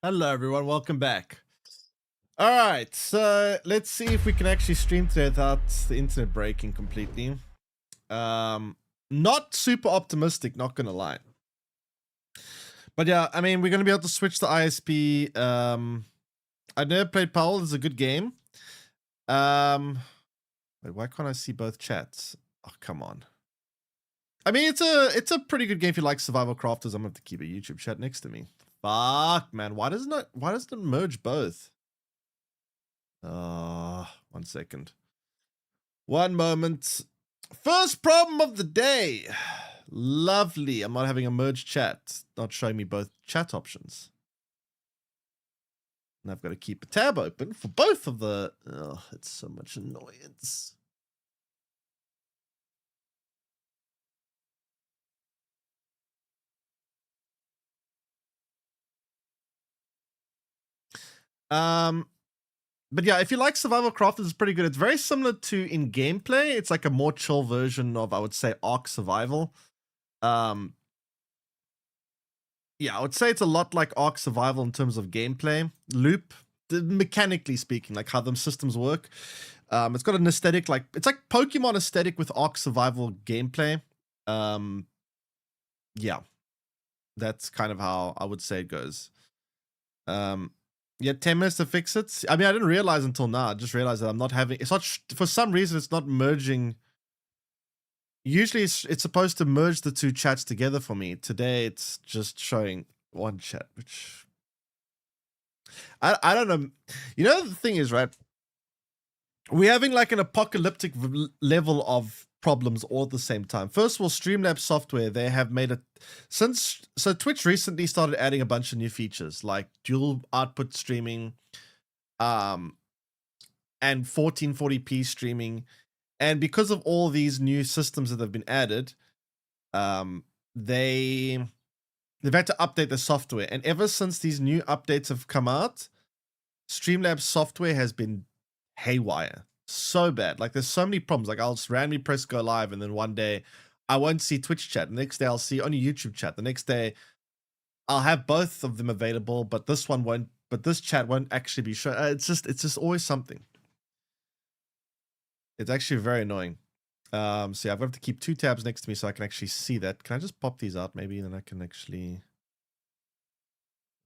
Hello, everyone. Welcome back. All right, so let's see if we can actually stream today without the internet breaking completely. Not super optimistic, not gonna lie. But yeah, I mean, we're gonna be able to switch the ISP. I never played Palworld. It's a good game. Wait, why can't I see both chats? Oh, come on. I mean, it's a pretty good game if you like survival crafters. I'm gonna have to keep a YouTube chat next to me. Fuck, man. Why doesn't it merge both? 1 second. One moment. First problem of the day. Lovely. I'm not having a merge chat. Not showing me both chat options. And I've got to keep a tab open for both of the... Oh, it's so much annoyance. But yeah, if you like survival crafters, it's pretty good. It's very similar to in gameplay. It's like a more chill version of, I would say, Ark Survival. Yeah, I would say it's a lot like Ark Survival in terms of gameplay. Loop, mechanically speaking, like how the systems work. It's got an aesthetic like it's like Pokemon aesthetic with Ark Survival gameplay. Yeah, that's kind of how I would say it goes. Yeah, 10 minutes to fix it. I mean, I didn't realize until now. I just realized that I'm not having. It's not for some reason. It's not merging. Usually, it's supposed to merge the two chats together for me. Today, it's just showing one chat, which I don't know. You know, the thing is, right? We're having like an apocalyptic level of problems all at the same time. First of all, Streamlabs software, they have made it so Twitch recently started adding a bunch of new features like dual output streaming, and 1440p streaming. And because of all these new systems that have been added, they've had to update the software. And ever since these new updates have come out, Streamlabs software has been haywire. So bad. Like there's so many problems. Like I'll just randomly press go live and then one day I won't see Twitch chat. The next day I'll see only YouTube chat. The next day I'll have both of them available, but this one won't, but this chat won't actually be shown. It's just always something. It's actually very annoying. So yeah, I've got to keep two tabs next to me so I can actually see that. Can I just pop these out maybe? And then I can actually...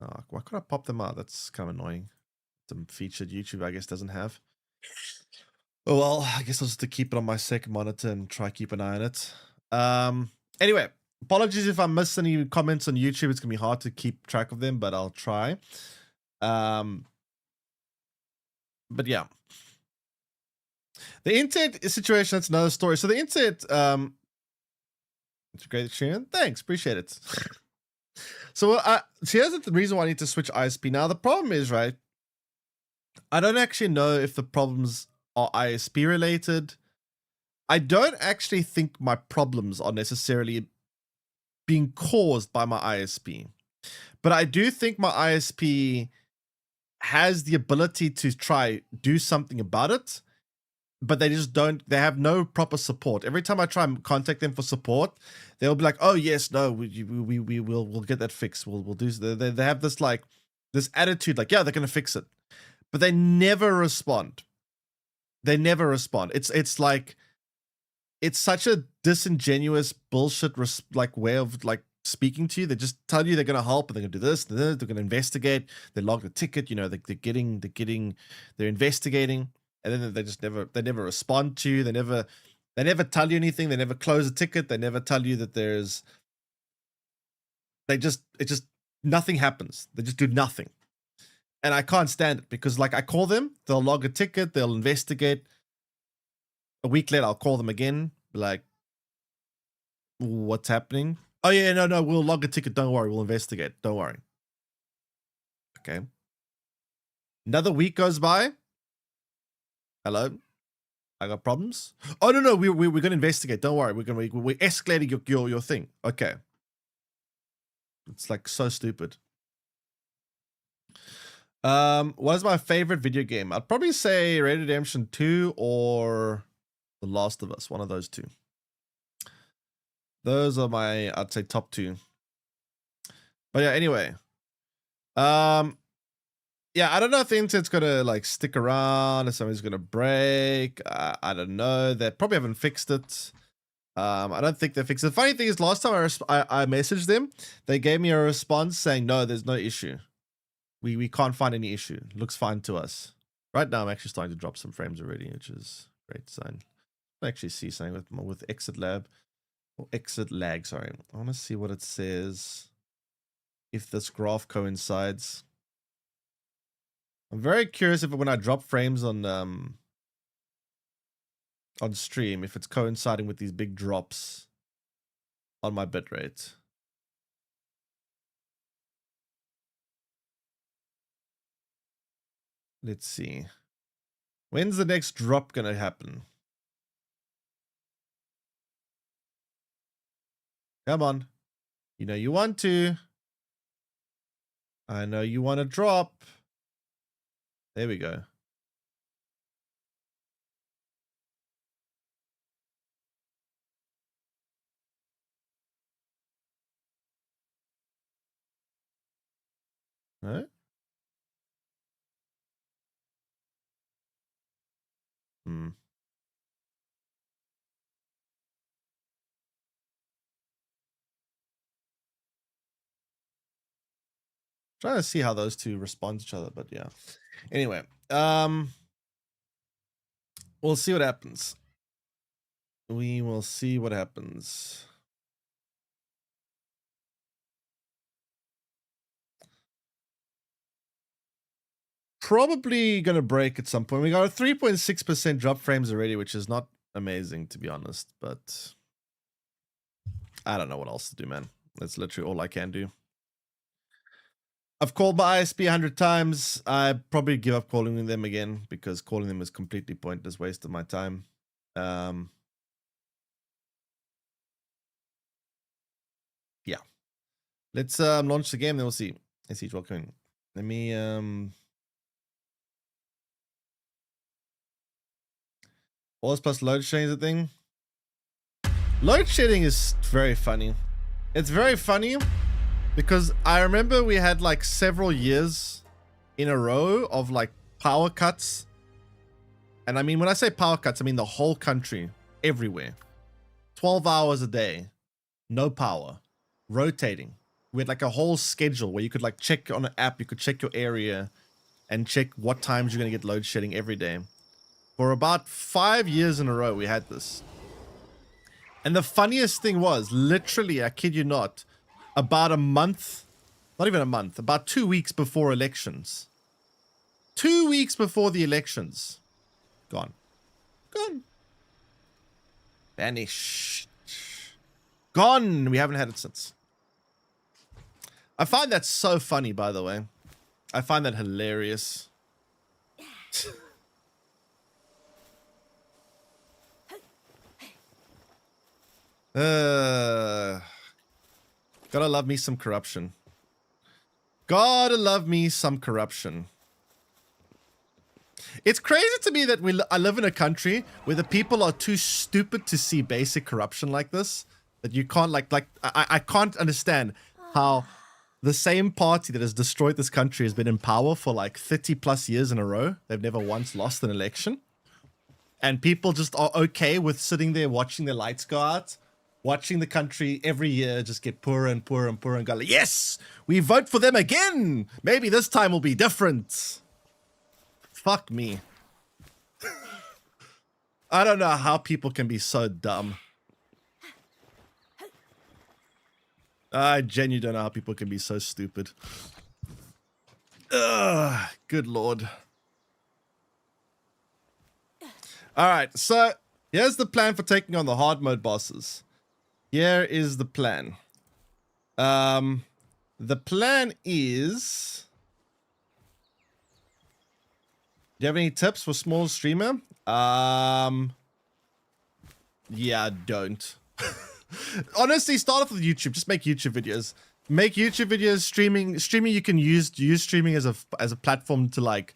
Oh, why could I pop them out? That's kind of annoying. Some featured YouTube, I guess, doesn't have. Oh, well, I guess I'll just have to keep it on my second monitor and try keep an eye on it. Anyway, apologies if I miss any comments on YouTube. It's going to be hard to keep track of them, but I'll try. But yeah. The internet situation, that's another story. So the internet, it's a great stream. Thanks, appreciate it. So here's the reason why I need to switch ISP. Now, the problem is, right, I don't actually know if the problems are ISP related. I don't actually think my problems are necessarily being caused by my ISP. But I do think my ISP has the ability to try do something about it, but they just don't. They have no proper support. Every time I try and contact them for support, they'll be like, "Oh yes, no, we'll get that fixed. We'll do." They have this like this attitude, like, "Yeah, they're gonna fix it," but they never respond. They never respond. It's like it's such a disingenuous bullshit like way of like speaking to you. They just tell you they're gonna help, and they're gonna do this, they're gonna investigate. They log the ticket. You know, they're investigating. And then they never respond to you. They never tell you anything. They never close a ticket. They never tell you that nothing happens. They just do nothing. And I can't stand it because like I call them, they'll log a ticket, they'll investigate. A week later, I'll call them again, like, what's happening? Oh yeah, no, we'll log a ticket. Don't worry, we'll investigate. Don't worry. Okay. Another week goes by. Hello, I got problems. Oh no, we're gonna investigate. Don't worry, we're escalating your thing. Okay, it's like so stupid. What is my favorite video game? I'd probably say Red Dead Redemption 2 or The Last of Us. One of those two. Those are my, I'd say, top two. But yeah, anyway. Yeah, I don't know if the internet's gonna like stick around, if something's gonna break. I don't know. They probably haven't fixed it. I don't think they fixed it. The funny thing is, last time I messaged them, they gave me a response saying, no, there's no issue. We can't find any issue. Looks fine to us. Right now, I'm actually starting to drop some frames already, which is a great sign. I actually see something with exit lab or exit lag. Sorry, I want to see what it says. If this graph coincides, I'm very curious if when I drop frames on stream, if it's coinciding with these big drops on my bitrate. Let's see. When's the next drop gonna happen? Come on. You know you want to. I know you want to drop. There we go. All right. Trying to see how those two respond to each other, but yeah. Anyway, we'll see what happens. We will see what happens. Probably gonna break at some point. We got a 3.6% drop frames already, which is not amazing to be honest, but I don't know what else to do, man. That's literally all I can do. I've called my ISP 100 times. I probably give up calling them again because calling them is completely pointless, waste of my time. Yeah. Let's launch the game, then we'll see. Let's see what's coming. Let me Pause plus load shedding is a thing. Load shedding is very funny. It's very funny because I remember we had like several years in a row of like power cuts. And I mean, when I say power cuts, I mean the whole country, everywhere. 12 hours a day, no power, rotating. We had like a whole schedule where you could like check on an app, you could check your area and check what times you're going to get load shedding every day. For about 5 years in a row, we had this. And the funniest thing was, literally, I kid you not, about a month, not even a month, about 2 weeks before elections. 2 weeks before the elections. Gone. Gone. Vanished. Gone. We haven't had it since. I find that so funny, by the way. I find that hilarious. Gotta love me some corruption. Gotta love me some corruption. It's crazy to me that I live in a country where the people are too stupid to see basic corruption like this. That you can't I can't understand how the same party that has destroyed this country has been in power for like 30 plus years in a row. They've never once lost an election. And people just are okay with sitting there watching their lights go out, watching the country every year just get poorer and poorer and poorer and go like, yes, we vote for them again. Maybe this time will be different. Fuck me. I don't know how people can be so dumb. I genuinely don't know how people can be so stupid. Ugh, good lord. All right, so here's the plan for taking on the hard mode bosses. Here is the plan. The plan is... Do you have any tips for small streamer? Yeah, don't. Honestly, start off with YouTube. Just make YouTube videos. Make YouTube videos. Streaming. You can use streaming as a platform to like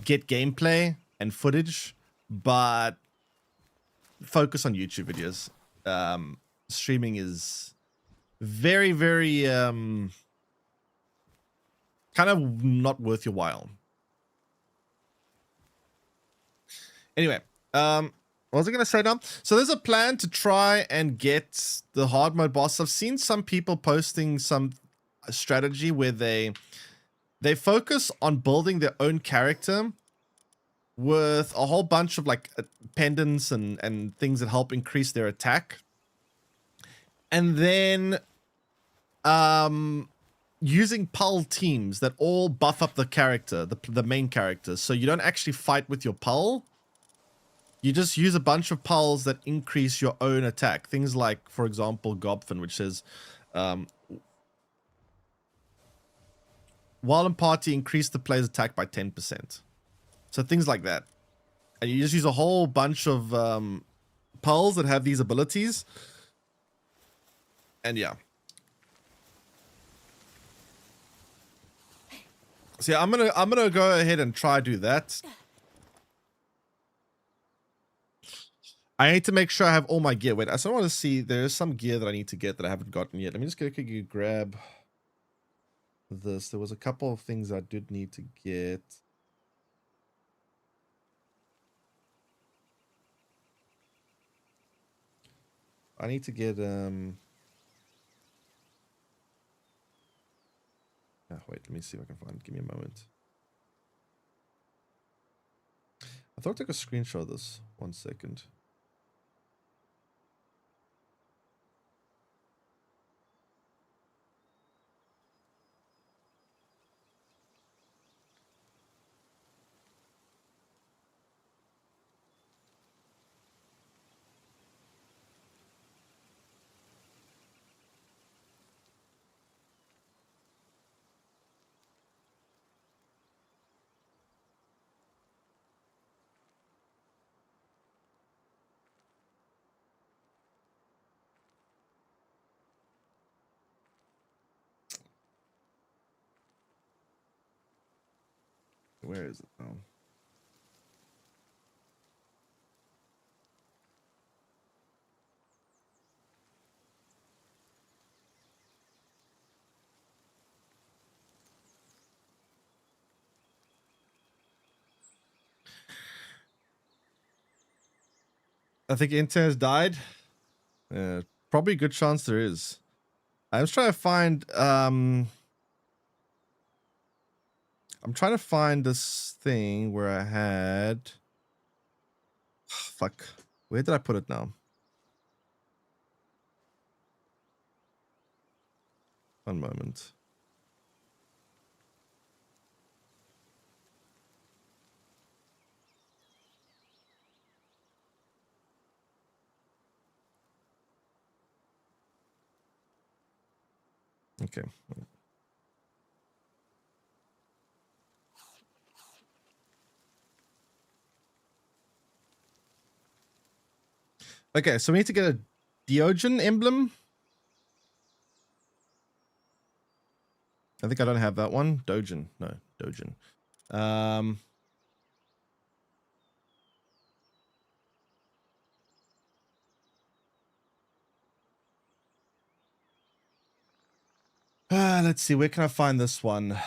get gameplay and footage, but focus on YouTube videos. Streaming is very, very kind of not worth your while. Anyway, what was I gonna say now? So there's a plan to try and get the hard mode boss. I've seen some people posting some strategy where they focus on building their own character with a whole bunch of like pendants and things that help increase their attack. And then using pal teams that all buff up the character, the main character. So you don't actually fight with your pal. You just use a bunch of pals that increase your own attack. Things like, for example, Gobfin, which says, while in party, increase the player's attack by 10%. So things like that. And you just use a whole bunch of pals that have these abilities. And yeah. So yeah, I'm gonna go ahead and try do that. I need to make sure I have all my gear. Wait, I still want to see. There's some gear that I need to get that I haven't gotten yet. Let me just quickly grab this. There was a couple of things I did need to get. I need to get wait, let me see if I can find it. Give me a moment. I thought I took a screenshot of this. 1 second. Where is it now? I think Inter has died. Probably a good chance there is. I was trying to find I'm trying to find this thing where I had fuck. Where did I put it now? One moment. Okay. Okay, so we need to get a Diogen emblem. I think I don't have that one. Dogen. No, Dogen. Let's see. Where can I find this one?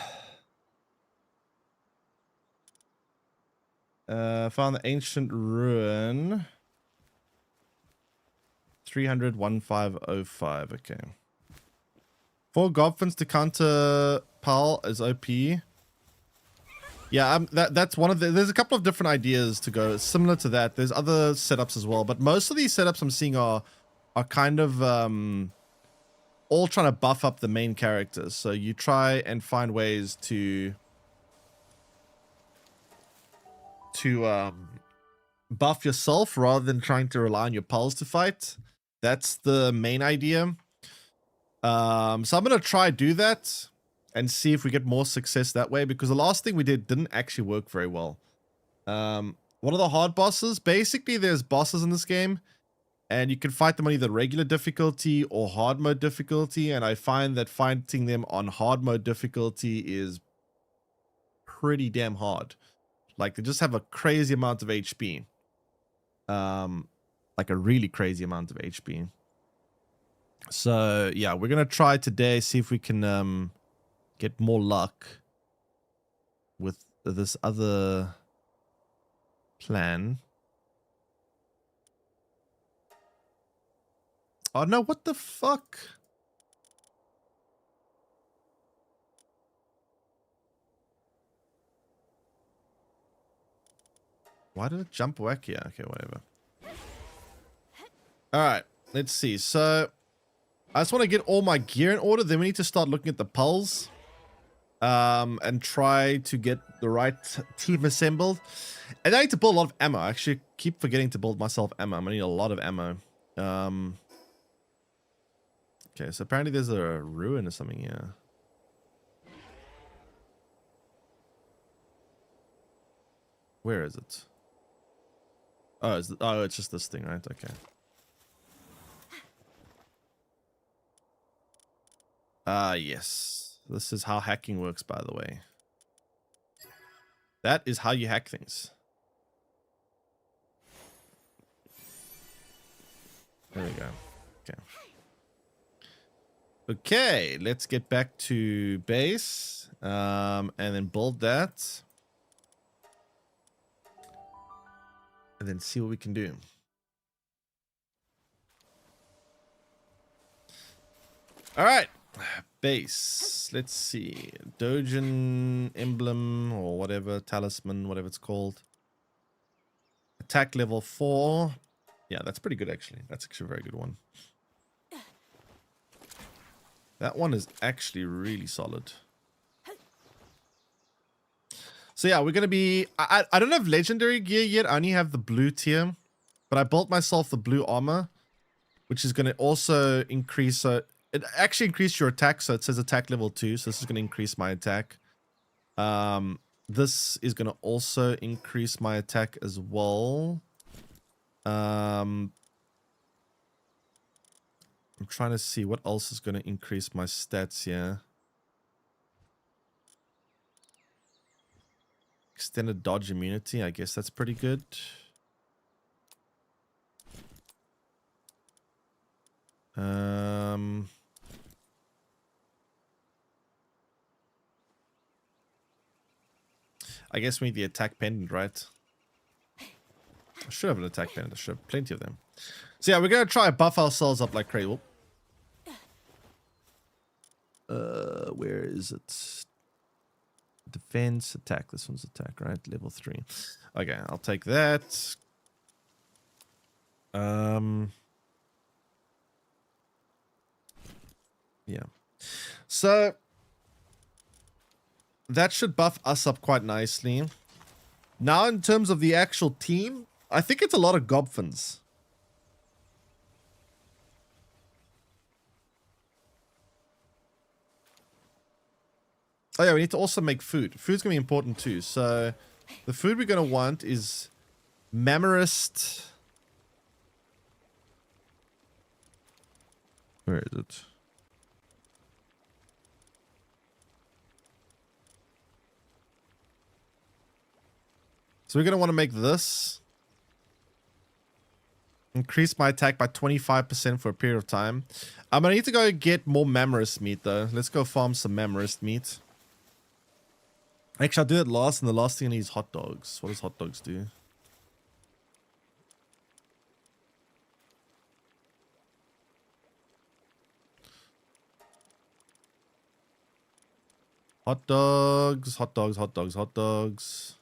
Found the ancient ruin. 300-1505. Okay. 4 Gobfins to counter Pal is OP. Yeah, that's one of the. There's a couple of different ideas to go similar to that. There's other setups as well, but most of these setups I'm seeing are kind of all trying to buff up the main characters. So you try and find ways to buff yourself rather than trying to rely on your pals to fight. That's the main idea. So I'm gonna try do that and see if we get more success that way, because the last thing we didn't actually work very well. What are the hard bosses? Basically, there's bosses in this game, and you can fight them on either regular difficulty or hard mode difficulty, and I find that fighting them on hard mode difficulty is pretty damn hard. Like, they just have a crazy amount of HP. Like a really crazy amount of HP. So yeah, we're gonna try today, see if we can get more luck with this other plan. Oh no, what the fuck? Why did it jump back here? Okay, whatever. Alright, let's see. So, I just want to get all my gear in order. Then we need to start looking at the pulls. And try to get the right team assembled. And I need to build a lot of ammo. I actually keep forgetting to build myself ammo. I'm gonna need a lot of ammo. Okay, so apparently there's a ruin or something here. Where is it? Oh, it's just this thing, right? Okay. Yes. This is how hacking works, by the way. That is how you hack things. There we go. Okay. Okay, let's get back to base. And then build that. And then see what we can do. All right. Base. Let's see. Dogen emblem or whatever. Talisman, whatever it's called. Attack level 4. Yeah, that's pretty good actually. That's actually a very good one. That one is actually really solid. So yeah, we're going to be... I don't have legendary gear yet. I only have the blue tier. But I built myself the blue armor. Which is going to also increase... it actually increased your attack. So it says attack level 2. So this is going to increase my attack. This is going to also increase my attack as well. I'm trying to see what else is going to increase my stats here. Extended dodge immunity. I guess that's pretty good. I guess we need the attack pendant, right? I should have an attack pendant. I should have plenty of them. So yeah, we're going to try and buff ourselves up like crazy. Where is it? Defense, attack. This one's attack, right? Level 3. Okay, I'll take that. Yeah. So that should buff us up quite nicely. Now, in terms of the actual team, I think it's a lot of Gobfins. Oh yeah, we need to also make food. Food's going to be important too. So the food we're going to want is Mammarist. Where is it? So we're going to want to make this. Increase my attack by 25% for a period of time. I'm going to need to go get more Mammarist meat though. Let's go farm some Mammarist meat. Actually, I'll do it last, and the last thing I need is hot dogs. What does hot dogs do? Hot dogs, hot dogs, hot dogs, hot dogs.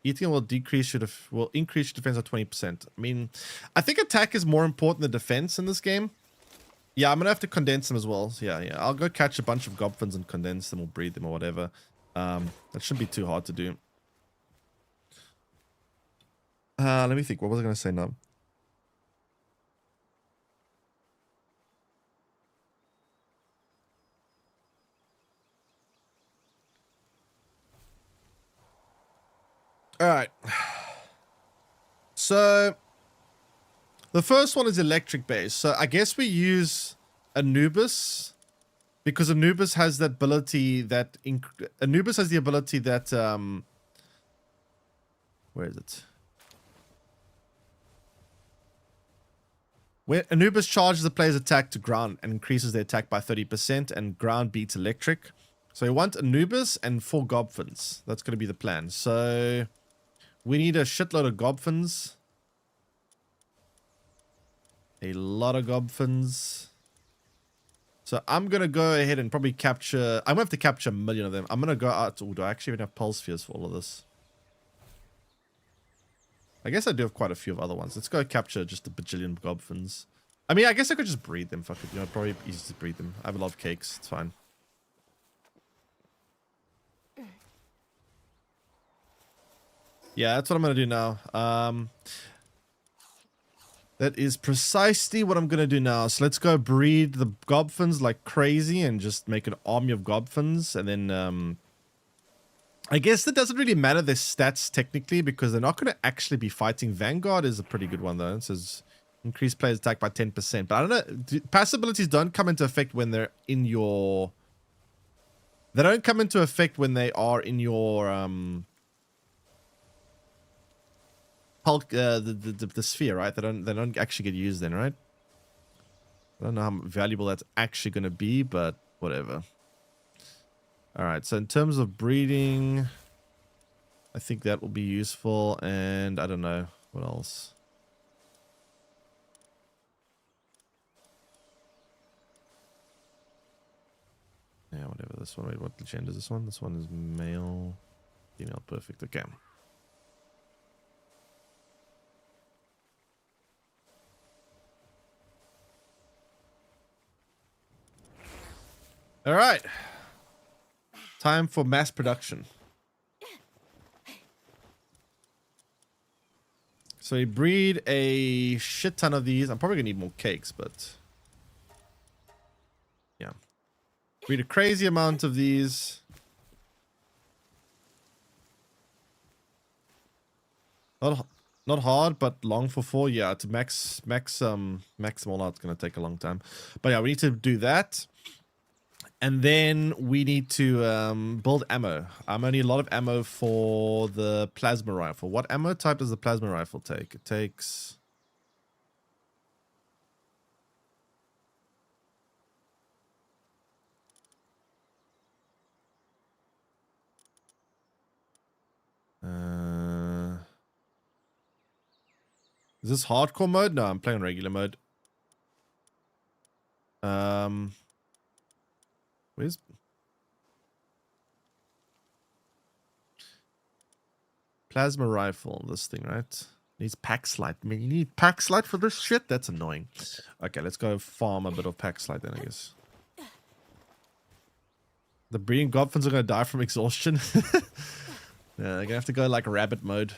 Eating will increase your defense by 20%. I mean, I think attack is more important than defense in this game. Yeah, I'm gonna have to condense them as well. So yeah. I'll go catch a bunch of Gobfins and condense them or breed them or whatever. That shouldn't be too hard to do. Let me think. What was I going to say now? All right. So the first one is electric base. So I guess we use Anubis. Because Anubis has that ability that... Anubis has the ability that... where is it? Where Anubis charges the player's attack to ground and increases their attack by 30%, and ground beats electric. So we want Anubis and 4 Gobfins. That's going to be the plan. So we need a shitload of Gobfins. A lot of gobfins. So I'm going to go ahead and probably capture... I'm going to have to capture a million of them. I'm going to go out... Oh, do I actually even have pulse spheres for all of this? I guess I do have quite a few of other ones. Let's go capture just a bajillion gobfins. I mean, I guess I could just breed them. Fuck it. You know, probably easy to breed them. I have a lot of cakes. It's fine. Yeah, that's what I'm going to do now. That is precisely what I'm going to do now. So let's go breed the gobfins like crazy and just make an army of gobfins. And then I guess it doesn't really matter their stats technically because they're not going to actually be fighting. Vanguard is a pretty good one though. It says increase players attack by 10%. But I don't know. Pass abilities don't come into effect when they're in your... They don't come into effect when they are in your... Hulk, the sphere, right? They don't actually get used then, right? I don't know how valuable that's actually going to be, but whatever. All right, so in terms of breeding, I think that will be useful, and I don't know what else. Yeah, whatever. This one. Wait, what gender is this one? This one is male, female. Perfect. Okay. All right. Time for mass production. So we breed a shit ton of these. I'm probably gonna need more cakes, but yeah. Breed a crazy amount of these. Not hard, but long for 4. Yeah, to max them all out, it's gonna take a long time. But yeah, we need to do that. And then we need to build ammo. I'm gonna need a lot of ammo for the plasma rifle. What ammo type does the plasma rifle take? It takes... is this hardcore mode? No, I'm playing regular mode. Where's... Plasma rifle, this thing, right? Needs pack slide. I mean, you need pack slide for this shit? That's annoying. Okay, let's go farm a bit of pack slide then, I guess. The breeding gobfins are going to die from exhaustion. Yeah, they're going to have to go like rabbit mode.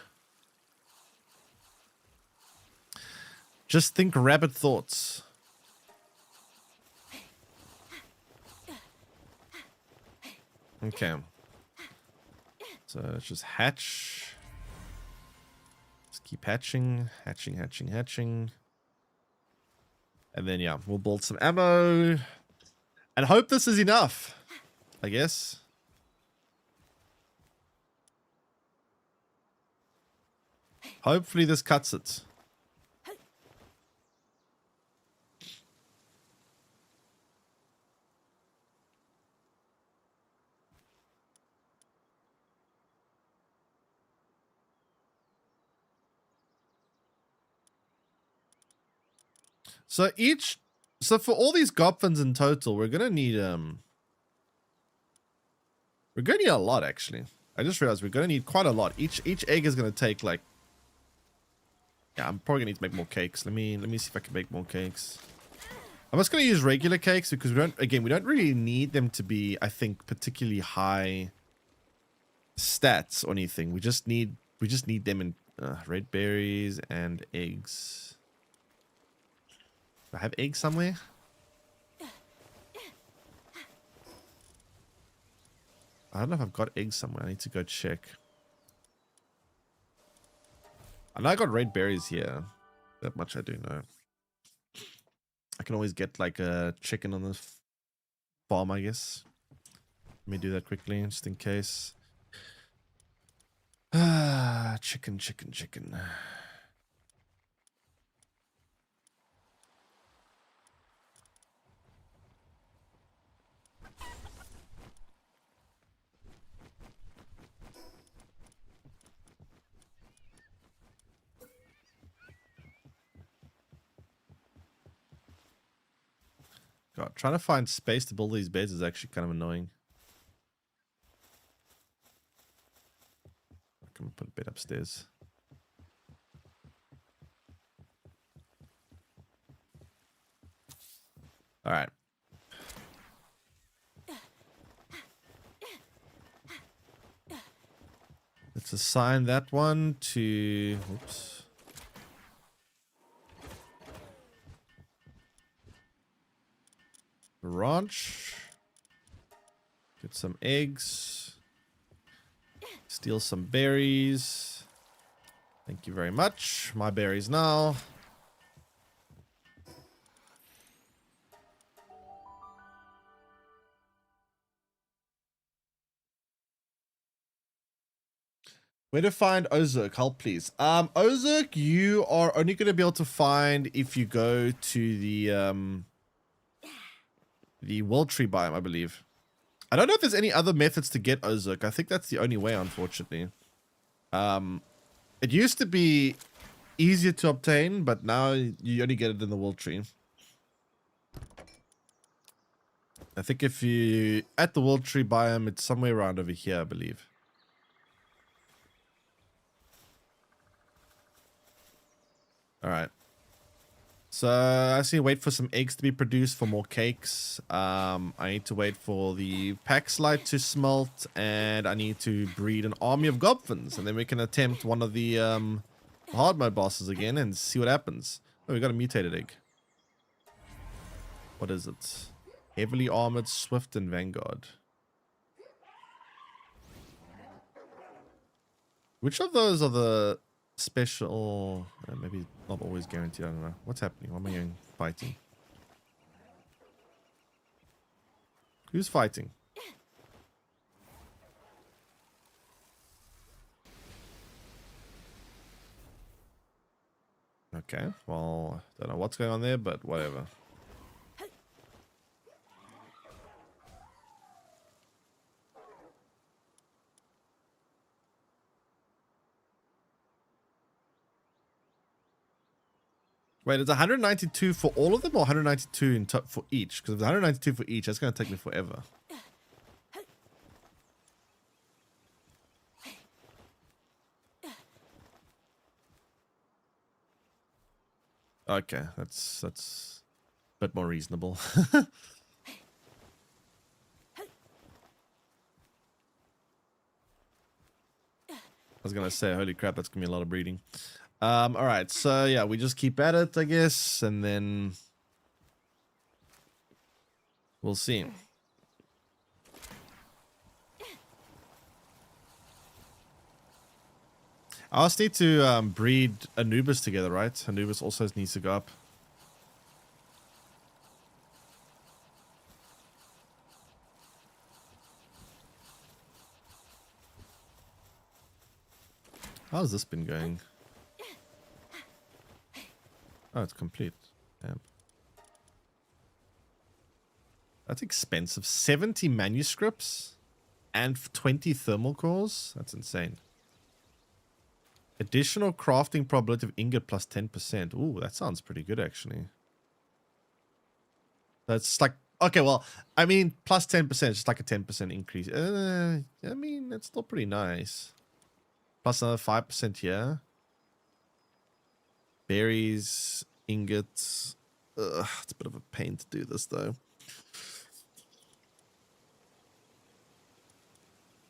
Just think rabbit thoughts. Okay. So let's just hatch. Let's keep hatching. Hatching. And then, yeah, we'll build some ammo. And hope this is enough, I guess. Hopefully this cuts it. So for all these gobfins in total, we're gonna need a lot actually. I just realized we're gonna need quite a lot. Each egg is gonna take like... Yeah, I'm probably gonna need to make more cakes. Let me see if I can make more cakes. I'm just gonna use regular cakes because we don't really need them to be, I think, particularly high stats or anything. We just need them in red berries and eggs. Do I have eggs somewhere? I don't know if I've got eggs somewhere. I need to go check. I know I got red berries here. That much I do know. I can always get like a chicken on this farm, I guess. Let me do that quickly, just in case. Chicken. God, trying to find space to build these beds is actually kind of annoying. I can put a bed upstairs. All right. Let's assign that one to, oops. Ranch. Get some eggs. Steal some berries. Thank you very much. My berries now. Where to find Ozark? Help, please. Ozark, you are only going to be able to find if you go to the World Tree biome, I believe. I don't know if there's any other methods to get Ozark. I think that's the only way, unfortunately. It used to be easier to obtain, but now you only get it in the World Tree. I think if you at the World Tree biome, it's somewhere around over here, I believe. All right. So I see wait for some eggs to be produced for more cakes. I need to wait for the pack slide to smelt, and I need to breed an army of goblins, and then we can attempt one of the hard mode bosses again and see what happens. Oh, we got a mutated egg. What is it? Heavily armored, swift, and vanguard. Which of those are the special? Maybe not always guaranteed. I don't know. What's happening? Why am I going fighting? Who's fighting? Okay. Well, don't know what's going on there, but whatever. Wait, it's 192 for all of them or 192 for each? Because if it's 192 for each, that's going to take me forever. Okay, that's a bit more reasonable. I was going to say, holy crap, that's going to be a lot of breeding. All right, so yeah, we just keep at it, I guess, and then we'll see. I also need to breed Anubis together, right? Anubis also needs to go up. How's this been going? Oh, it's complete. Damn. That's expensive. 70 manuscripts and 20 thermal cores? That's insane. Additional crafting probability of ingot plus 10%. Ooh, that sounds pretty good, actually. That's like... Okay, well, I mean, plus 10% is just like a 10% increase. I mean, it's still pretty nice. Plus another 5% here. Berries, ingots. Ugh, it's a bit of a pain to do this, though.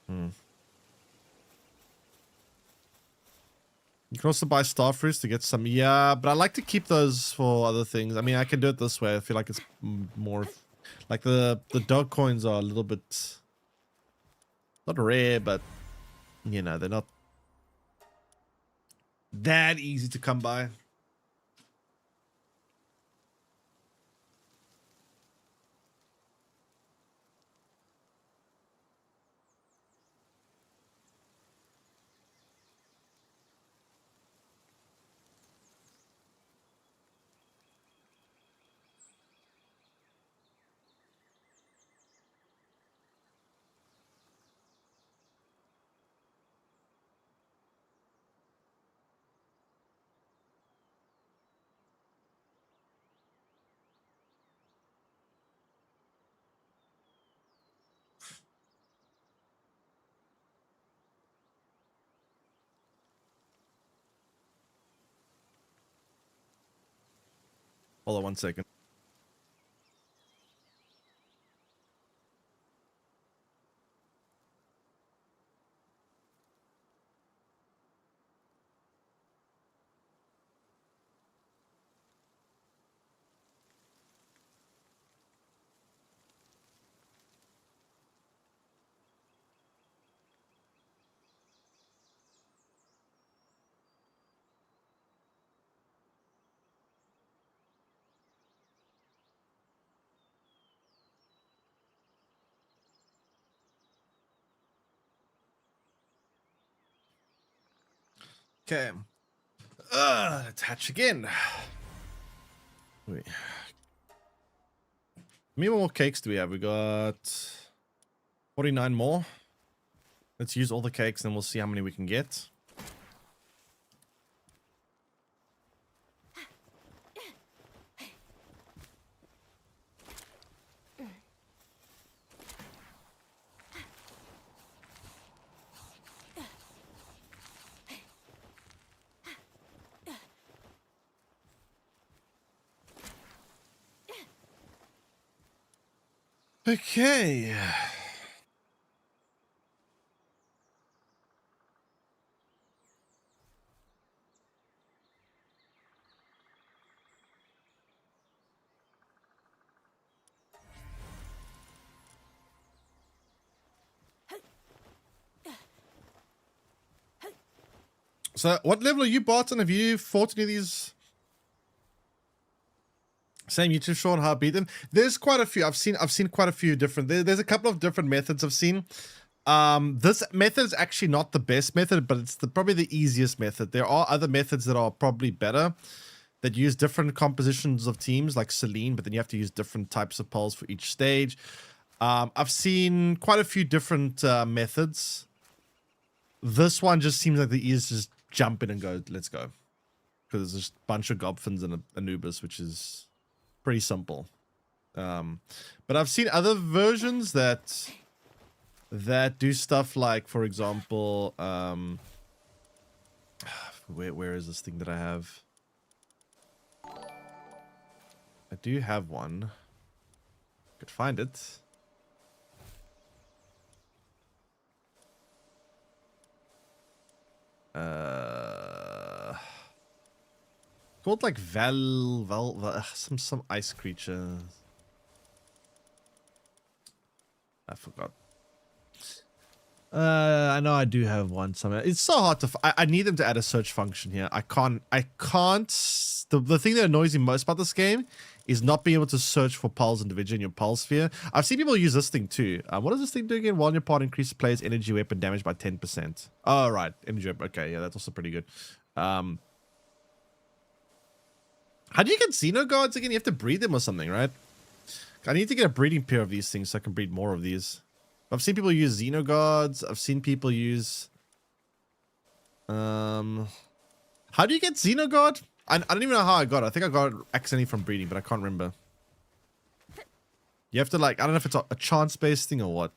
You can also buy star fruits to get some. Yeah, but I like to keep those for other things. I mean, I can do it this way. I feel like it's more... Like the dog coins are a little bit... Not rare, but... You know, they're not that easy to come by. Hold on 1 second. Okay. Attach again. Wait. How many more cakes do we have? We got 49 more. Let's use all the cakes and we'll see how many we can get. Okay. So, what level are you, Barton? Have you fought any of these? Same YouTube short, how I beat them. There's quite a few. I've seen quite a few different. There's a couple of different methods I've seen. This method is actually not the best method, but it's probably the easiest method. There are other methods that are probably better, that use different compositions of teams, like Celine, but then you have to use different types of poles for each stage. I've seen quite a few different methods. This one just seems like the easiest. Just jump in and go, let's go. Because there's just a bunch of Gobfins and Anubis, which is pretty simple. But I've seen other versions that do stuff like, for example, where is this thing that I have? I do have one. Could find it. Called like some ice creature. I forgot. I know I do have one somewhere. It's so hard to. I need them to add a search function here. I can't. The thing that annoys me most about this game is not being able to search for pulse individually in your pulse sphere. I've seen people use this thing too. What does this thing do again? While your part increases player's energy weapon damage by 10%. Oh, right. Energy weapon. Okay, yeah, that's also pretty good. How do you get Xenoguards again? You have to breed them or something, right? I need to get a breeding pair of these things so I can breed more of these. I've seen people use Xenoguards. I've seen people use... How do you get Xenoguard? I don't even know how I got it. I think I got it accidentally from breeding, but I can't remember. You have to like... I don't know if it's a chance-based thing or what.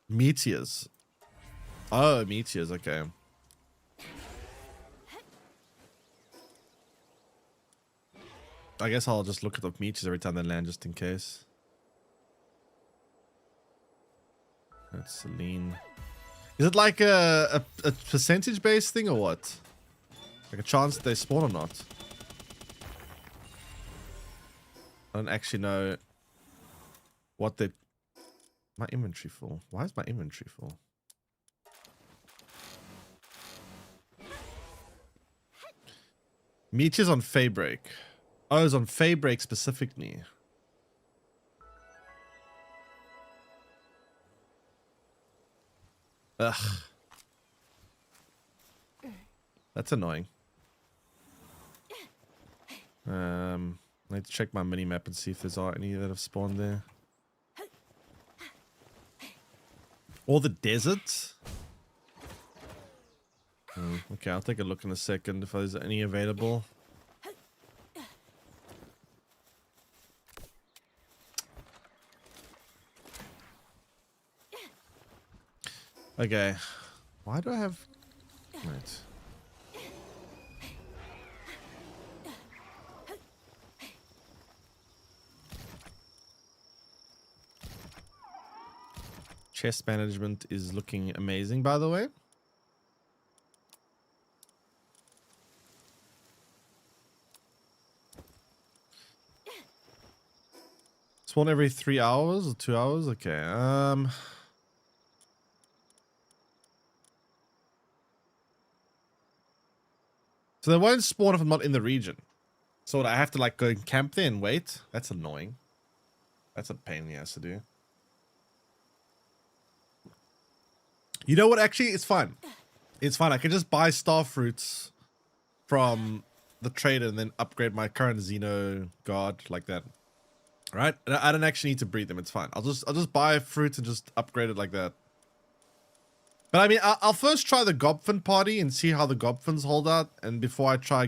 Meteors. Oh, meteors. Okay. I guess I'll just look at the meteors every time they land just in case. That's Celine. Is it like a percentage-based thing or what? Like a chance that they spawn or not? I don't actually know what they... My inventory full. Why is my inventory full? Meteors on Faybreak. Oh, it's on Faybreak specifically. Ugh. That's annoying. I need to check my mini-map and see if there's any that have spawned there. Or the desert? Okay, I'll take a look in a second if there's any available. Okay. Why do I have... Right. Chest management is looking amazing, by the way. Spawn every 3 hours or 2 hours? Okay. So they won't spawn if I'm not in the region. So what, I have to like go and camp there and wait? That's annoying. That's a pain in the ass to do. You know what? Actually, it's fine. It's fine. I can just buy star fruits from the trader and then upgrade my current Xeno guard like that. Right? I don't actually need to breed them. It's fine. I'll just buy fruits and just upgrade it like that. But I mean, I'll first try the Gobfin party and see how the Gobfins hold out, and before I try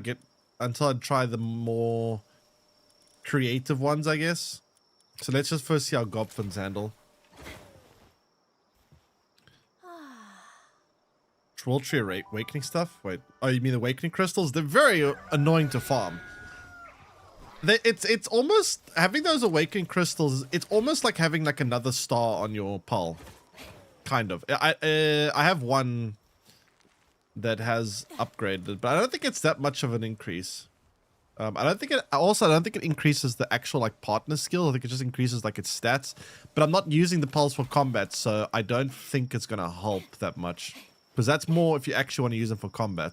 until I try the more creative ones, I guess. So let's just first see how Gobfins handle. World Tree Awakening stuff? Wait, oh, you mean the Awakening Crystals? They're very annoying to farm. It's almost, having those Awakening Crystals, it's almost like having like another star on your pal. Kind of. I have one that has upgraded, but I don't think it's that much of an increase. I don't think it increases the actual like partner skill. I think it just increases like its stats. But I'm not using the pulse for combat, so I don't think it's gonna help that much. Because that's more if you actually want to use them for combat.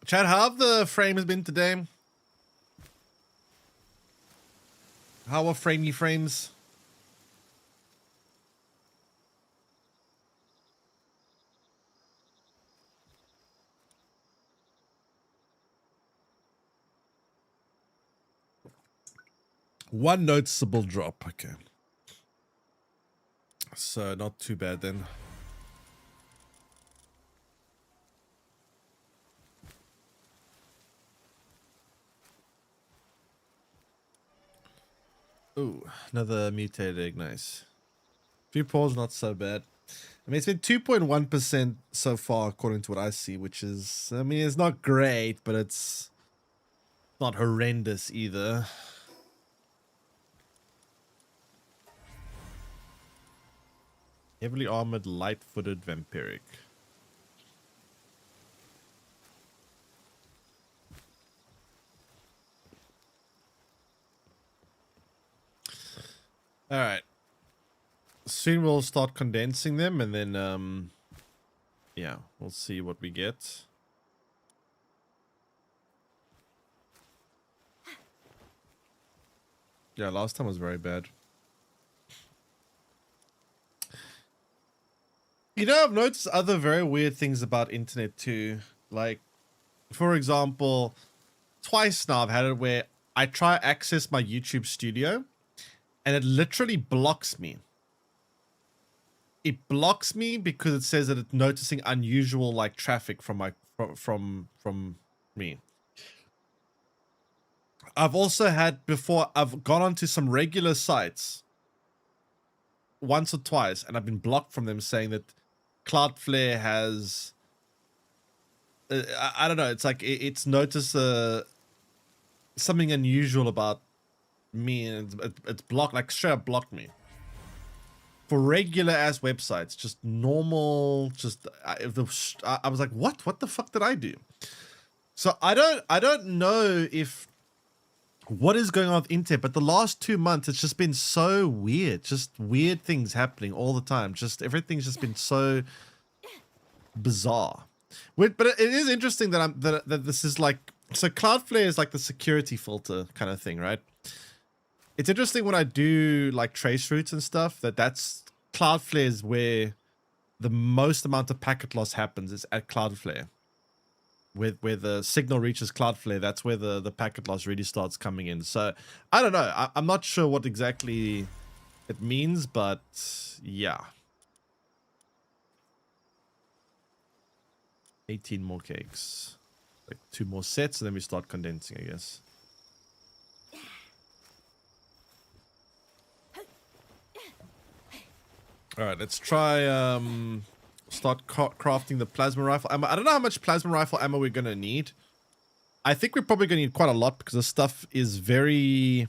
Chad, how have the frames been today? How are framey frames? One noticeable drop. Okay. So not too bad then. Ooh, another mutated egg. Nice. Few pulls, not so bad. I mean, it's been 2.1% so far, according to what I see, which is, I mean, it's not great, but it's not horrendous either. Heavily armored, light-footed, vampiric. All right. Soon we'll start condensing them, and then, yeah, we'll see what we get. Yeah, last time was very bad. You know, I've noticed other very weird things about internet too. Like, for example, twice now I've had it where I try access my YouTube studio and it literally blocks me. It blocks me because it says that it's noticing unusual like traffic from my from me. I've also had before, I've gone onto some regular sites once or twice and I've been blocked from them saying that Cloudflare has I don't know, it's like it's noticed something unusual about me, and it's blocked, like straight up blocked me. For regular ass websites, just normal, just I was like, what the fuck did I do? So I don't know if what is going on with internet, but the last 2 months it's just been so weird, just weird things happening all the time. Just everything's just been so bizarre. But it is interesting that that this is like, so Cloudflare is like the security filter kind of thing, right? It's interesting when I do like trace routes and stuff, that's Cloudflare is where the most amount of packet loss happens, is at Cloudflare. Where the signal reaches Cloudflare, that's where the packet loss really starts coming in. So I don't know. I'm not sure what exactly it means, but yeah. 18 more cakes. Like 2 more sets, and then we start condensing, I guess. All right, let's try start crafting the plasma rifle ammo. I don't know how much plasma rifle ammo we're gonna need. I think we're probably gonna need quite a lot because the stuff is very.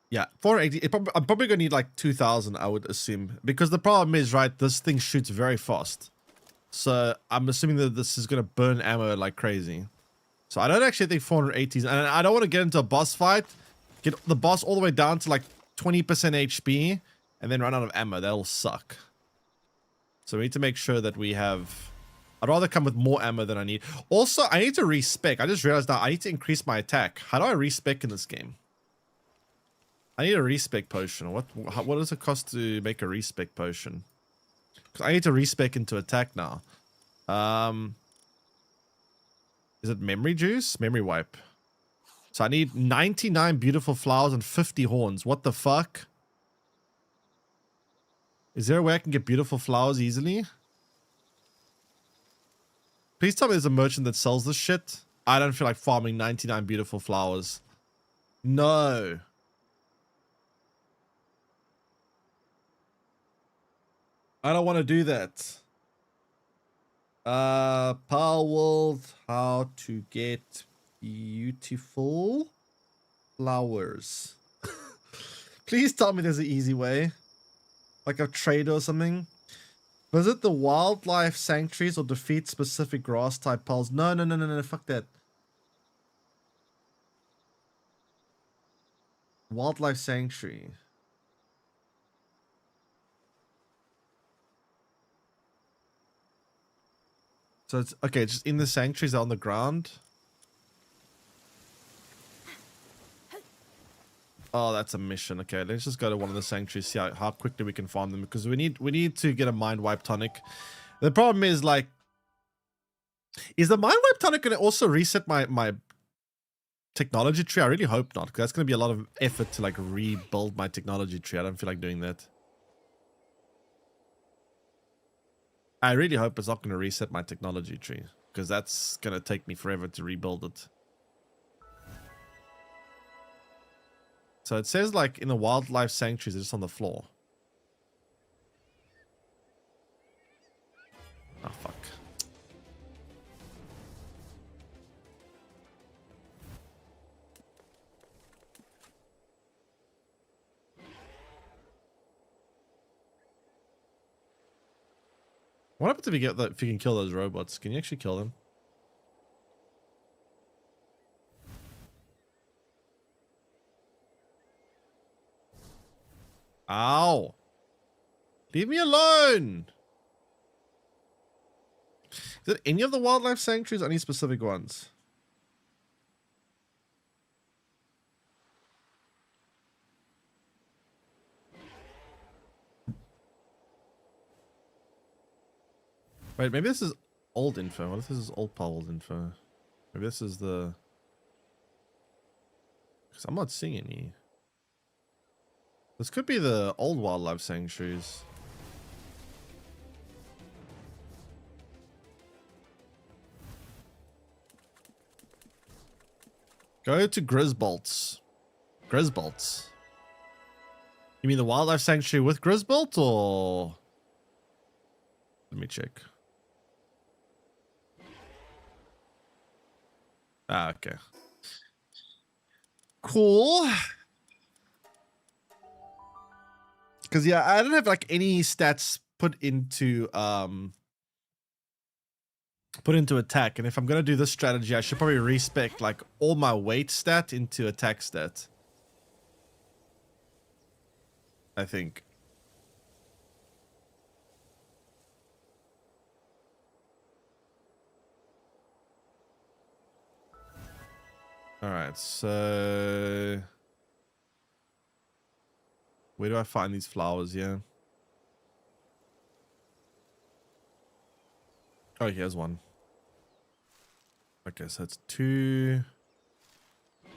Yeah, 480. I'm probably gonna need like 2,000, I would assume, because the problem is, right, this thing shoots very fast. So I'm assuming that this is gonna burn ammo like crazy. So I don't actually think 480s, and I don't want to get into a boss fight, get the boss all the way down to like 20% HP, and then run out of ammo. That'll suck. So we need to make sure that we have. I'd rather come with more ammo than I need. Also, I need to respec. I just realized now I need to increase my attack. How do I respec in this game? I need a respec potion. What does it cost to make a respec potion? Because I need to respec into attack now. Is it memory juice? Memory wipe. So I need 99 beautiful flowers and 50 horns. What the fuck? Is there a way I can get beautiful flowers easily? Please tell me there's a merchant that sells this shit. I don't feel like farming 99 beautiful flowers. No. I don't want to do that. Palworld, how to get beautiful flowers. Please tell me there's an easy way. Like a trade or something. Visit the wildlife sanctuaries or defeat specific grass type pals. No, fuck that. Wildlife sanctuary. So it's okay, just in the sanctuaries on the ground. Oh, that's a mission. Okay, let's just go to one of the sanctuaries, see how quickly we can farm them, because we need to get a mind wipe tonic. The problem is, like, is the mind wipe tonic going to also reset my technology tree? I really hope not, because that's going to be a lot of effort to like rebuild my technology tree. I don't feel like doing that. I really hope it's not going to reset my technology tree, because that's going to take me forever to rebuild it. So it says like in the wildlife sanctuaries, it's just on the floor. Oh, fuck. What happens if you get that? If you can kill those robots, can you actually kill them? Ow! Leave me alone! Is it any of the wildlife sanctuaries or any specific ones? Wait, maybe this is old info. What if this is old palworld info? Maybe this is the... Because I'm not seeing any. This could be the old wildlife sanctuaries. Go to Grisbolts. Grisbolts. You mean the wildlife sanctuary with Grisbolt, or... Let me check. Ah, okay. Cool. Because yeah, I don't have like any stats put into attack, and if I'm gonna do this strategy, I should probably respec like all my weight stat into attack stat. I think. All right, so where do I find these flowers here? Oh, here's one. Okay, so it's 2,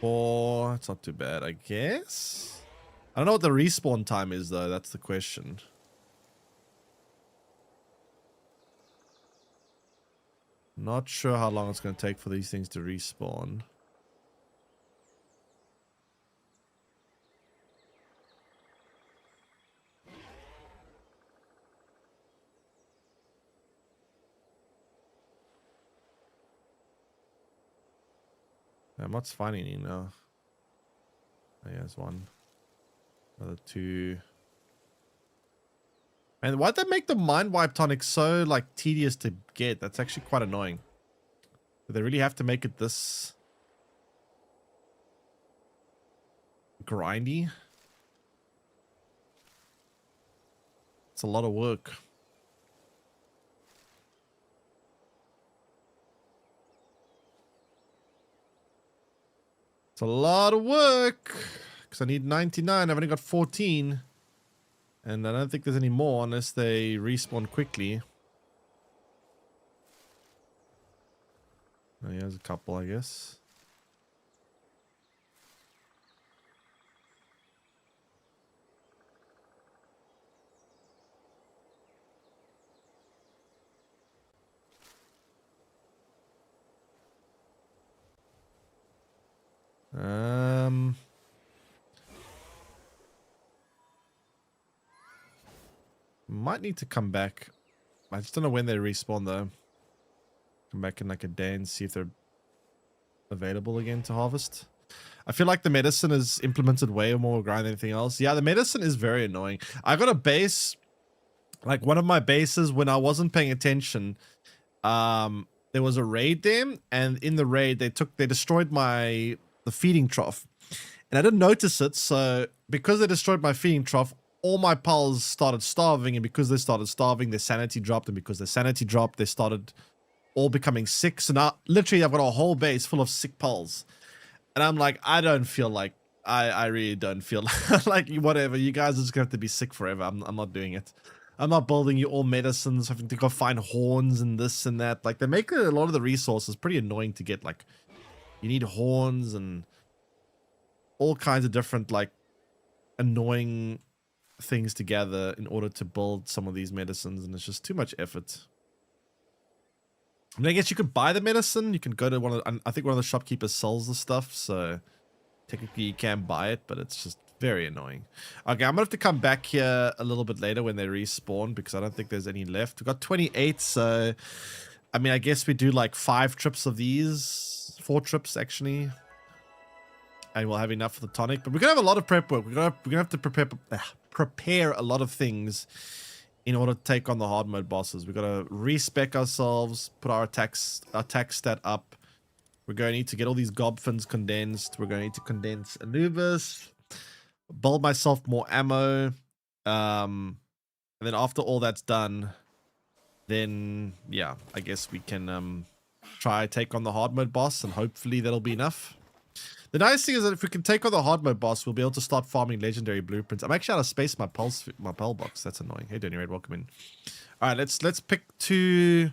4. It's not too bad, I guess. I don't know what the respawn time is, though. That's the question. Not sure how long it's going to take for these things to respawn. I'm not finding any now. Oh, yeah, there's one. Another two. And why'd they make the mind wipe tonic so like tedious to get? That's actually quite annoying. Do they really have to make it this grindy? It's a lot of work. It's a lot of work. Because I need 99. I've only got 14. And I don't think there's any more unless they respawn quickly. Oh, yeah, there's a couple, I guess. Might need to come back. I just don't know when they respawn though. Come back in like a day and see if they're available again to harvest. I feel like the medicine is implemented way more grind than anything else. Yeah, the medicine is very annoying. I got a base, like one of my bases when I wasn't paying attention. There was a raid there, and in the raid they destroyed the feeding trough, and I didn't notice it. So because they destroyed my feeding trough, all my pals started starving, and because they started starving, their sanity dropped, and because their sanity dropped, they started all becoming sick. So now literally I've got a whole base full of sick pals, and I'm like, I don't feel like I really don't feel like whatever. You guys are just gonna have to be sick forever. I'm not doing it. I'm not building you all medicines, having to go find horns and this and that. Like, they make a lot of the resources pretty annoying to get. Like, you need horns and all kinds of different, like, annoying things to gather in order to build some of these medicines, and it's just too much effort. I mean, I guess you could buy the medicine. You can go to one of I think one of the shopkeepers sells the stuff, so technically you can buy it, but it's just very annoying. Okay, I'm gonna have to come back here a little bit later when they respawn because I don't think there's any left. We've got 28, so I mean, I guess we do like 5 trips of these, 4 trips actually, and we'll have enough for the tonic. But we're gonna have a lot of prep work. We're gonna have to prepare a lot of things in order to take on the hard mode bosses. We've got to respec ourselves, put our attack stat up. We're going to need to get all these gobfins condensed. We're going to need to condense Anubis, build myself more ammo. And then after all that's done, then yeah, I guess we can try take on the hard mode boss, and hopefully that'll be enough. The nice thing is that if we can take on the hard mode boss, we'll be able to start farming legendary blueprints. I'm actually out of space my pal box. That's annoying. Hey, Danny Red, welcome in. All right, let's pick two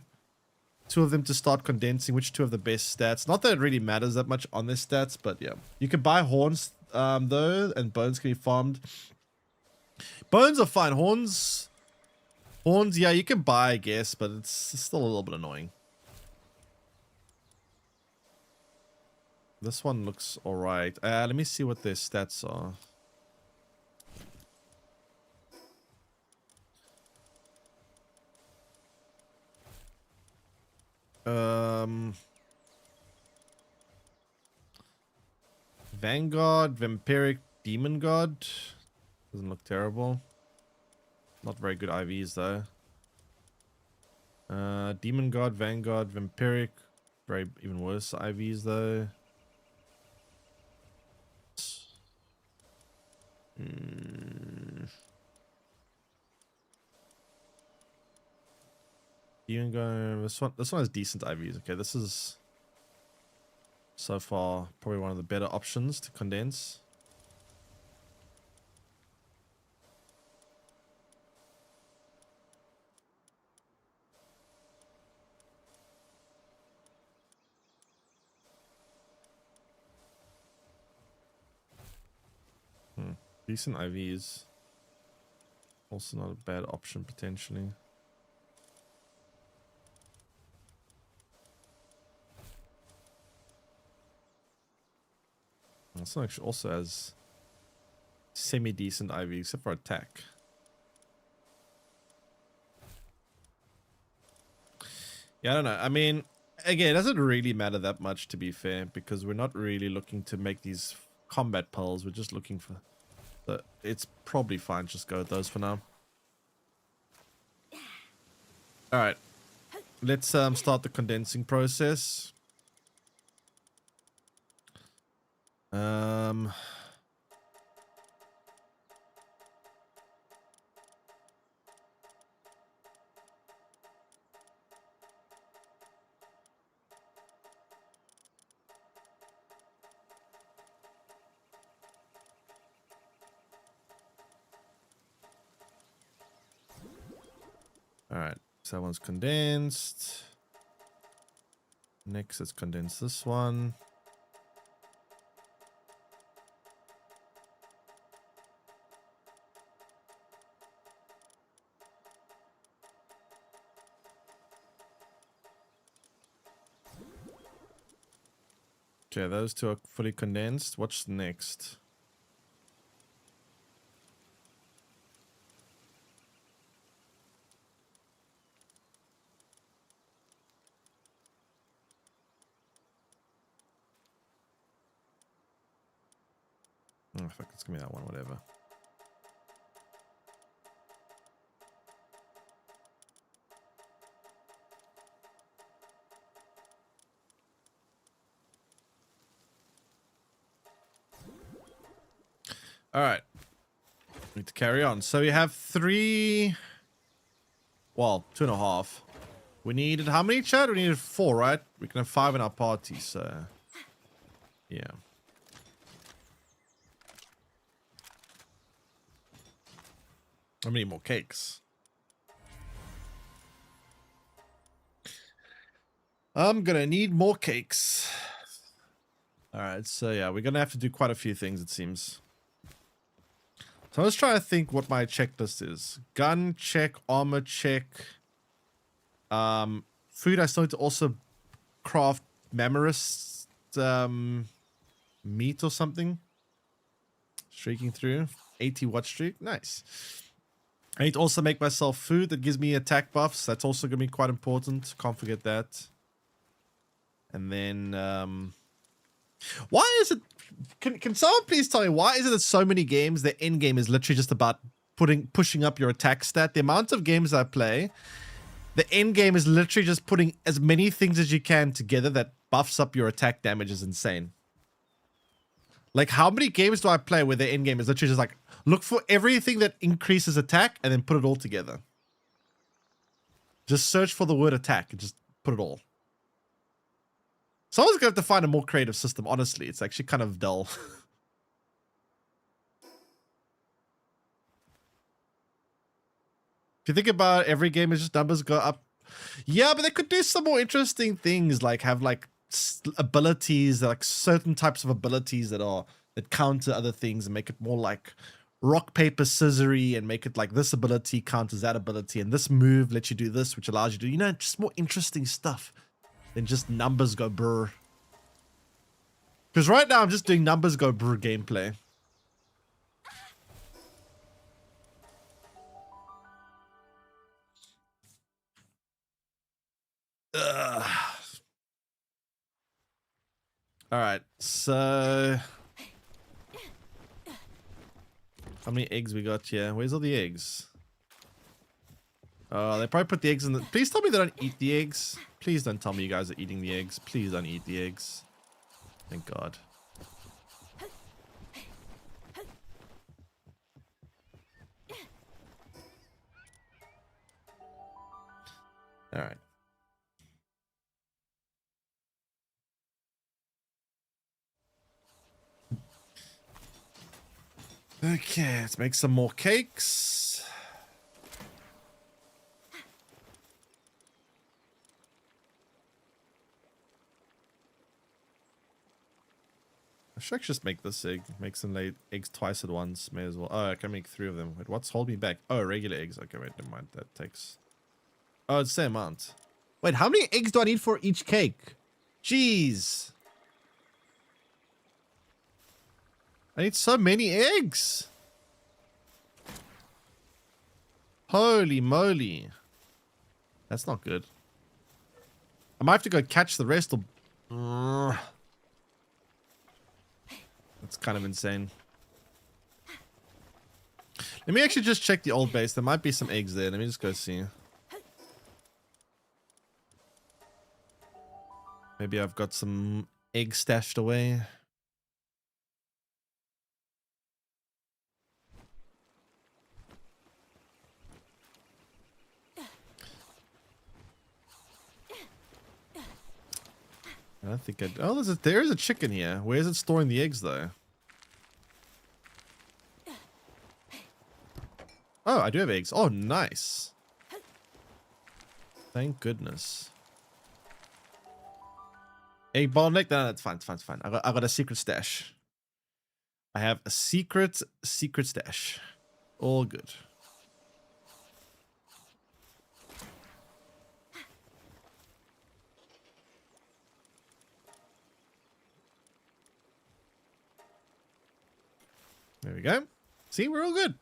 of them to start condensing. Which 2 have the best stats? Not that it really matters that much on their stats, but yeah. You can buy horns though, and bones can be farmed. Bones are fine. Horns, yeah, you can buy, I guess, but it's still a little bit annoying. This one looks alright. Let me see what their stats are. Vanguard, Vampiric, Demon God. Doesn't look terrible. Not very good IVs though. Demon God, Vanguard, Vampiric. Very even worse IVs though. Demon God. This one has decent IVs. Okay, this is so far probably one of the better options to condense. Decent IVs. Also not a bad option potentially. This one actually also has semi-decent IV except for attack. Yeah, I don't know. I mean, Again, it doesn't really matter that much, to be fair, because we're not really looking to make these combat pearls. We're just looking for... So it's probably fine. Just go with those for now. All right. Let's start the condensing process. All right, so that one's condensed. Next, let's condense this one. Okay, those two are fully condensed. What's next? Oh, fuck, it's gonna be that one, whatever. All right. Need to carry on. So we have 3... Well, 2.5. We needed... How many, Chad? We needed 4, right? We can have 5 in our party, so... Yeah. How many more cakes? I'm gonna need more cakes. Alright, so yeah, we're gonna have to do quite a few things, it seems. So let's try to think what my checklist is. Gun check, armor check. Food, I still need to also craft Mamorous meat or something. Streaking through. 80 watt streak. Nice. I need to also make myself food that gives me attack buffs. That's also going to be quite important. Can't forget that. And then, why is it... Can someone please tell me, why is it that so many games, the end game is literally just about pushing up your attack stat? The amount of games I play, the end game is literally just putting as many things as you can together that buffs up your attack damage is insane. Like, how many games do I play where the end game is literally just like, look for everything that increases attack and then put it all together. Just search for the word attack and just put it all. Someone's going to have to find a more creative system, honestly. It's actually kind of dull. If you think about it, every game is just numbers go up. Yeah, but they could do some more interesting things, like have like abilities, like certain types of abilities that counter other things and make it more like rock, paper, scissory, and make it like this ability counters that ability and this move lets you do this, which allows you to, you know, just more interesting stuff than just numbers go brr. Because right now I'm just doing numbers go brr gameplay. Ugh. All right, so how many eggs we got here? Where's all the eggs? Oh, they probably put the eggs in the... Please tell me they don't eat the eggs. Please don't tell me you guys are eating the eggs. Please don't eat the eggs. Thank God. All right. Okay, let's make some more cakes. I should actually just make this egg. Make some eggs twice at once. May as well. Oh, I can make 3 of them. Wait, what's holding me back? Oh, regular eggs. Okay, wait, never mind. That takes... Oh, it's the same amount. Wait, how many eggs do I need for each cake? Jeez. I need so many eggs. Holy moly. That's not good. I might have to go catch the rest or... That's kind of insane. Let me actually just check the old base. There might be some eggs there. Let me just go see. Maybe I've got some eggs stashed away. I don't think I... Oh, there is a chicken here. Where is it storing the eggs, though? Oh, I do have eggs. Oh, nice. Thank goodness. Egg bottleneck? No, that's fine. It's fine. It's fine. I got a secret stash. I have a secret stash. All good. There we go. See, we're all good.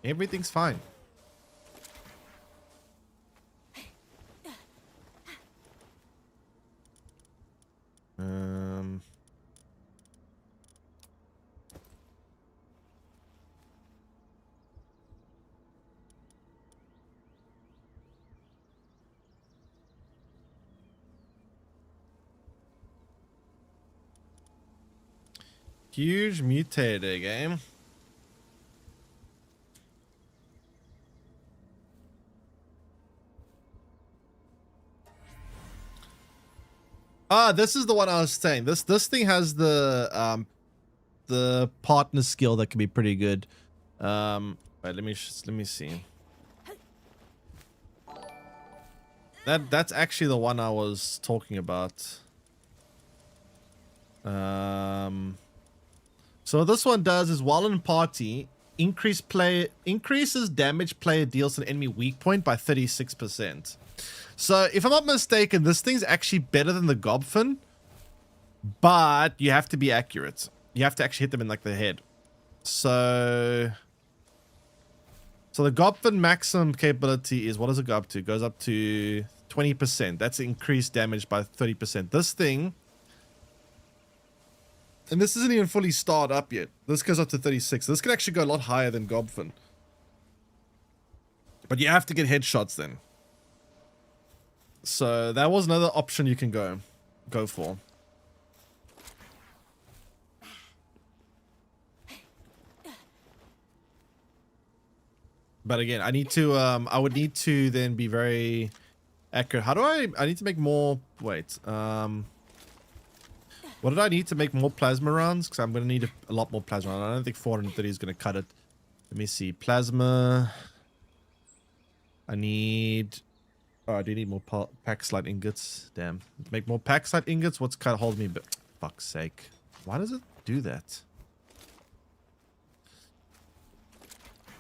Everything's fine. Huge mutated game. Ah, this is the one I was saying. This thing has the partner skill that can be pretty good. Wait, let me see. That's actually the one I was talking about. So what this one does is while in party, increases damage player deals to an enemy weak point by 36%. So if I'm not mistaken, this thing's actually better than the Gobfin, but you have to be accurate. You have to actually hit them in like the head. So the Gobfin maximum capability is, what does it go up to? It goes up to 20%. That's increased damage by 30%. This thing, and this isn't even fully starred up yet. This goes up to 36. This can actually go a lot higher than Gobfin. But you have to get headshots then. So that was another option you can go for. But again, I need to I would need to then be very accurate. How do I need to make more, wait, what did I need to make more plasma rounds? Because I'm going to need a lot more plasma rounds. I don't think 430 is going to cut it. Let me see. Plasma. I need... Oh, I do need more pack slide ingots. Damn. Make more pack slide ingots? What's kind of holding me? But fuck's sake. Why does it do that?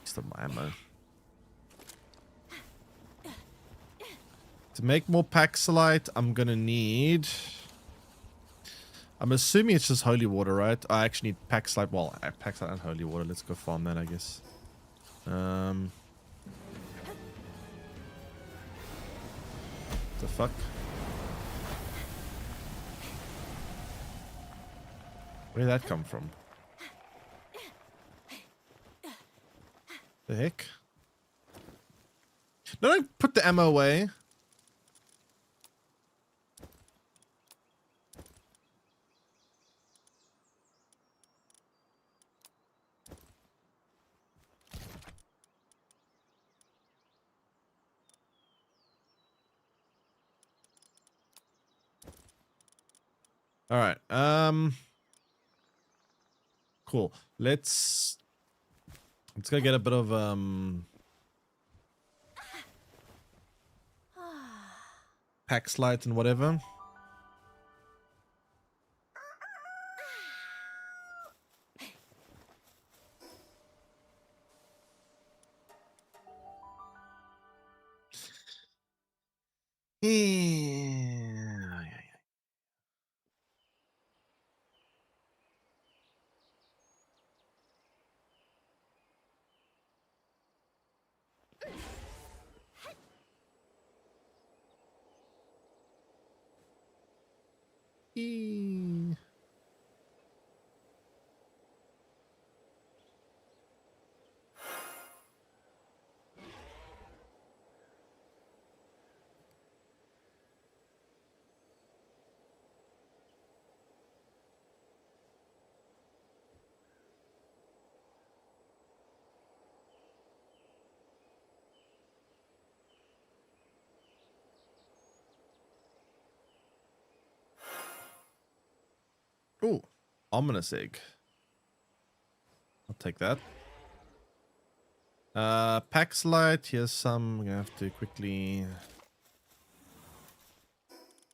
Stop my ammo. To make more pack slide, I'm going to need... I'm assuming it's just holy water, right? I actually need pack slide. Well, pack slide and holy water. Let's go farm that, I guess. The fuck? Where did that come from? The heck? No, don't put the ammo away. All right. Cool. Let's go get a bit of pack slides and whatever. Cheeky. Ooh, ominous egg. I'll take that. Pax light. Here's some. I'm gonna have to quickly.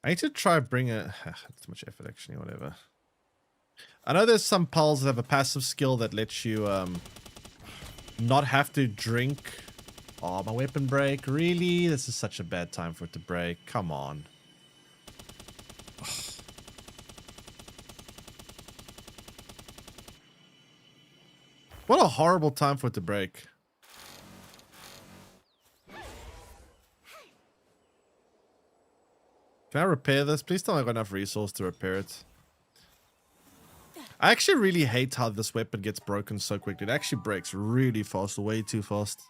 I need to try bring a. Too much effort, actually. Whatever. I know there's some pals that have a passive skill that lets you not have to drink. Oh, my weapon break. Really? This is such a bad time for it to break. Come on. What a horrible time for it to break. Can I repair this? Please tell me I've got enough resource to repair it. I actually really hate how this weapon gets broken so quickly. It actually breaks really fast, way too fast.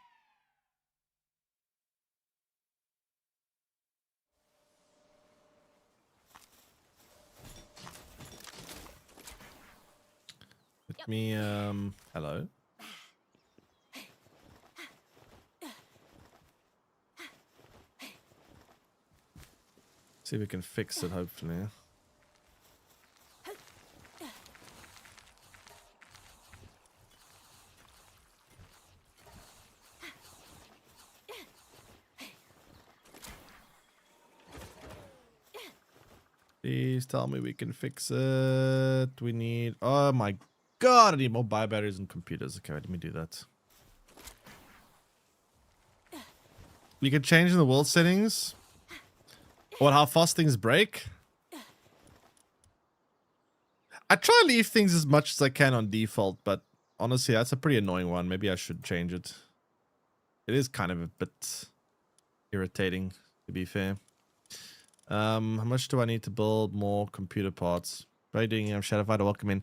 Let me, hello. See if we can fix it, hopefully. Please tell me we can fix it. We need... Oh my god, I need more bio batteries and computers. Okay, let me do that. You can change in the world settings. Or how fast things break. I try to leave things as much as I can on default, but honestly, that's a pretty annoying one. Maybe I should change it. It is kind of a bit irritating, to be fair. How much do I need to build more computer parts? What are you doing? I'm Shadowfighter. Welcome in.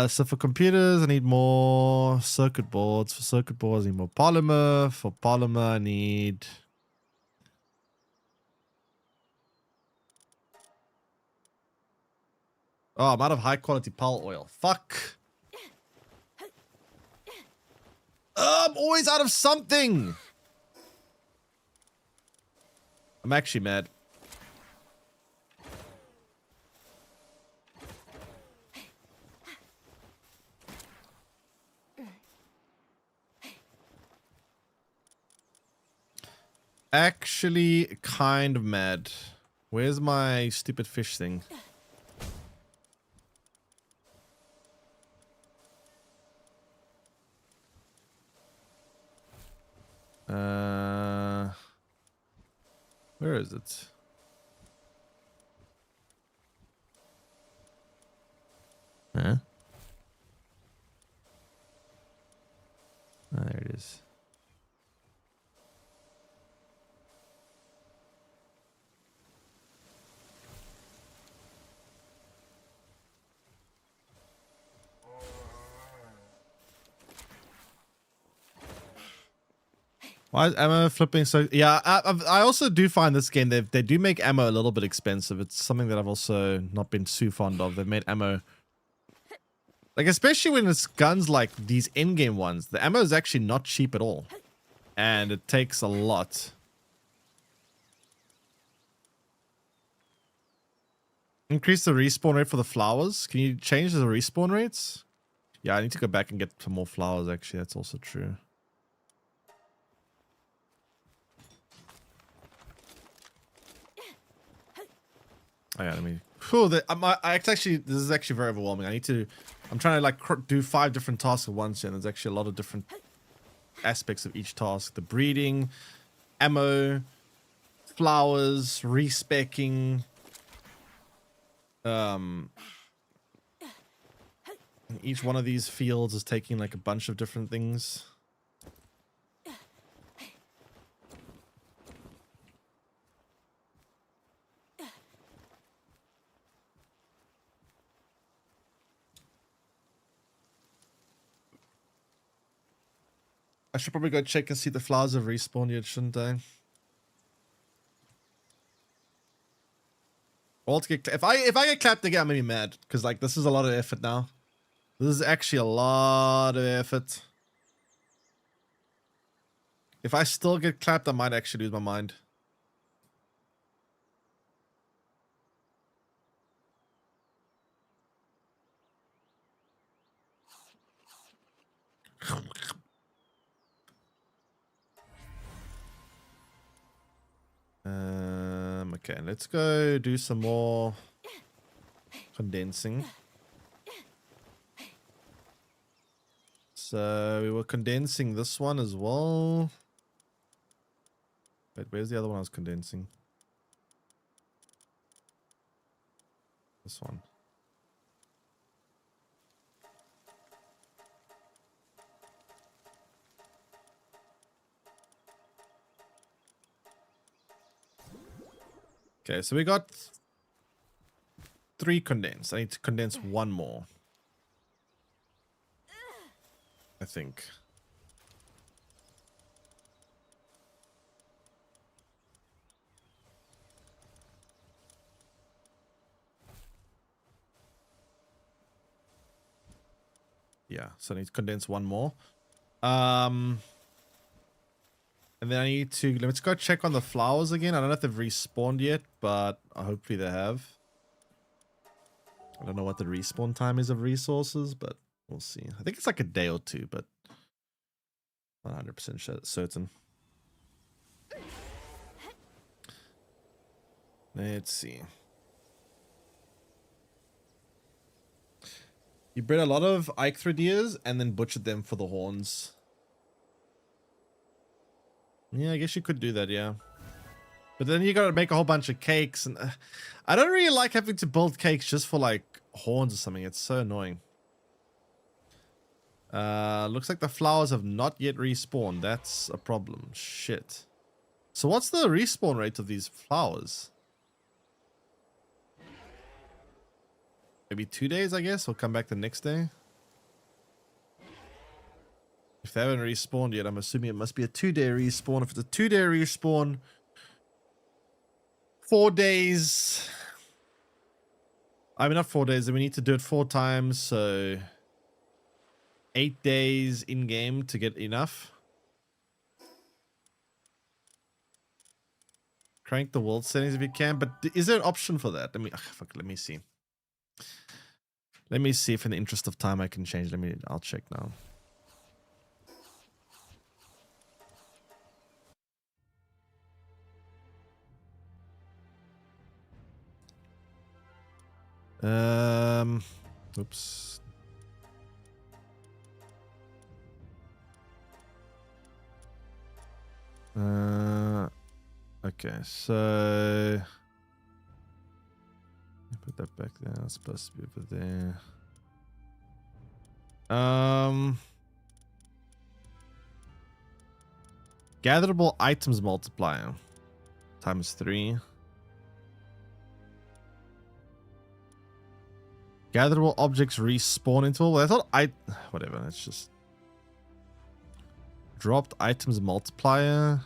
So for computers, I need more circuit boards. For circuit boards, I need more polymer. For polymer, I need... Oh, I'm out of high quality pal oil. Fuck. I'm always out of something. I'm actually mad. Actually kind of mad. Where's my stupid fish thing? Where is it? Huh? Oh, there it is. Why is ammo flipping so... Yeah, I also do find this game, they do make ammo a little bit expensive. It's something that I've also not been too fond of. They've made ammo... Like, especially when it's guns like these in-game ones. The ammo is actually not cheap at all. And it takes a lot. Increase the respawn rate for the flowers. Can you change the respawn rates? Yeah, I need to go back and get some more flowers, actually. That's also true. Oh yeah, let me... Cool, actually, this is actually very overwhelming. I'm trying to like do 5 different tasks at once, and there's actually a lot of different aspects of each task. The breeding, ammo, flowers, respecking. Each one of these fields is taking like a bunch of different things. I should probably go check and see the flowers have respawned yet, shouldn't I? All to get if I get clapped again, I'm gonna be mad because like this is a lot of effort now. This is actually a lot of effort. If I still get clapped, I might actually lose my mind. Okay, let's go do some more condensing. So we were condensing this one as well. Wait, where's the other one I was condensing? This one. Okay, so we got 3 condensed. I need to condense 1 more. I think. Yeah, so I need to condense 1 more. And then I need to, let's go check on the flowers again. I don't know if they've respawned yet, but hopefully they have. I don't know what the respawn time is of resources, but we'll see. I think it's like a day or 2, but not 100% certain. Let's see. You bred a lot of Eichthrodeers and then butchered them for the horns. Yeah, I guess you could do that, yeah. But then you gotta make a whole bunch of cakes, and I don't really like having to build cakes just for like horns or something. It's so annoying. Looks like the flowers have not yet respawned. That's a problem. Shit. So what's the respawn rate of these flowers? Maybe 2 days, I guess. We'll come back the next day. If they haven't respawned yet, I'm assuming it must be a 2-day respawn. If it's a 2-day respawn, 4 days. I mean, not 4 days. We need to do it 4 times, so 8 days in game to get enough. Crank the world settings if you can, but is there an option for that? Let me see. Let me see if in the interest of time I can change. I'll check now. Oops. Okay, so put that back there. It's supposed to be over there. Gatherable items multiplier times 3. Gatherable objects respawn interval. Well, I thought whatever. It's just dropped items multiplier.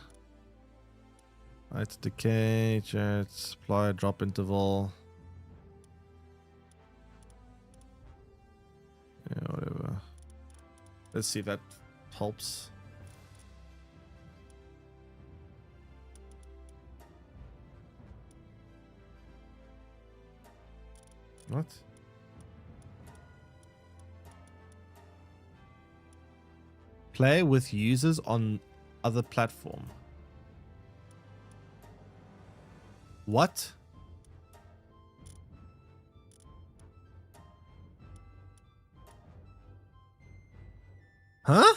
Item decay, jet, supply, drop interval. Yeah, whatever. Let's see if that helps. What? Play with users on other platform. What? Huh?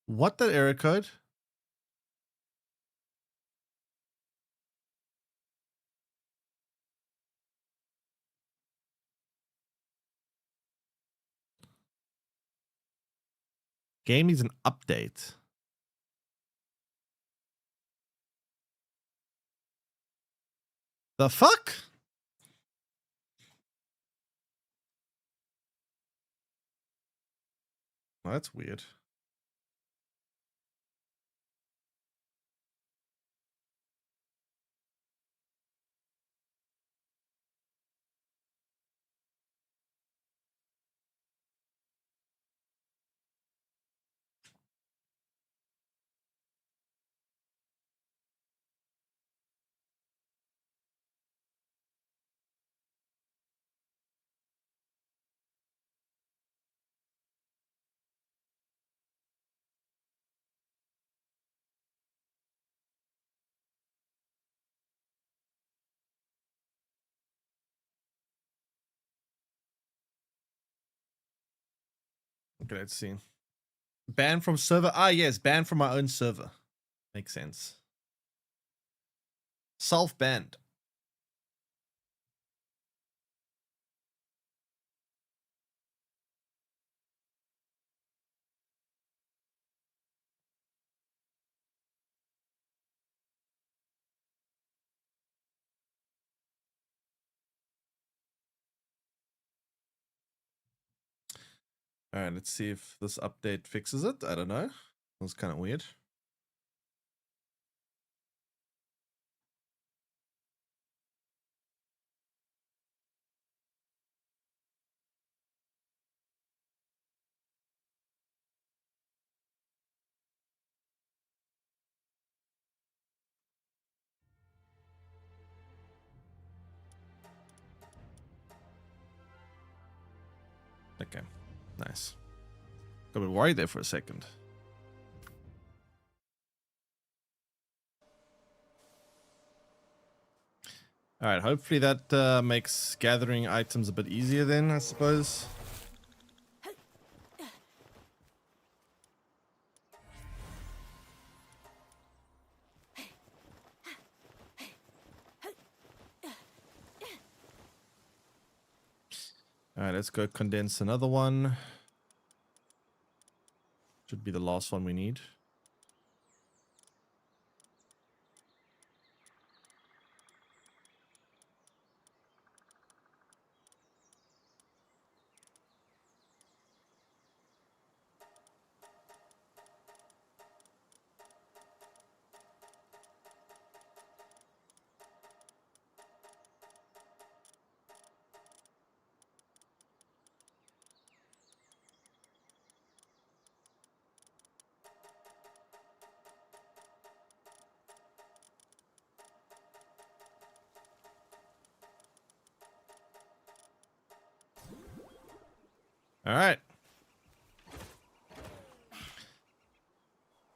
What, that error code? Game needs an update. The fuck? Oh, that's weird. Okay, let's see. Banned from server. Ah, yes, banned from my own server. Makes sense. Self-banned. All right, let's see if this update fixes it. I don't know. It was kind of weird. Okay, nice. Got a bit worried there for a second. All right, hopefully that makes gathering items a bit easier then, I suppose. All right, let's go condense another one. Should be the last one we need. All right.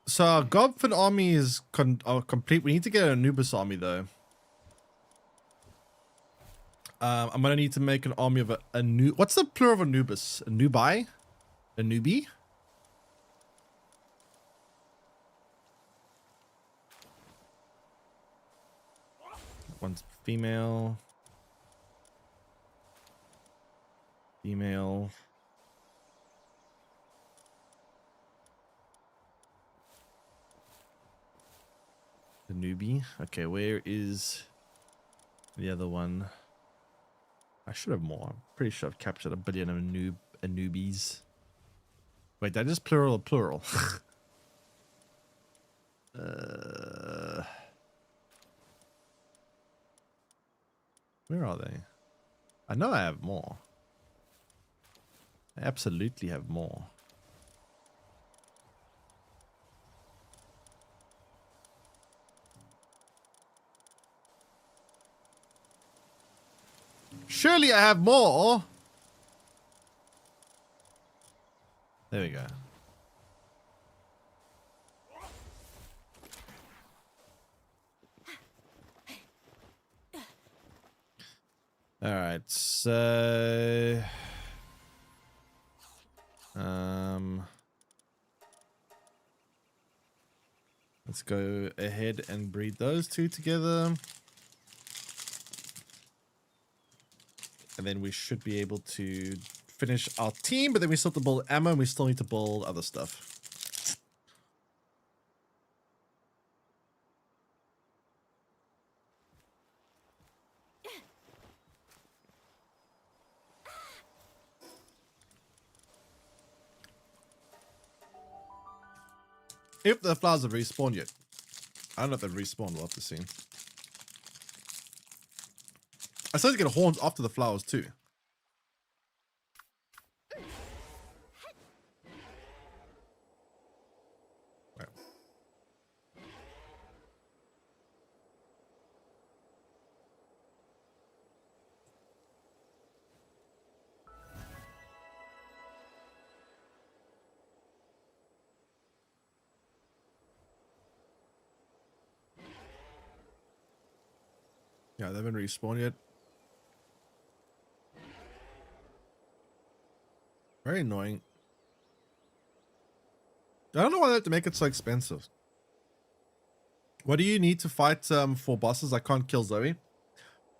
So our Gobfin army is complete. We need to get an Anubis army though. I'm gonna need to make an army of a new. What's the plural of Anubis? Anubi? Anubi? One's female. Female. Anubi. Okay, where is the other one? I should have more. I'm pretty sure I've captured a billion of Anubis. Wait, that is plural or plural? Where are they? I know I have more. I absolutely have more. Surely I have more. There we go. All right, so let's go ahead and breed those two together. And then we should be able to finish our team, but then we still have to build ammo and we still need to build other stuff. If the flowers have respawned yet. I don't know if they've respawned. We'll have to see. I started to get horns after the flowers too. Right. Yeah, they haven't respawned yet. Very annoying. I don't know why they have to make it so expensive. What do you need to fight for bosses? I can't kill Zoe.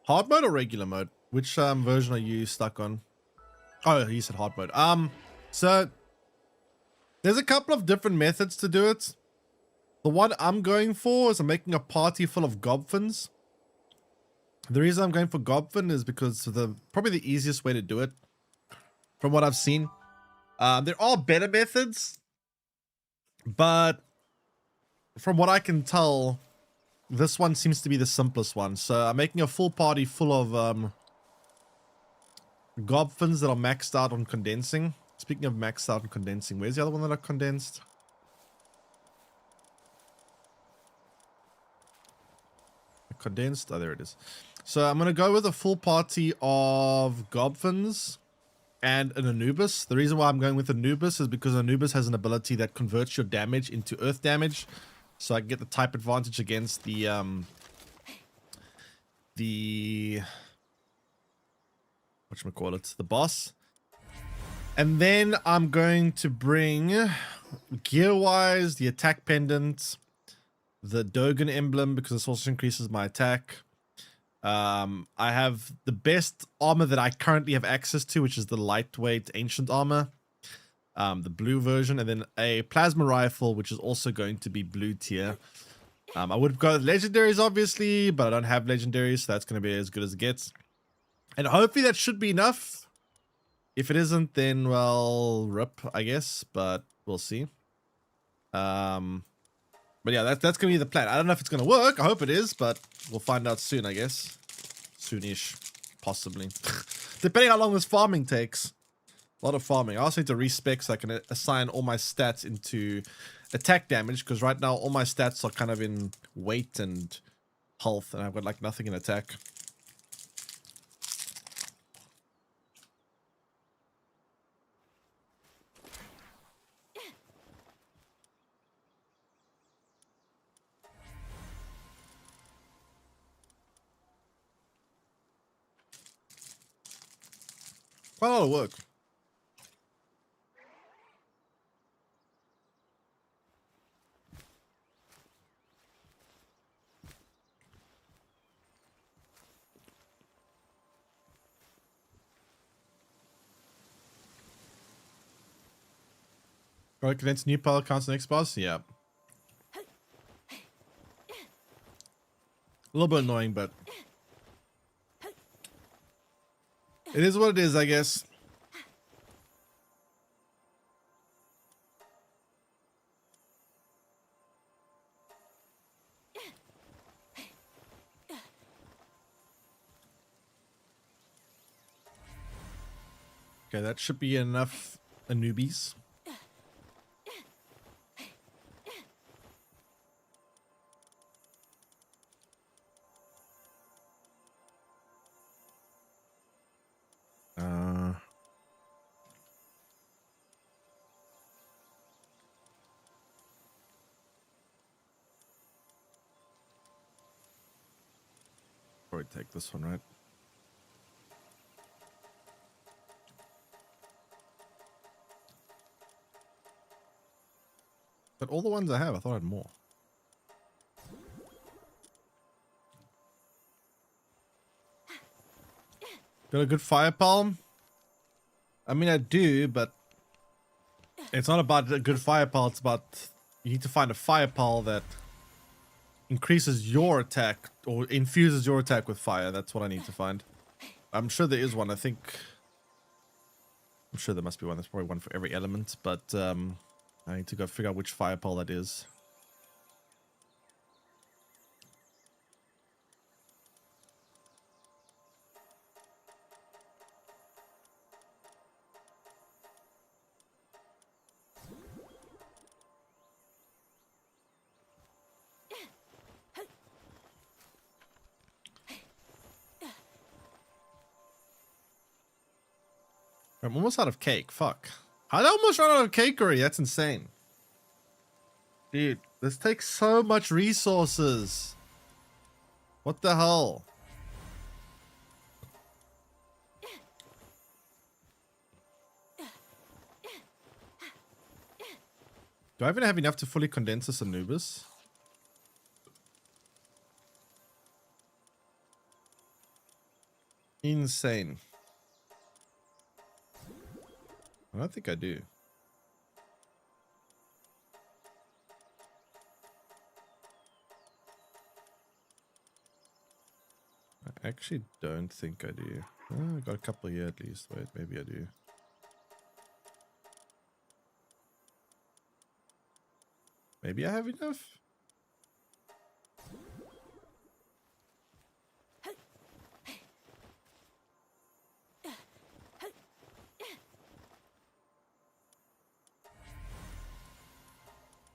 Hard mode or regular mode? Which version are you stuck on? Oh, you said hard mode. So there's a couple of different methods to do it. The one I'm going for is I'm making a party full of gobfins. The reason I'm going for gobfin is because probably the easiest way to do it from what I've seen. There are better methods, but from what I can tell, this one seems to be the simplest one. So I'm making a full party full of gobfins that are maxed out on condensing. Speaking of maxed out on condensing, where's the other one that I condensed? Condensed. Oh, there it is. So I'm going to go with a full party of gobfins and an Anubis. The reason why I'm going with Anubis is because Anubis has an ability that converts your damage into earth damage. So I can get the type advantage against the whatchamacallit, the boss. And then I'm going to bring gear-wise the attack pendant, the Dogen emblem, because this also increases my attack. I have the best armor that I currently have access to, which is the lightweight ancient armor, the blue version, and then a plasma rifle, which is also going to be blue tier. I would go with legendaries, obviously, but I don't have legendaries, so that's going to be as good as it gets. And hopefully that should be enough. If it isn't, then, well, rip, I guess, but we'll see. But yeah, that's going to be the plan. I don't know if it's going to work. I hope it is, but we'll find out soon, I guess. Soonish, possibly. Depending how long this farming takes. A lot of farming. I also need to respec so I can assign all my stats into attack damage, because right now all my stats are kind of in weight and health, and I've got like nothing in attack. Quite a lot of work. Right, condense new power counts next boss? Yeah. A little bit annoying, but it is what it is, I guess. Okay, that should be enough Anubis. Probably take this one, right? But all the ones I have, I thought I had more. Got a good fire palm? I mean, I do, but it's not about a good fire pal. It's about you need to find a fire pal that increases your attack or infuses your attack with fire. That's what I need to find. I'm sure there is one. I'm sure there must be one. There's probably one for every element, but I need to go figure out which fire pal that is. I'm almost out of cake. Fuck. I almost run out of cake already. That's insane. Dude, this takes so much resources. What the hell? Do I even have enough to fully condense this Anubis? Insane. I don't think I do. I actually don't think I do. Oh, I got a couple here at least. Wait, maybe I do. Maybe I have enough?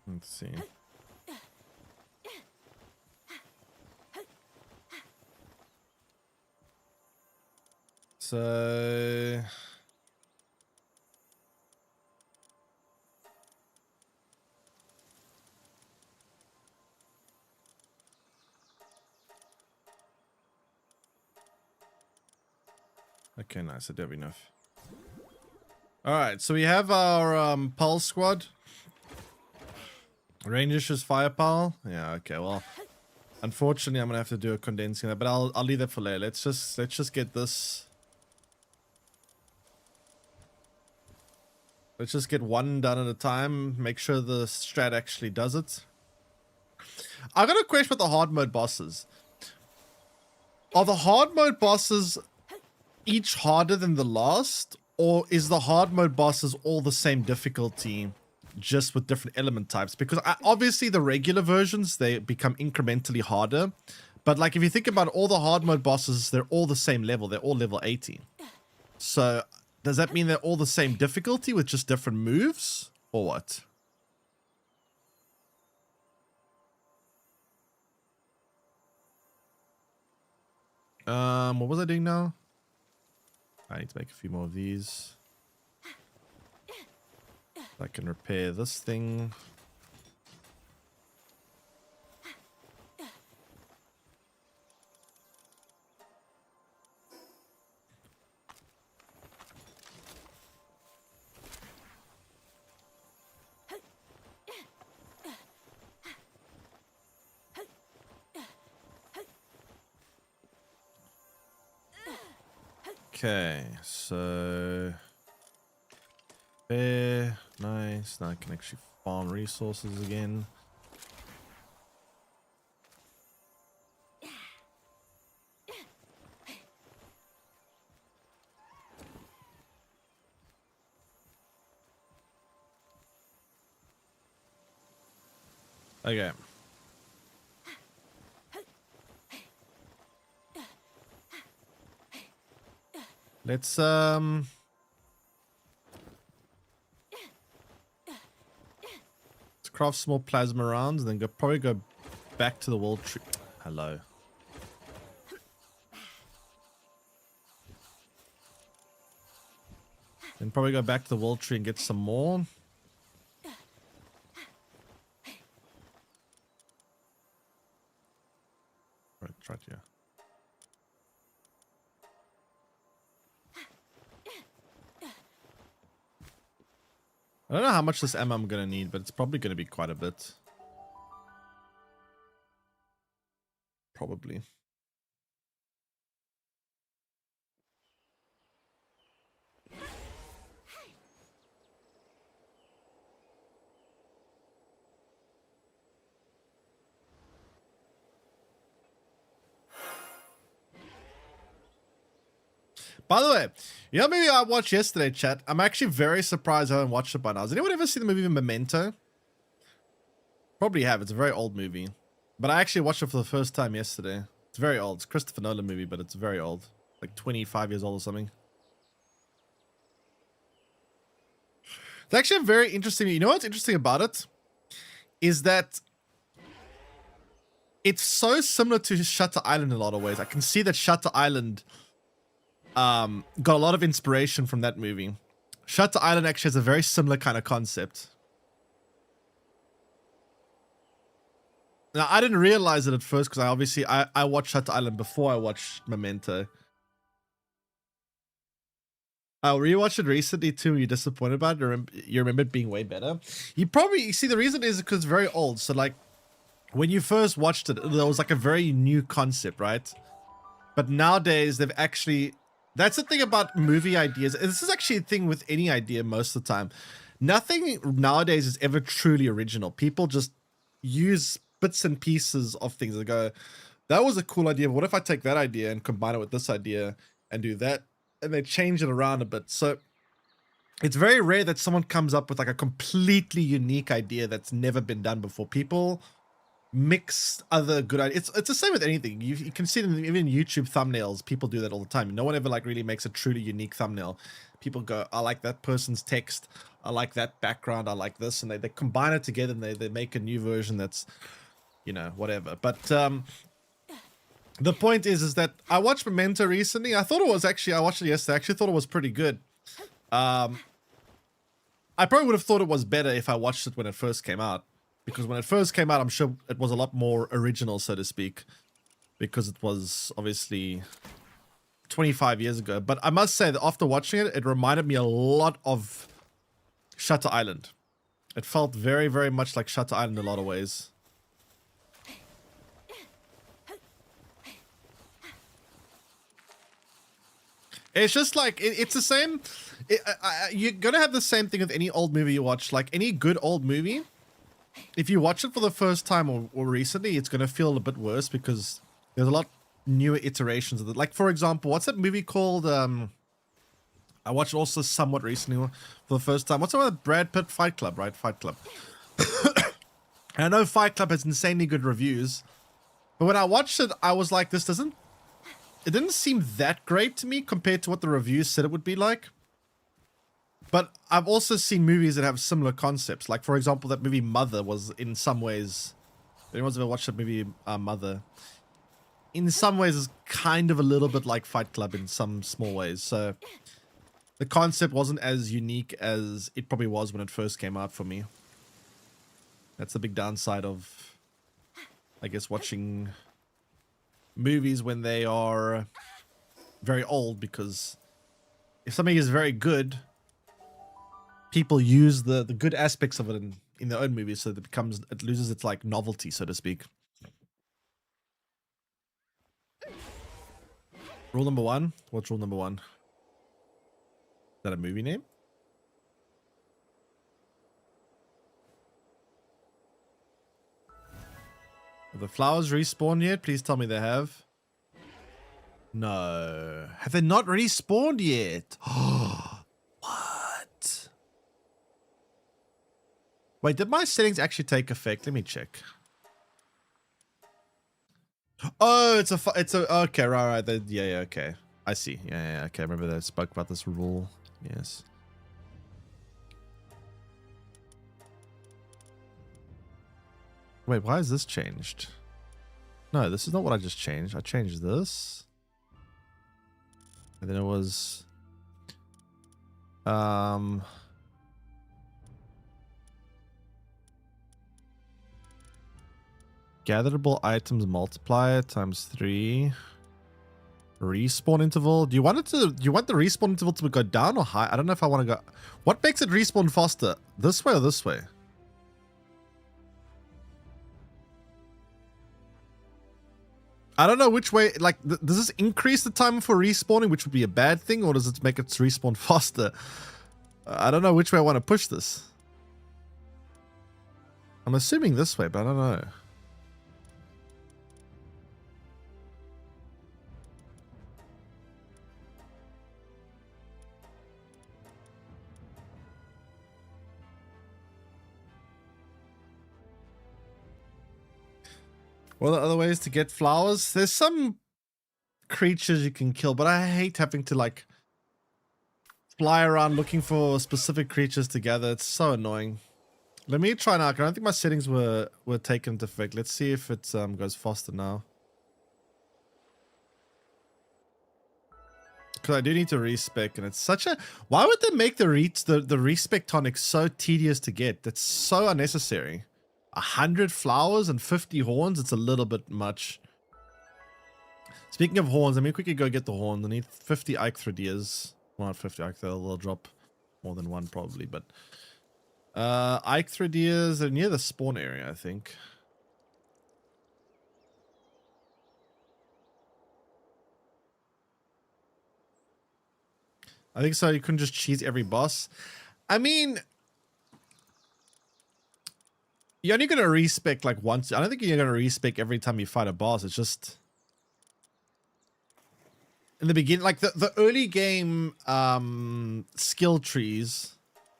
Let's see. So... Okay, nice. I do have enough. Alright, so we have our Pulse squad. Ranger's firepower. Yeah, okay, well. Unfortunately, I'm gonna have to do a condensing that, but I'll leave that for later. Let's just get this. Let's just get one done at a time. Make sure the strat actually does it. I got a question about the hard mode bosses. Are the hard mode bosses each harder than the last? Or is the hard mode bosses all the same difficulty, just with different element types? Because obviously the regular versions, they become incrementally harder. But like if you think about all the hard mode bosses, they're all the same level. They're all level 80. So does that mean they're all the same difficulty with just different moves? Or what? What was I doing now? I need to make a few more of these. I can repair this thing. Okay, so fair, nice. Now I can actually farm resources again. Okay. Let's craft some more plasma rounds and then probably go back to the world tree. Hello. And probably go back to the world tree and get some more. Right here. I don't know how much this ammo I'm gonna need, but it's probably gonna be quite a bit. Probably. By the way, you know, maybe I watched yesterday, chat. I'm actually very surprised I haven't watched it by now. Has anyone ever seen the movie Memento? Probably have. It's a very old movie. But I actually watched it for the first time yesterday. It's very old. It's a Christopher Nolan movie, but it's very old. Like 25 years old or something. It's actually very interesting. You know what's interesting about it? Is that it's so similar to Shutter Island in a lot of ways. I can see that Shutter Island got a lot of inspiration from that movie. Shutter Island actually has a very similar kind of concept. Now, I didn't realize it at first because I watched Shutter Island before I watched Memento. I rewatched it recently too. You're disappointed about it? You remember it being way better? You see, the reason is because it's very old. So like when you first watched it, there was like a very new concept, right? But nowadays they've actually, that's the thing about movie ideas. This is actually a thing with any idea most of the time. Nothing nowadays is ever truly original. People just use bits and pieces of things and go, that was a cool idea. But what if I take that idea and combine it with this idea and do that? And they change it around a bit. So it's very rare that someone comes up with like a completely unique idea that's never been done before. People mix other good ideas. It's the same with anything. You can see it in even YouTube thumbnails. People do that all the time. No one ever like really makes a truly unique thumbnail. People go, I like that person's text. I like that background. I like this. And they combine it together and they make a new version that's, you know, whatever. But the point is that I watched Memento recently. I watched it yesterday. I actually thought it was pretty good. I probably would have thought it was better if I watched it when it first came out. Because when it first came out, I'm sure it was a lot more original, so to speak. Because it was obviously 25 years ago. But I must say that after watching it, it reminded me a lot of Shutter Island. It felt very, very much like Shutter Island in a lot of ways. It's just like, it's the same. You're going to have the same thing with any old movie you watch. Like any good old movie, if you watch it for the first time or recently, it's going to feel a bit worse because there's a lot newer iterations of it. Like, for example, what's that movie called? I watched also somewhat recently for the first time. What's the one with Brad Pitt? Fight Club, right? Fight Club. I know Fight Club has insanely good reviews. But when I watched it, I was like, it didn't seem that great to me compared to what the reviews said it would be like. But I've also seen movies that have similar concepts. Like, for example, that movie Mother was in some ways... If anyone's ever watched that movie, Mother, in some ways is kind of a little bit like Fight Club in some small ways. So the concept wasn't as unique as it probably was when it first came out for me. That's the big downside of, I guess, watching movies when they are very old, because if something is very good, people use the good aspects of it in their own movies, so that it loses its like novelty, so to speak. Rule number one. What's rule number one? Is that a movie name? Have the flowers respawned yet? Please tell me they have. No. Have they not respawned yet? What? Wait, did my settings actually take effect? Let me check. Oh, it's a okay, right, yeah, okay. I see. Yeah, okay. I remember that I spoke about this rule. Yes. Wait, why is this changed? No, this is not what I just changed. I changed this. And then it was... Gatherable items multiplier times 3. Respawn interval. Do you want the respawn interval to go down or high? I don't know if I want to go... What makes it respawn faster? This way or this way? I don't know which way, like, does this increase the time for respawning, which would be a bad thing, or does it make it respawn faster? I don't know which way I want to push this. I'm assuming this way, but I don't know. What are the other ways to get flowers? There's some creatures you can kill, but I hate having to like fly around looking for specific creatures to gather. It's so annoying. Let me try now. I don't think my settings were taken into effect. Let's see if it goes faster now. Because I do need to respec, and it's such a... Why would they make the respec tonic so tedious to get? That's so unnecessary. 100 flowers and 50 horns, it's a little bit much. Speaking of horns, let me quickly go get the horns. I need 50 Eichthridias. Well, not 50 Eichthridias, they'll drop more than one probably, but... Eichthridias are near the spawn area, I think. I think so. You couldn't just cheese every boss. I mean, you're only going to respec like once. I don't think you're going to respec every time you fight a boss. It's just in the beginning, like the early game skill trees,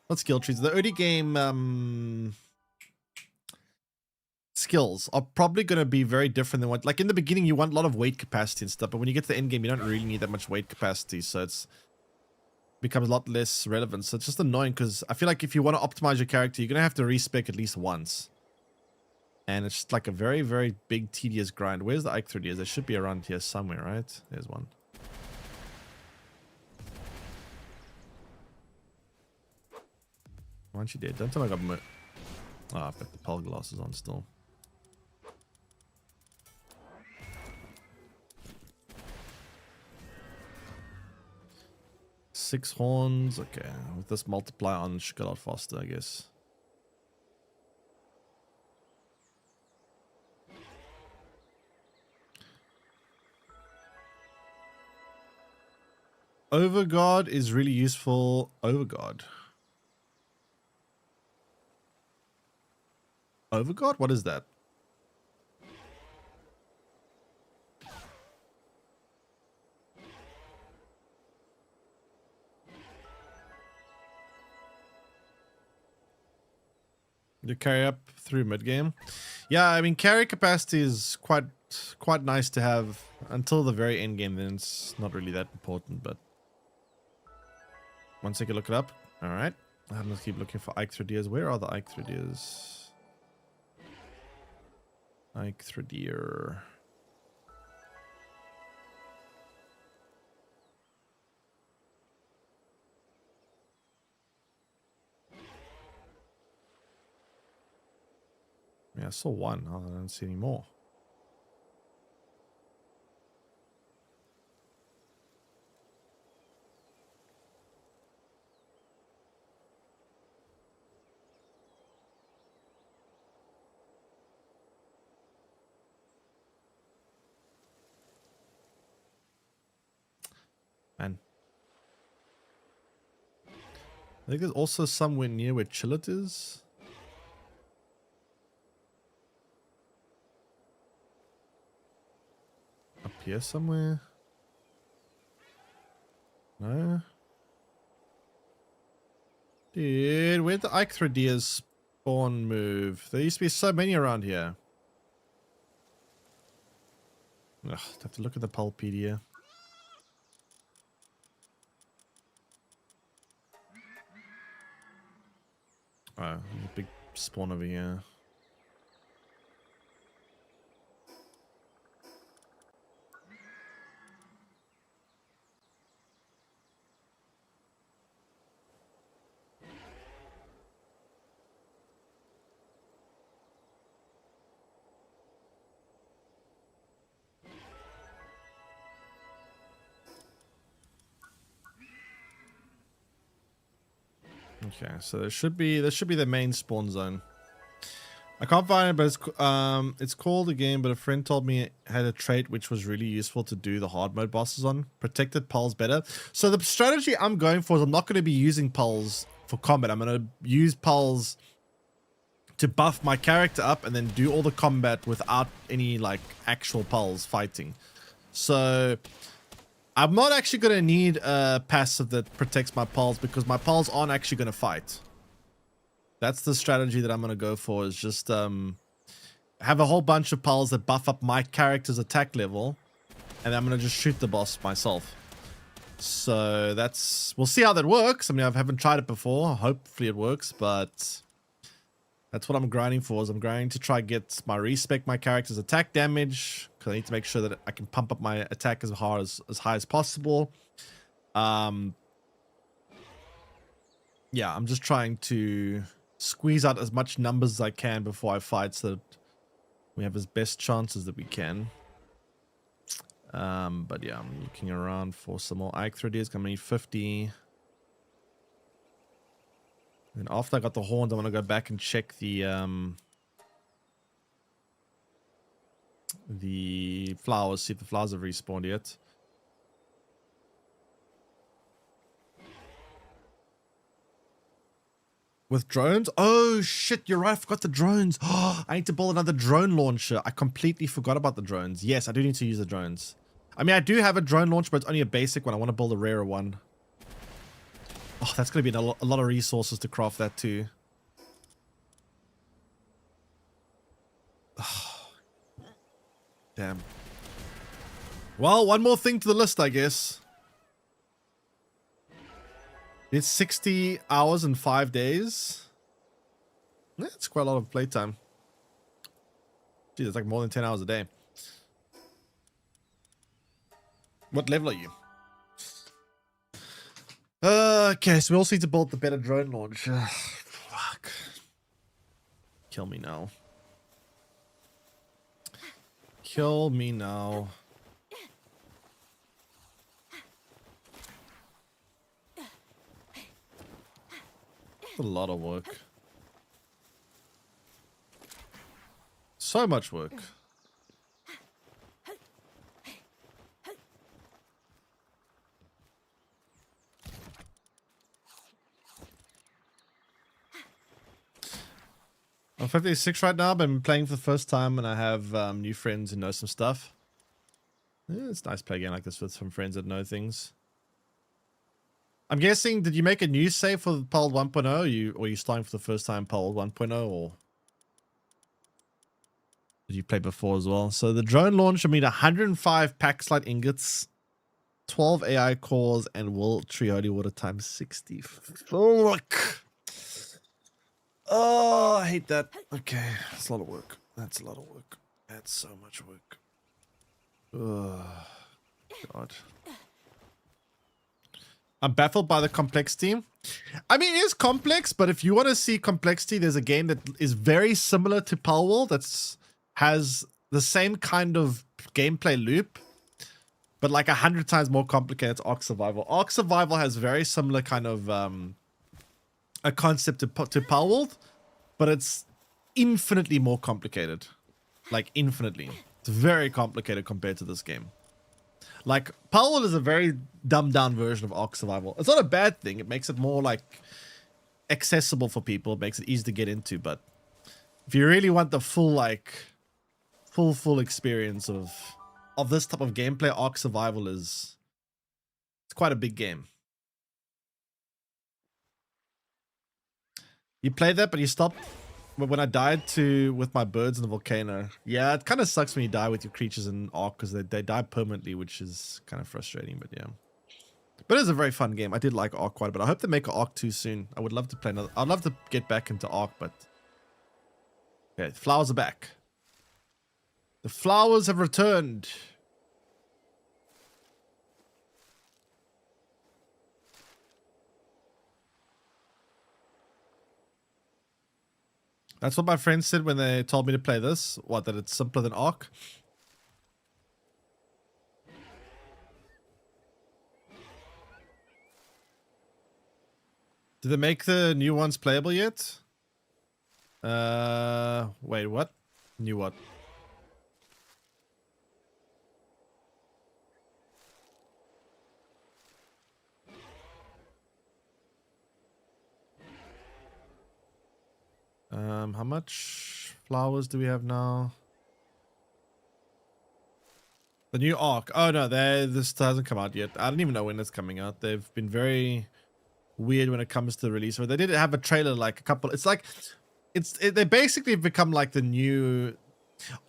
not skill trees, the early game skills are probably going to be very different than what, like in the beginning, you want a lot of weight capacity and stuff, but when you get to the end game, you don't really need that much weight capacity. So it's becomes a lot less relevant. So it's just annoying because I feel like if you want to optimize your character, you're going to have to respec at least once. And it's just like a very, very big, tedious grind. Where's the Eichthridias? They should be around here somewhere, right? There's one. Why aren't you dead? Don't tell me I got my... Oh, I've got the pal glasses on still. Six horns. Okay, with this multiply on, it should go a lot faster, I guess. Overguard is really useful. Overguard. Overguard? What is that? You carry up through mid game. Yeah, I mean carry capacity is quite nice to have until the very end game. Then it's not really that important. But once I can look it up. All right, I'm gonna keep looking for Eichthridias. Where are the Eichthridias? Eichthridier. Yeah, I saw one. Oh, I don't see any more. Man. I think there's also somewhere near where Chillet is. Up here somewhere? No? Dude, where'd the Eichthridias spawn move? There used to be so many around here. Ugh, have to look at the Pulpedia. Oh, there's a big spawn over here. Okay, so there should be the main spawn zone. I can't find it, but it's called again. But a friend told me it had a trait which was really useful to do the hard mode bosses on. Protected pulls better. So the strategy I'm going for is I'm not going to be using pulls for combat. I'm going to use pulls to buff my character up and then do all the combat without any like actual pulls fighting. So I'm not actually going to need a passive that protects my pulls because my pulls aren't actually going to fight. That's the strategy that I'm going to go for, is just have a whole bunch of pulls that buff up my character's attack level, and I'm going to just shoot the boss myself. So we'll see how that works. I mean, I haven't tried it before. Hopefully it works, but that's what I'm grinding for. Is I'm grinding to try get my respec my character's attack damage, because I need to make sure that I can pump up my attack as high as possible. Yeah, I'm just trying to squeeze out as much numbers as I can before I fight so that we have as best chances that we can. But yeah, I'm looking around for some more Ike thread. It's gonna need 50. And after I got the horns, I want to go back and check the flowers, see if the flowers have respawned yet. With drones? Oh shit, you're right, I forgot the drones. Oh, I need to build another drone launcher. I completely forgot about the drones. Yes, I do need to use the drones. I mean, I do have a drone launcher, but it's only a basic one. I want to build a rarer one. Oh, that's going to be a lot of resources to craft that too. Oh, damn. Well, one more thing to the list, I guess. It's 60 hours and 5 days. Yeah, it's quite a lot of playtime. Gee, that's like more than 10 hours a day. What level are you? Okay, so we also need to build the better drone launcher. Fuck. Kill me now. Kill me now. That's a lot of work. So much work. I'm 56 right now, but I'm playing for the first time and I have new friends who know some stuff. Yeah, it's nice to play a game like this with some friends that know things. I'm guessing, did you make a new save for palworld 1.0? Or are you starting for the first time palworld 1.0, or did you play before as well? So the drone launch, I mean, 105 pack slide ingots, 12 AI cores, and will tree holy water times 60. Fuck. Oh, I hate that. Okay, that's a lot of work. That's a lot of work. That's so much work. Oh, God. I'm baffled by the complexity. I mean, it is complex, but if you want to see complexity, there's a game that is very similar to palworld that has the same kind of gameplay loop, but like 100 times more complicated. It's Ark Survival. Ark Survival has very similar kind of a concept to palworld, but it's infinitely more complicated. Like infinitely. It's very complicated compared to this game. Like, palworld is a very dumbed down version of Ark Survival. It's not a bad thing. It makes it more, like, accessible for people. It makes it easy to get into. But if you really want the full, like, full experience of this type of gameplay, Ark Survival it's quite a big game. You played that, but you stopped when I died with my birds in the volcano. Yeah, it kind of sucks when you die with your creatures in Ark because they die permanently, which is kind of frustrating, but yeah. But it is a very fun game. I did like Ark quite a bit. I hope they make Ark 2 soon. I would love to play another. I'd love to get back into Ark, but okay, the flowers are back. The flowers have returned. That's what my friends said when they told me to play this. What, that it's simpler than Ark? Did they make the new ones playable yet? Wait, what? New what? How much flowers do we have now? The new Ark. Oh no, this hasn't come out yet. I don't even know when it's coming out. They've been very weird when it comes to the release. But they did have a trailer like a couple. It's like they basically become like the new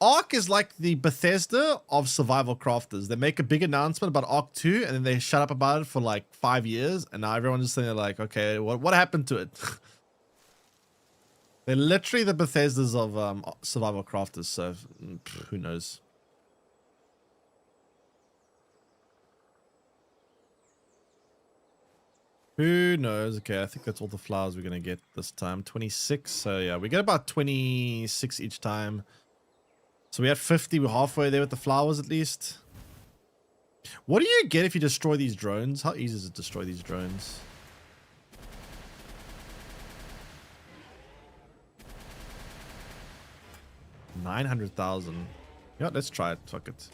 Ark is like the Bethesda of survival crafters. They make a big announcement about Ark 2 and then they shut up about it for like 5 years, and now everyone's just sitting there like, okay, what happened to it? They're literally the Bethesdas of survival crafters, so who knows? Who knows? Okay, I think that's all the flowers we're going to get this time. 26. So yeah, we get about 26 each time. So we had 50. We're halfway there with the flowers at least. What do you get if you destroy these drones? How easy is it to destroy these drones? $900,000. Yeah, let's try it. Fuck it.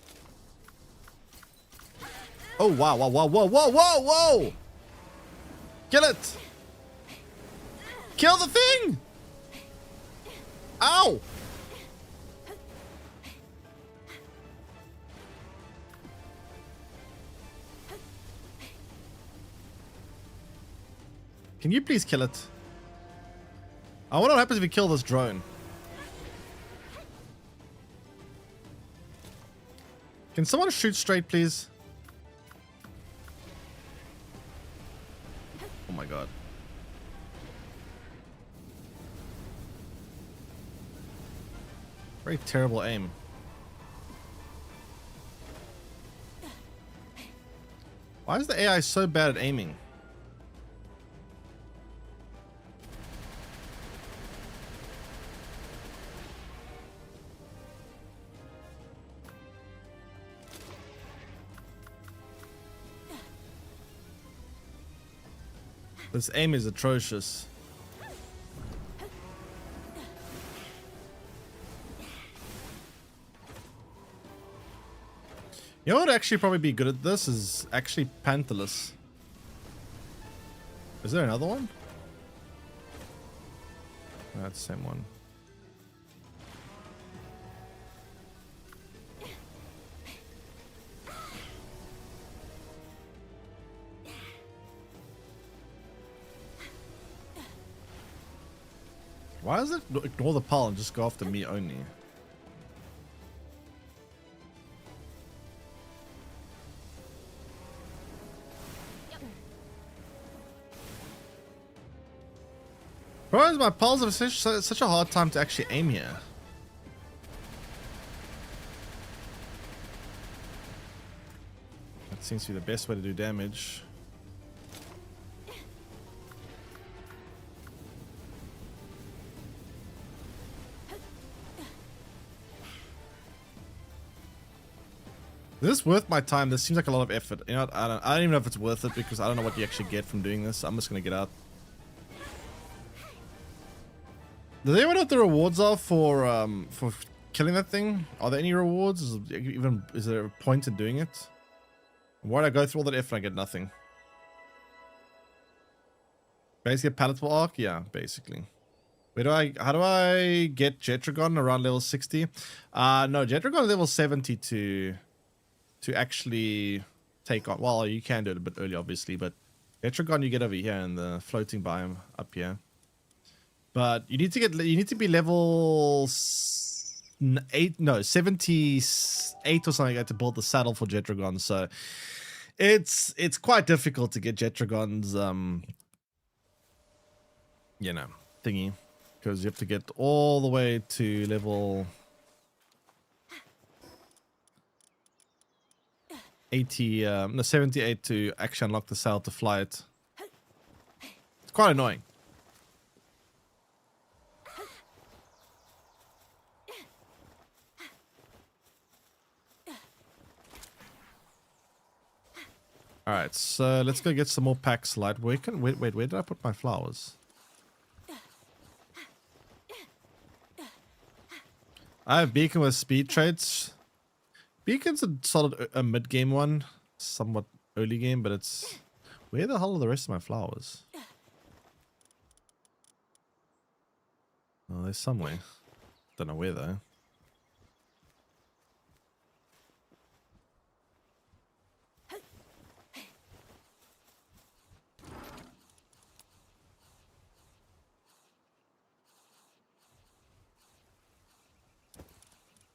Oh, wow, wow, wow, whoa, whoa, whoa, whoa! Kill it! Kill the thing! Ow! Can you please kill it? I wonder what happens if we kill this drone. Can someone shoot straight, please? Oh my god. Very terrible aim. Why is the AI so bad at aiming? This aim is atrocious. You know what would actually probably be good at this is actually Panthalus. Is there another one? That's the same one. Why does it ignore the pile and just go after me only? Bro, my pals have such a hard time to actually aim here. That seems to be the best way to do damage. Is this worth my time? This seems like a lot of effort. You know, I don't even know if it's worth it because I don't know what you actually get from doing this. I'm just gonna get out. Does anyone know what the rewards are for killing that thing? Are there any rewards? Is there a point in doing it? Why would I go through all that effort and I get nothing? Basically a palatable arc? Yeah, basically. How do I get Jetragon around level 60? No, Jetragon is level 70 to actually take on. Well, you can do it a bit early, obviously, but Jetragon you get over here in the floating biome up here. But you need to be level 78 or something like that to build the saddle for Jetragon. So it's quite difficult to get Jetragon's you know, thingy, because you have to get all the way to level 78 to actually unlock the sail to fly it. It's quite annoying. All right, so let's go get some more packs light. Wait, where did I put my flowers? I have Beacon with speed traits. Beacon's a solid mid-game one, somewhat early game, but it's... Where the hell are the rest of my flowers? Oh, they're somewhere. Don't know where though.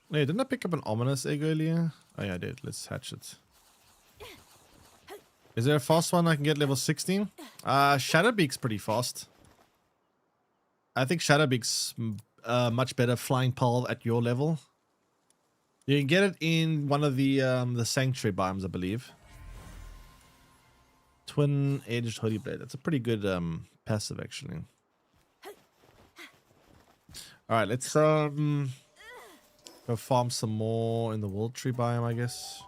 Hey, didn't I pick up an ominous egg earlier? Oh yeah, I did. Let's hatch it. Is there a fast one I can get level 16? Shadowbeak's pretty fast. I think Shadowbeak's much better flying pole at your level. You can get it in one of the sanctuary biomes, I believe. Twin-edged holy blade. That's a pretty good passive, actually. All right, let's go farm some more in the world tree biome, I guess.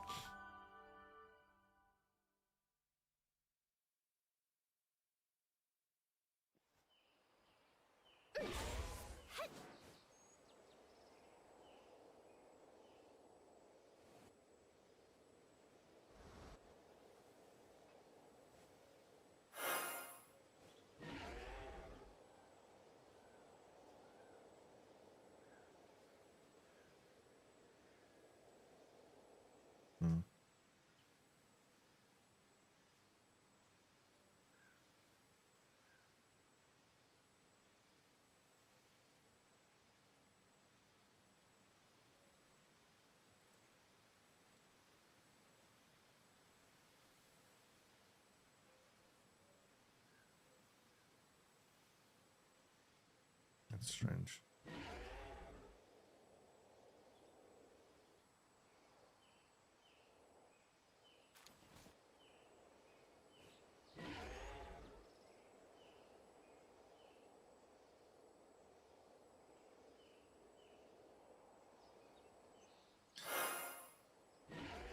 That's strange.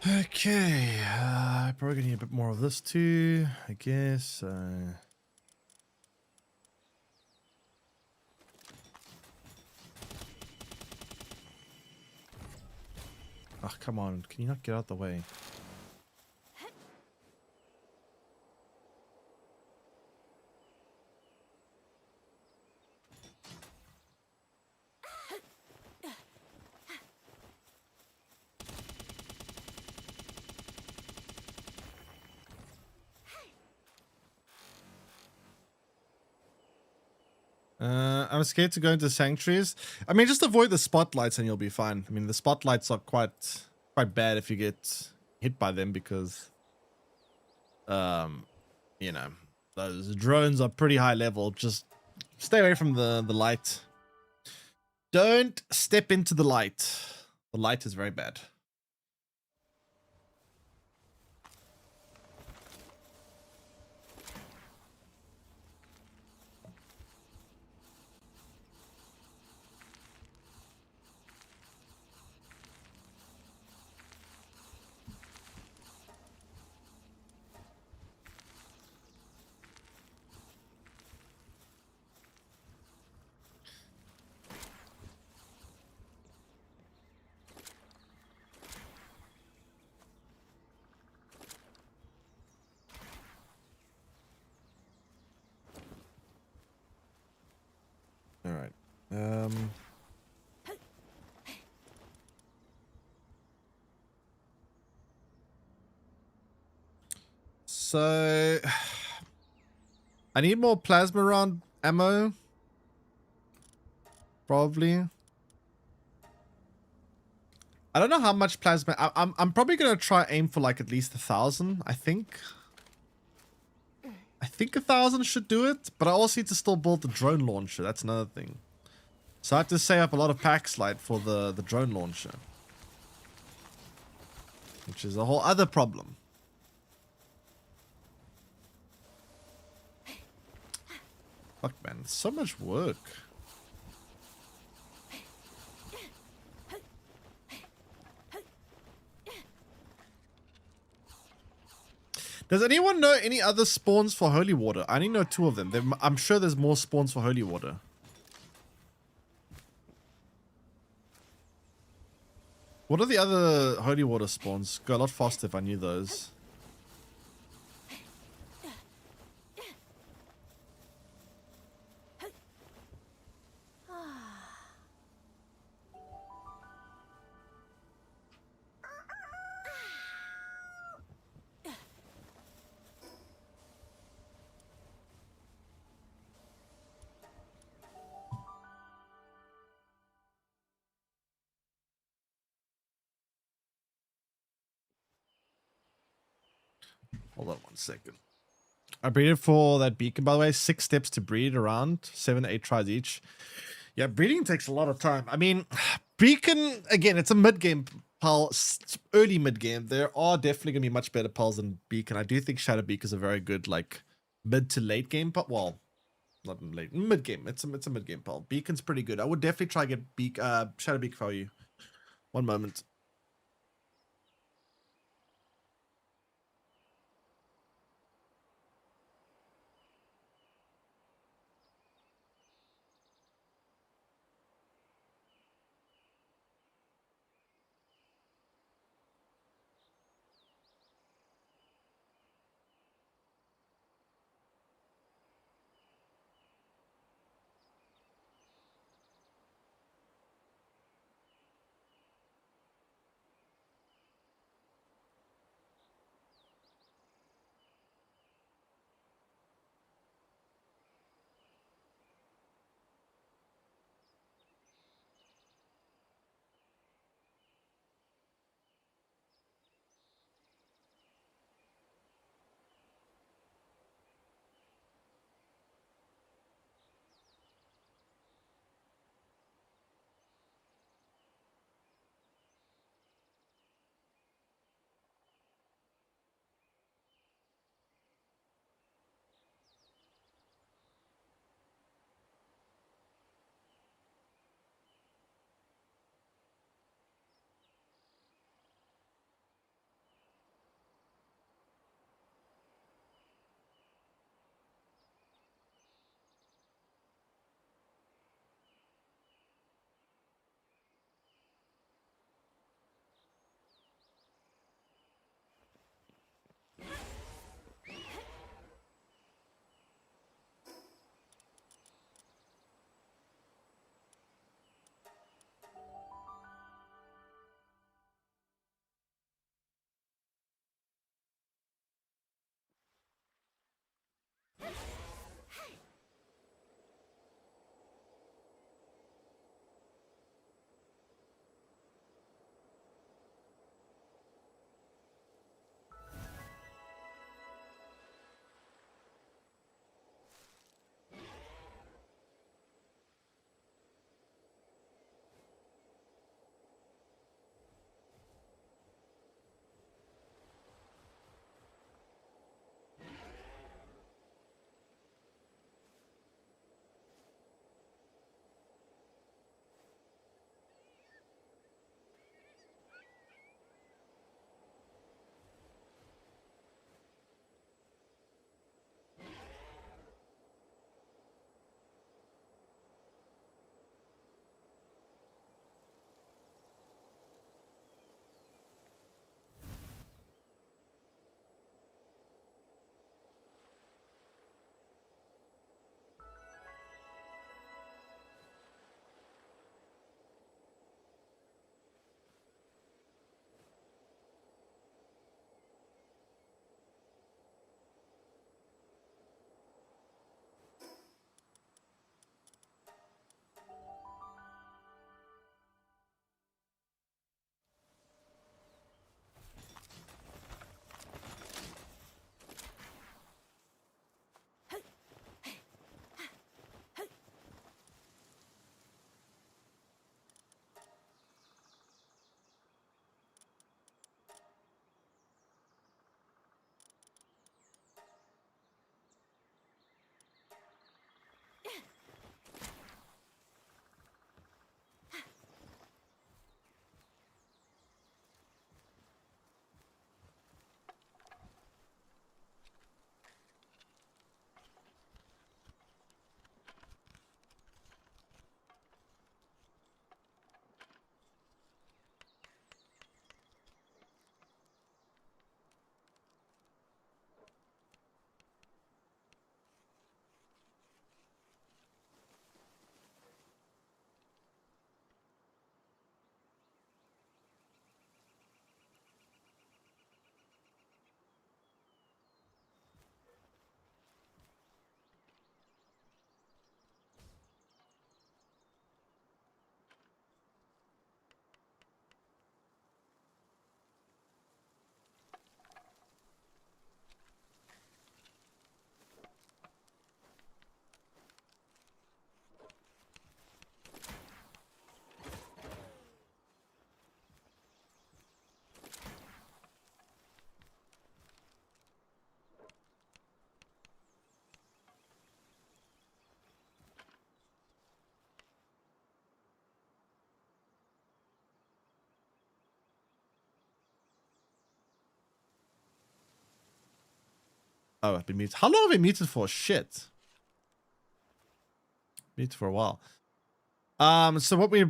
Okay, probably gonna need a bit more of this too, I guess. Oh, come on. Can you not get out the way? I'm scared to go into sanctuaries. I mean, just avoid the spotlights and you'll be fine. I mean, the spotlights are quite bad if you get hit by them because, you know, those drones are pretty high level. Just stay away from the light. Don't step into the light. The light is very bad. All right. So I need more plasma round ammo. Probably. I don't know how much plasma. I'm probably gonna try aim for like at least 1,000. I think 1,000 should do it, but I also need to still build the drone launcher. That's another thing. So I have to save up a lot of pack slide for the drone launcher, which is a whole other problem. Fuck, man, it's so much work. Does anyone know any other spawns for holy water? I only know 2 of them. I'm sure there's more spawns for holy water. What are the other holy water spawns? Go a lot faster if I knew those. Hold on 1 second. I breeded for that beacon, by the way. 6 steps to breed around. 7 to 8 tries each. Yeah, breeding takes a lot of time. I mean, beacon, again, it's a mid-game Pal early mid game, there are definitely gonna be much better Pals than Beacon. I do think Shadow Beak is a very good like mid to late game, but well, not late mid game. It's a mid game Pal. Beacon's pretty good. I would definitely try to get Shadow Beak for you. One moment. Oh, I've been muted. How long have I been muted for? Shit. Muted for a while. So what we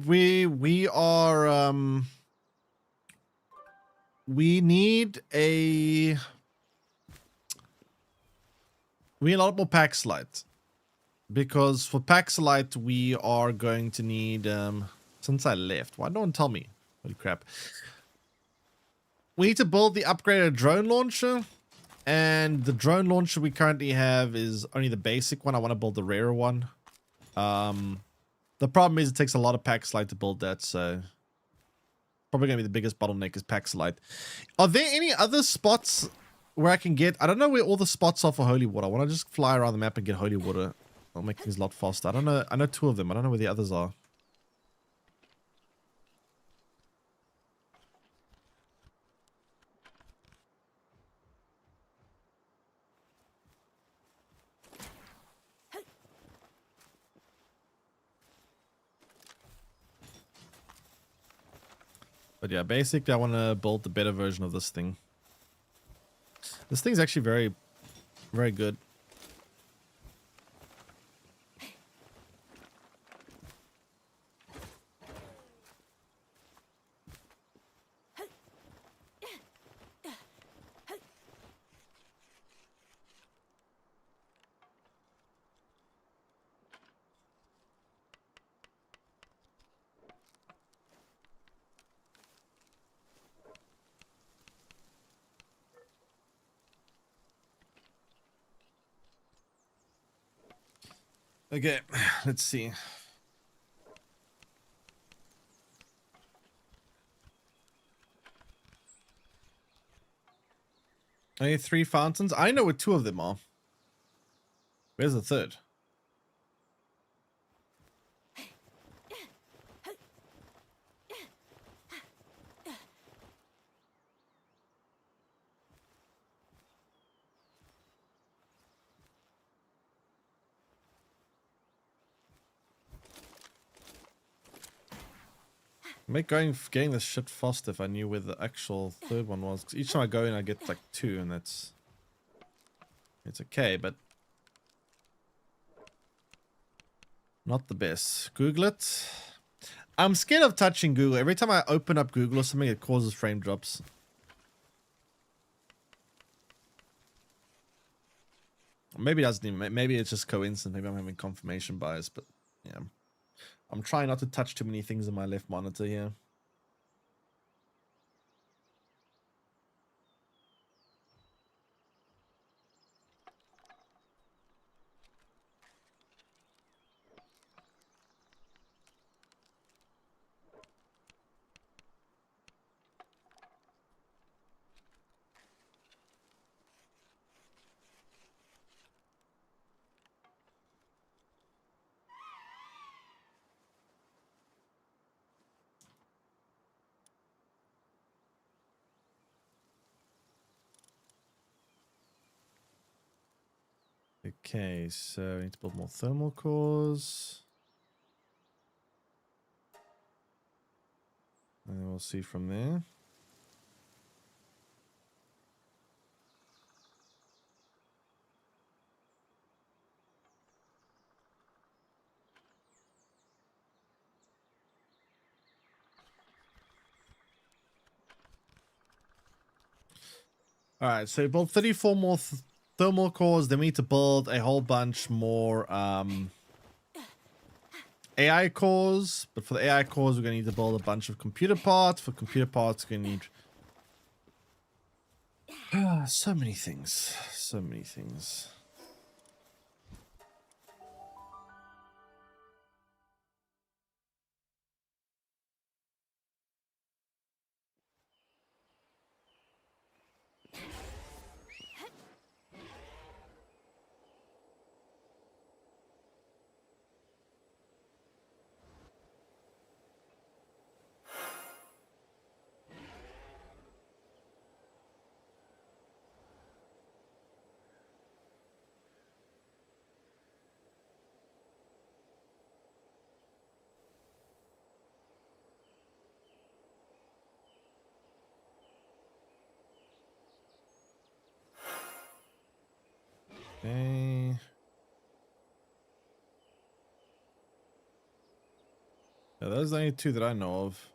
are we need a lot more Paxlite. Because for Paxlite we are going to need since I left. Why don't tell me? Holy crap. We need to build the upgraded drone launcher. And the drone launcher we currently have is only the basic one. I want to build the rarer one. The problem is it takes a lot of Paxlite to build that, so probably gonna be the biggest bottleneck is Paxlite. Are there any other spots where I can get? I don't know where all the spots are for holy water. I want to just fly around the map and get holy water. I'll make things a lot faster. I don't know. I know 2 of them. I don't know where the others are. But yeah, basically I want to build the better version of this thing. This thing's actually very, very good. Okay, let's see. Only 3 fountains? I know what 2 of them are. Where's the 3rd? Getting this shit fast if I knew where the actual 3rd one was. 'Cause each time I go in, I get like 2, and it's okay, but not the best. Google it. I'm scared of touching Google. Every time I open up Google or something, it causes frame drops. Maybe it doesn't even. Maybe it's just coincidence. Maybe I'm having confirmation bias, but yeah. I'm trying not to touch too many things on my left monitor here. Okay, so I need to build more thermal cores. And we'll see from there. All right, so we built 34 more thermal cores. Then we need to build a whole bunch more AI cores. But for the AI cores, we're going to need to build a bunch of computer parts. For computer parts, we're going to need so many things. So many things. Okay. Yeah, those are the only two that I know of.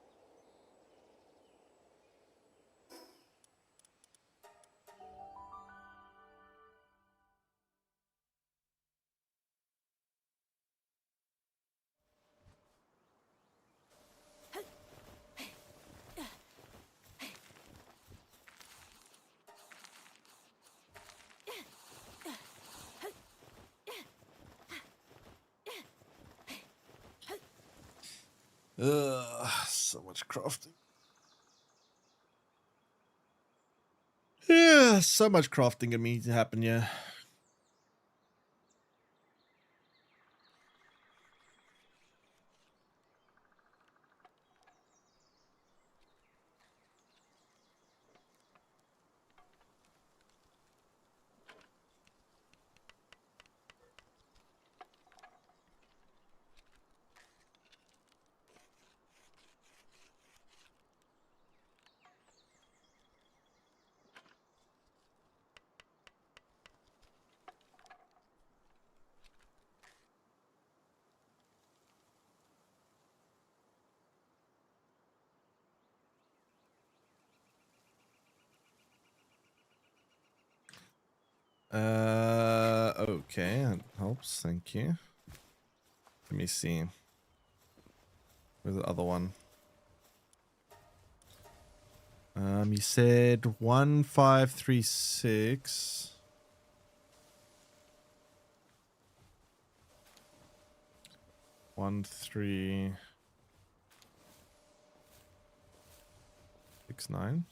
Ugh, so much crafting. Yeah, so much crafting in me to happen, yeah. Okay, that helps, thank you. Let me see. Where's the other one? You said 1536. 1369.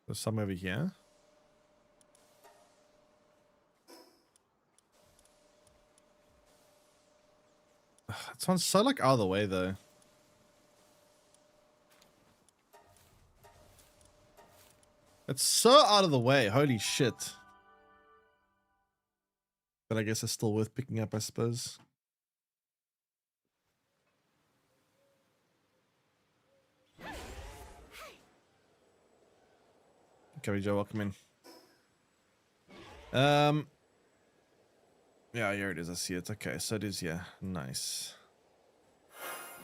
There's some over here. This one's so like out of the way though. It's so out of the way. Holy shit. But I guess it's still worth picking up, I suppose. Okay, Joe, welcome in. Yeah, here it is. I see it. Okay, so it is, yeah. Nice.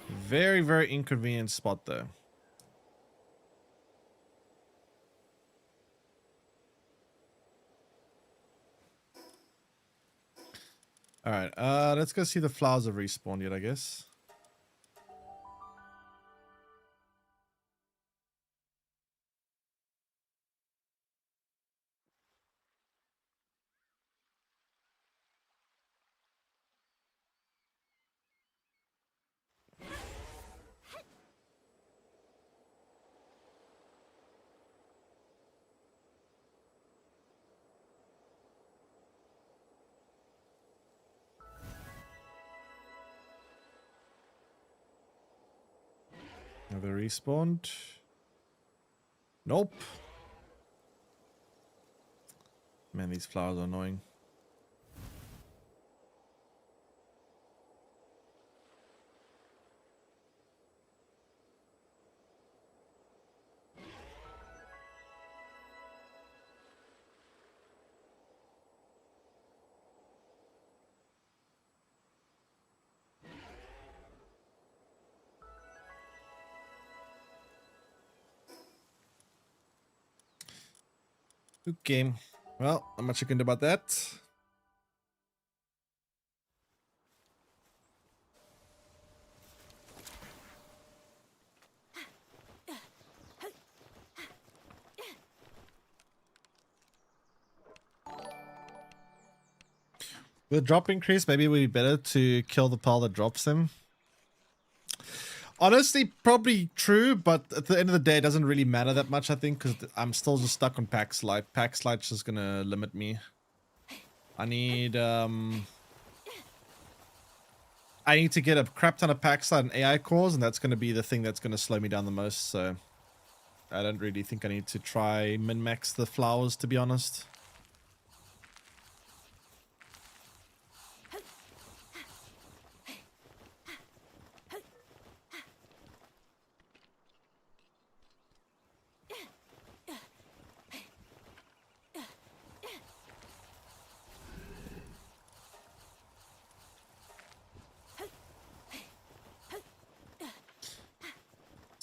Very, very inconvenient spot though. All right, let's go see the flowers have respawned yet, I guess. Have they respawned? Nope. Man, these flowers are annoying. Okay. Well, not much you can do about that. With a drop increase, maybe it would be better to kill the pal that drops them. Honestly, probably true, but at the end of the day, it doesn't really matter that much, I think, because I'm still just stuck on pack slide. Pack slide's just gonna limit me. I need to get a crap ton of pack slide and AI cores, and that's gonna be the thing that's gonna slow me down the most, so I don't really think I need to try min-max the flowers, to be honest.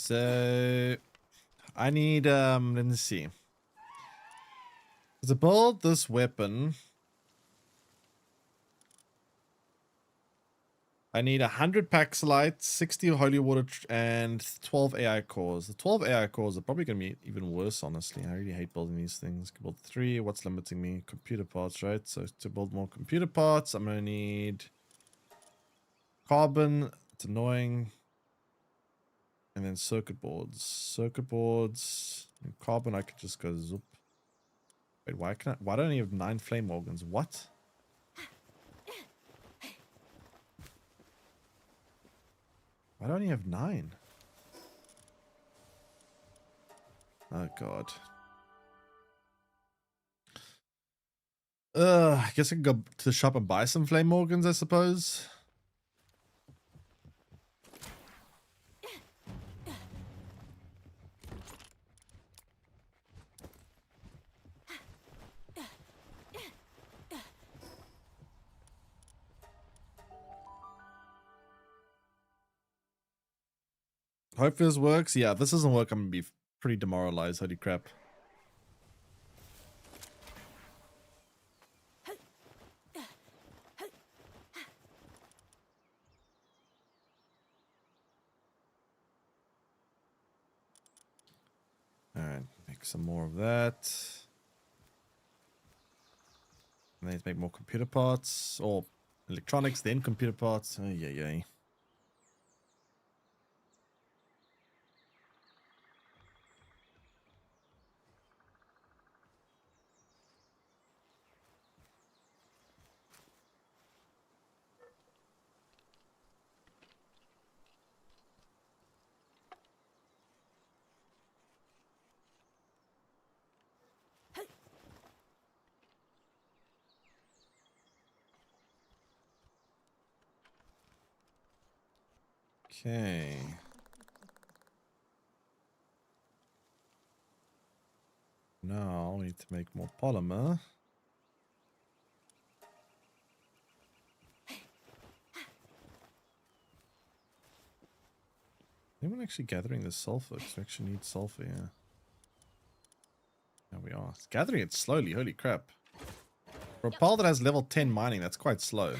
so I need let me see. To build this weapon, I need 100 Paxilite, 60 holy water, and 12 AI cores. The 12 AI cores are probably going to be even worse, honestly. I really hate building these things. Can build 3. What's limiting me? Computer parts, right? So to build more computer parts, I'm going to need carbon. It's annoying. And then circuit boards. Circuit boards. And carbon, I could just go zoop. Wait, why don't I have 9 flame organs? What? Why don't you have 9? Oh god. I guess I can go to the shop and buy some flame organs, I suppose. Hope this works. Yeah, if this doesn't work, I'm gonna be pretty demoralized. Holy crap. Alright, make some more of that. And then make more computer parts. Or electronics, then computer parts. Oh, yeah. Okay. Now we need to make more polymer. Anyone actually gathering the sulfur? Because we actually need sulfur, yeah. There we are. It's gathering it slowly, holy crap. For a pile that has level 10 mining, that's quite slow.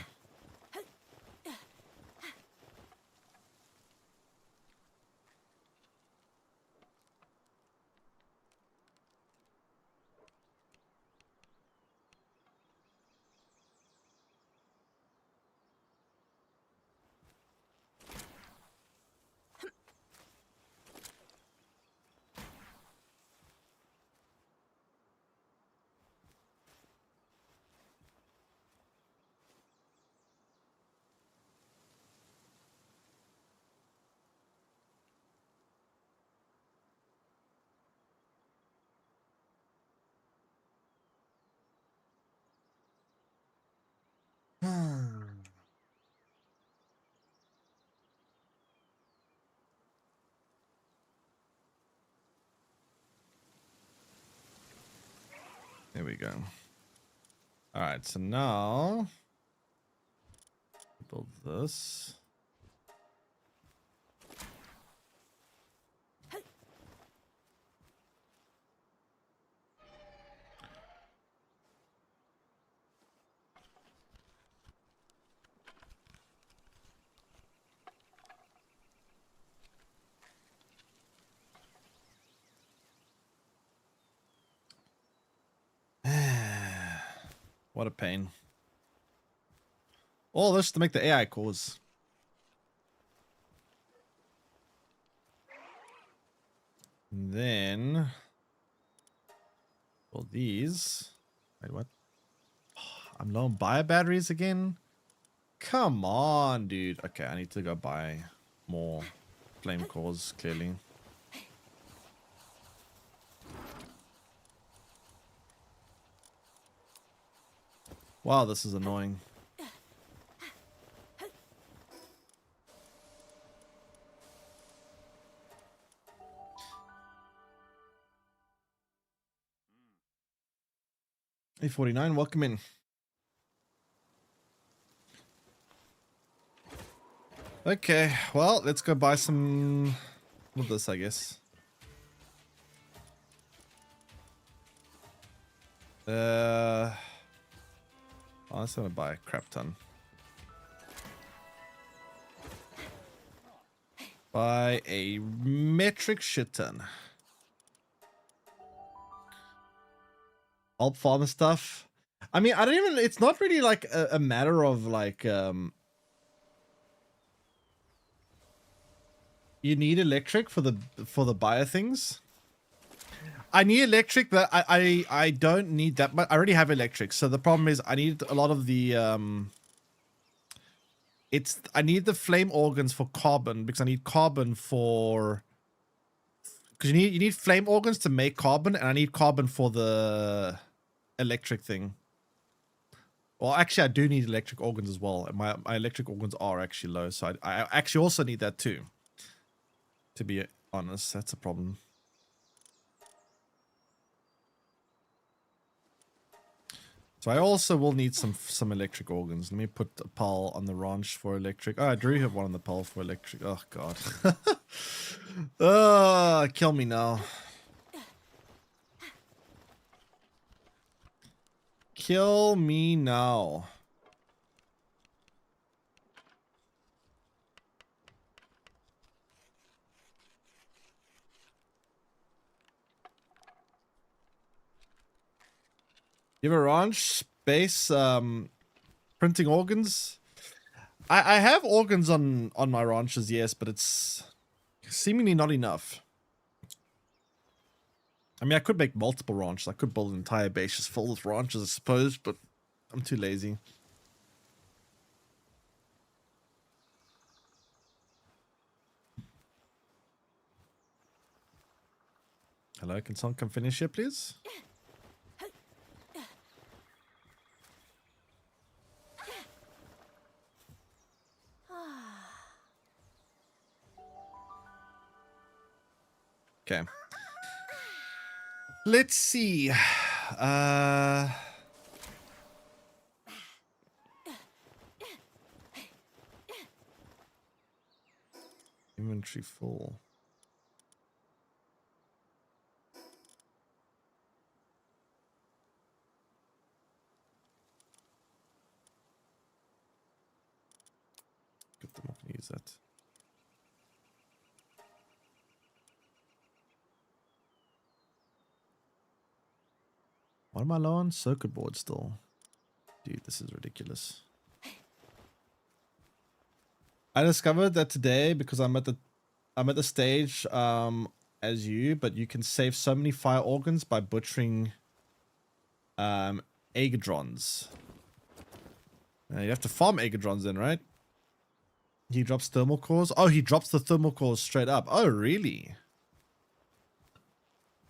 There we go. All right, so now build this. What a pain. All this to make the AI cores. And then, well, these. Wait, what? I'm low on bio batteries again? Come on, dude. Okay, I need to go buy more flame cores, clearly. Wow, this is annoying. A49, welcome in. Okay, well, let's go buy some with this, I guess. I'm just gonna buy a crap ton. Buy a metric shit ton. Alt farm stuff. I mean, I don't even. It's not really like a matter of like you need electric for the buyer things. I need electric, but I don't need that much. I already have electric, so the problem is I need a lot of the I need the flame organs for carbon because I need carbon for because you need flame organs to make carbon, and I need carbon for the electric thing. Well, actually, I do need electric organs as well, and my electric organs are actually low, so I actually also need that too. To be honest, that's a problem. So I also will need some electric organs. Let me put a pal on the ranch for electric. Oh, I do have one on the pal for electric. Oh god. Kill me now. Kill me now. You have a ranch space printing organs? I have organs on my ranches, yes, but it's seemingly not enough. I mean, I could make multiple ranches. I could build an entire base just full of ranches, I suppose, but I'm too lazy. Hello, can someone come finish here, please? Okay. Let's see. Inventory full. Good, I'm not gonna use that. What am I low on? Circuit board still. Dude, this is ridiculous. I discovered that today because I'm at the stage as you, but you can save so many fire organs by butchering Agadrons. You have to farm Agadrons then, right? He drops thermal cores. Oh, he drops the thermal cores straight up. Oh, really?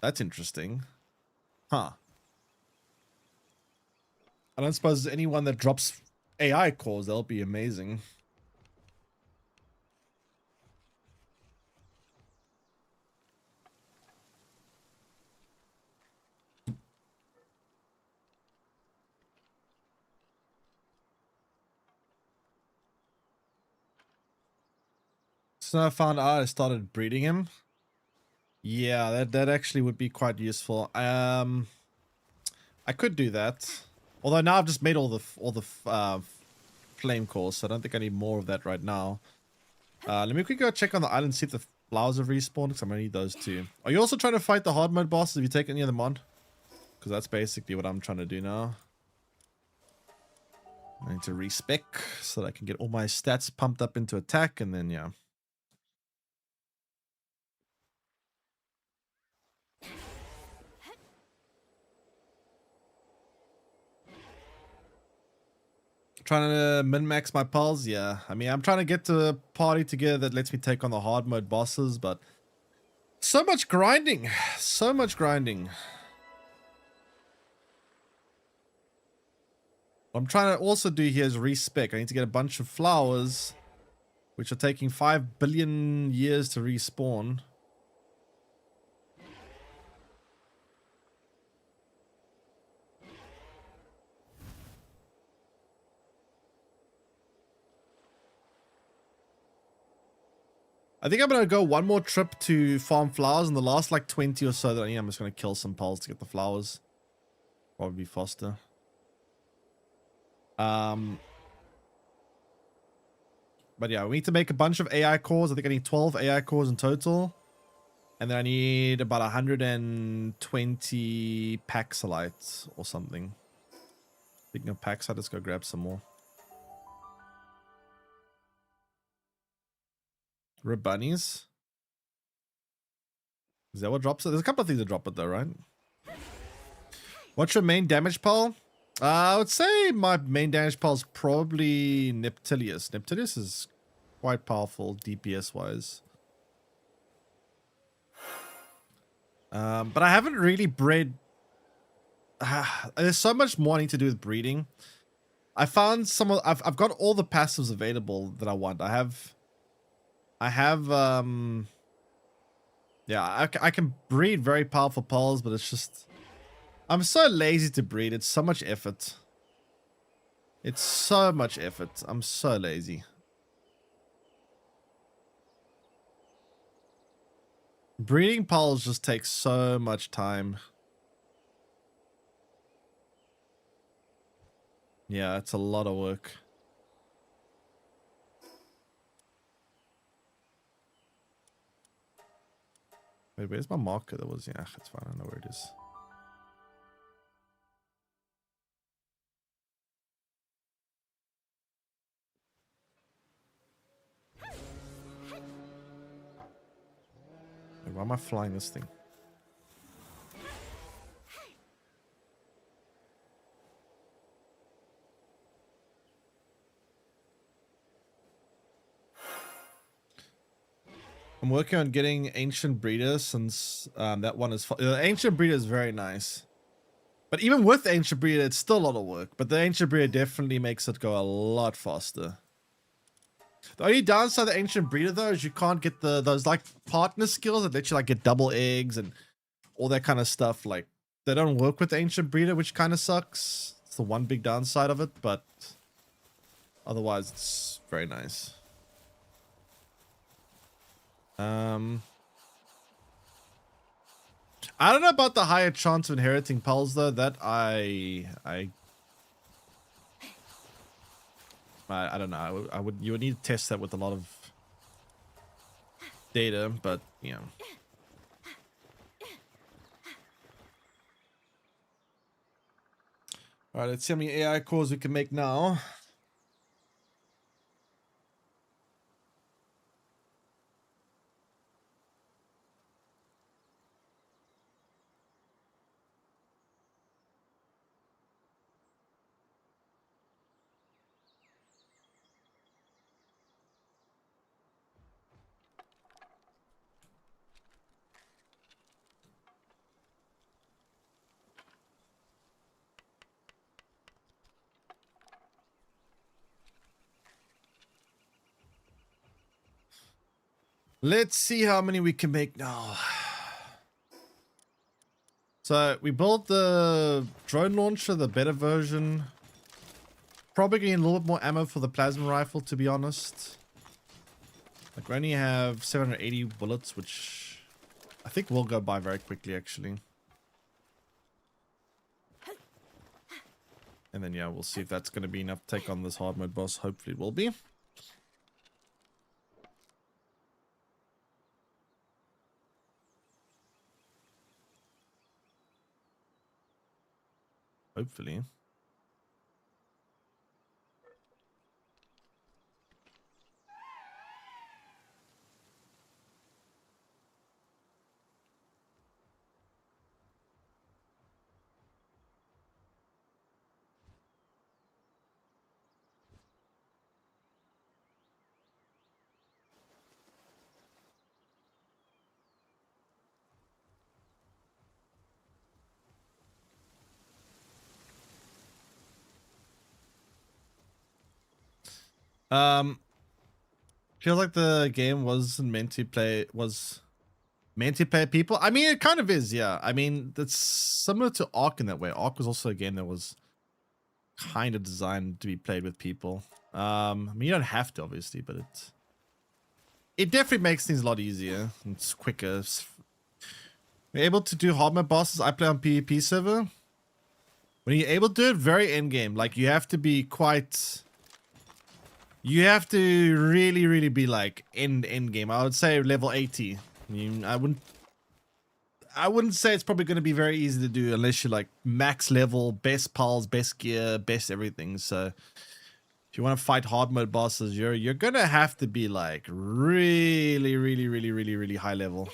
That's interesting. Huh. I don't suppose there's anyone that drops AI cores. That'll be amazing. So I found out I started breeding him. Yeah, that actually would be quite useful. I could do that. Although now I've just made all the flame cores, so I don't think I need more of that right now. Let me quickly go check on the island, see if the flowers have respawned, because I'm gonna need those too. Are you also trying to fight the hard mode bosses? Have you taken any of them on? Because that's basically what I'm trying to do now. I need to respec so that I can get all my stats pumped up into attack, and then yeah. Trying to min-max my pulse, yeah. I mean, I'm trying to get to a party together that lets me take on the hard mode bosses, but so much grinding. So much grinding. What I'm trying to also do here is respec. I need to get a bunch of flowers, which are taking 5 billion years to respawn. I think I'm gonna go one more trip to farm flowers, and the last like 20 or so that I'm just gonna kill some pulls to get the flowers. Probably faster. But yeah, we need to make a bunch of AI cores. I think I need 12 AI cores in total. And then I need about 120 paxolites or something. Speaking of packs, I'll just go grab some more. Rib bunnies. Is that what drops it? There's a couple of things that drop it though, right? What's your main damage pole? I would say my main damage pole is probably Neptilius. Neptilius is quite powerful DPS wise. But I haven't really bred. There's so much more I need to do with breeding. I found some of I've got all the passives available that I want. I have yeah, I can breed very powerful pulls, but it's just I'm so lazy to breed. It's so much effort. It's so much effort. I'm so lazy. Breeding pulls just takes so much time. Yeah, it's a lot of work. Wait, where's my marker? That was, yeah, it's fine. I don't know where it is. Wait, why am I flying this thing? I'm working on getting Ancient Breeder since that one is... Ancient Breeder is very nice. But even with Ancient Breeder, it's still a lot of work. But the Ancient Breeder definitely makes it go a lot faster. The only downside of the Ancient Breeder, though, is you can't get those, like, partner skills that let you, like, get double eggs and all that kind of stuff. Like, they don't work with the Ancient Breeder, which kind of sucks. It's the one big downside of it, but otherwise, it's very nice. I don't know about the higher chance of inheriting pulls though. That I don't know. You would need to test that with a lot of data, but you know. All right, let's see how many AI cores we can make now. Let's see how many we can make now. So we built the drone launcher, the better version. Probably getting a little bit more ammo for the plasma rifle, to be honest. Like we only have 780 bullets, which I think will go by very quickly, actually. And then, yeah, we'll see if that's going to be enough to take on this hard mode boss. Hopefully it will be. Hopefully. Feels like the game wasn't meant to play people. I mean, it kind of is, yeah. I mean, it's similar to Ark in that way. Ark was also a game that was kind of designed to be played with people. I mean, you don't have to, obviously, but It definitely makes things a lot easier. It's quicker. You're able to do hard mode bosses. I play on PvP server. When you're able to do it, very end game. Like you have to be quite. You have to really be like end game. I would say level 80. I wouldn't say it's probably going to be very easy to do unless you're like max level, best pals, best gear, best everything. So if you want to fight hard mode bosses, you're going to have to be like really high level.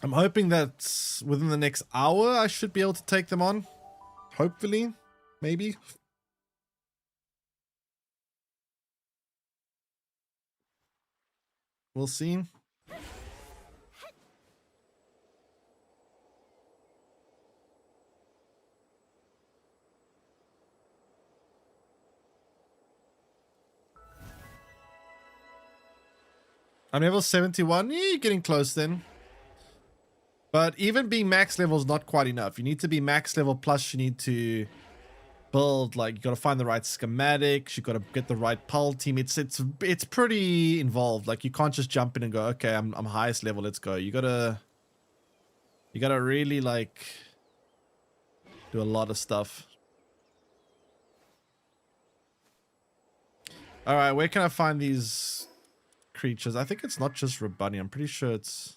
I'm hoping that within the next hour I should be able to take them on. Hopefully, maybe. We'll see. I'm level 71. Yeah, you're getting close then. But even being max level is not quite enough. You need to be max level, plus you need to build, like, you got to find the right schematics, you got to get the right pal team. It's pretty involved. Like, you can't just jump in and go, okay, I'm highest level, let's go. You gotta really, like, do a lot of stuff. All right, where can I find these creatures? I think it's not just Rabani. I'm pretty sure it's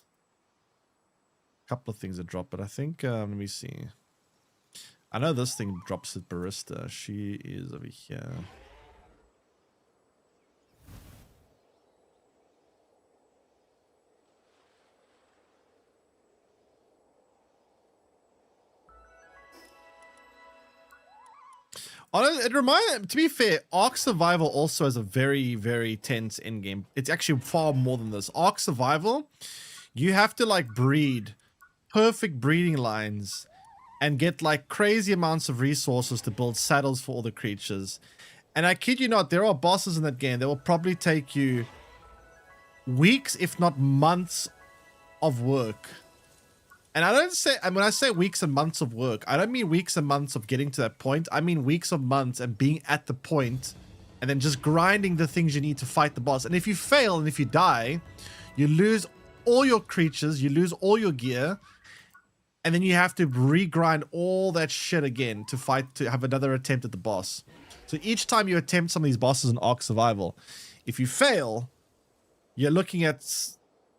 a couple of things that drop, but I think, let me see. I know this thing drops at Barista. She is over here. To be fair, Ark Survival also has a very tense endgame. It's actually far more than this. Ark Survival, you have to like breed perfect breeding lines and get like crazy amounts of resources to build saddles for all the creatures. And I kid you not, there are bosses in that game that will probably take you weeks, if not months of work. And when I say weeks and months of work, I don't mean weeks and months of getting to that point. I mean weeks of months and being at the point and then just grinding the things you need to fight the boss. And if you fail and if you die, you lose all your creatures, you lose all your gear, and then you have to regrind all that shit again to have another attempt at the boss. So each time you attempt some of these bosses in Ark Survival, if you fail, you're looking at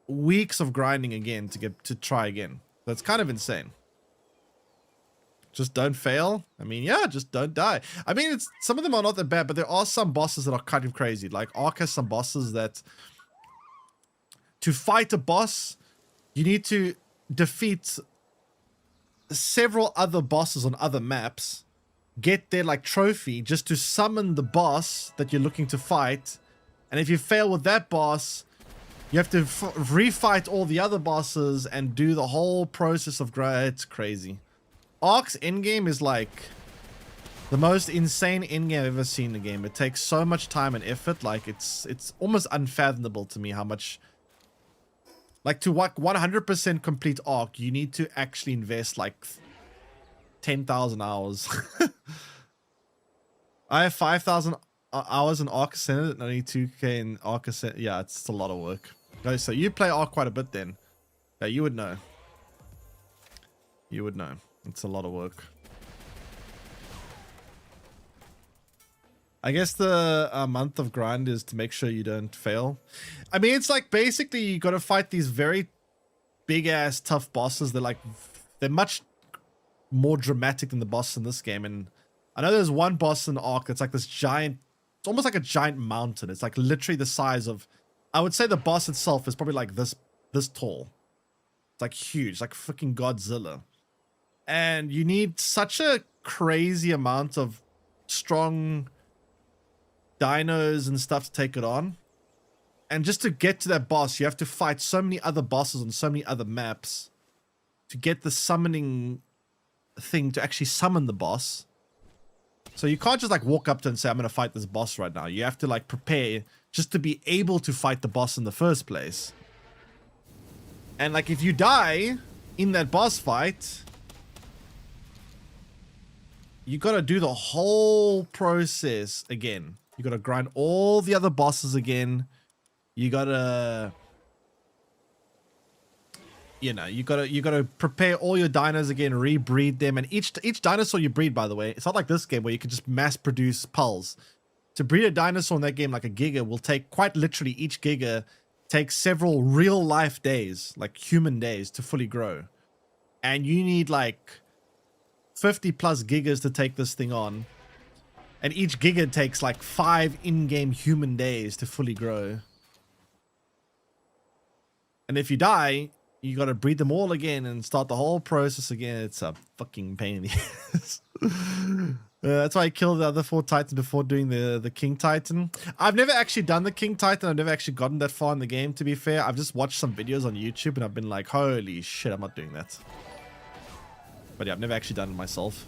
weeks of grinding again to try again. That's kind of insane. Just don't fail. I mean, yeah, just don't die. I mean, some of them are not that bad, but there are some bosses that are kind of crazy. Like Ark has some bosses that to fight a boss, you need to defeat several other bosses on other maps, get their like trophy just to summon the boss that you're looking to fight. And if you fail with that boss, you have to refight all the other bosses and do the whole process of it's crazy. Ark's endgame is like the most insane endgame I've ever seen in a game. It takes so much time and effort. Like it's almost unfathomable to me how much. Like to 100% complete Ark, you need to actually invest like 10,000 hours. I have 5,000 hours in Ark Ascended and only 2k in Ark Ascended. Yeah, it's a lot of work. Okay, so you play Ark quite a bit then. Yeah, you would know. You would know. It's a lot of work. I guess the month of grind is to make sure you don't fail. I mean, it's like basically you got to fight these very big ass tough bosses. They're much more dramatic than the boss in this game. And I know there's one boss in Ark that's like this giant, it's almost like a giant mountain. It's like literally the size of, I would say the boss itself is probably like this tall. It's like huge, like freaking Godzilla. And you need such a crazy amount of strong dinos and stuff to take it on. And just to get to that boss, you have to fight so many other bosses on so many other maps to get the summoning thing to actually summon the boss. So you can't just like walk up to and say, I'm going to fight this boss right now. You have to like prepare just to be able to fight the boss in the first place. And like if you die in that boss fight, you got to do the whole process again. You got to grind all the other bosses again. You got to, you know, you got to prepare all your dinos again, rebreed them, and each dinosaur you breed, by the way, it's not like this game where you can just mass produce pulls. To breed a dinosaur in that game, like a giga, will take quite literally, each giga takes several real life days, like human days, to fully grow. And you need like 50 plus gigas to take this thing on. And each giga takes like 5 in-game human days to fully grow. And if you die, you got to breed them all again and start the whole process again. It's a fucking pain in the ass. That's why I killed the other 4 titans before doing the King Titan. I've never actually done the King Titan. I've never actually gotten that far in the game, to be fair. I've just watched some videos on YouTube and I've been like, holy shit, I'm not doing that. But yeah, I've never actually done it myself.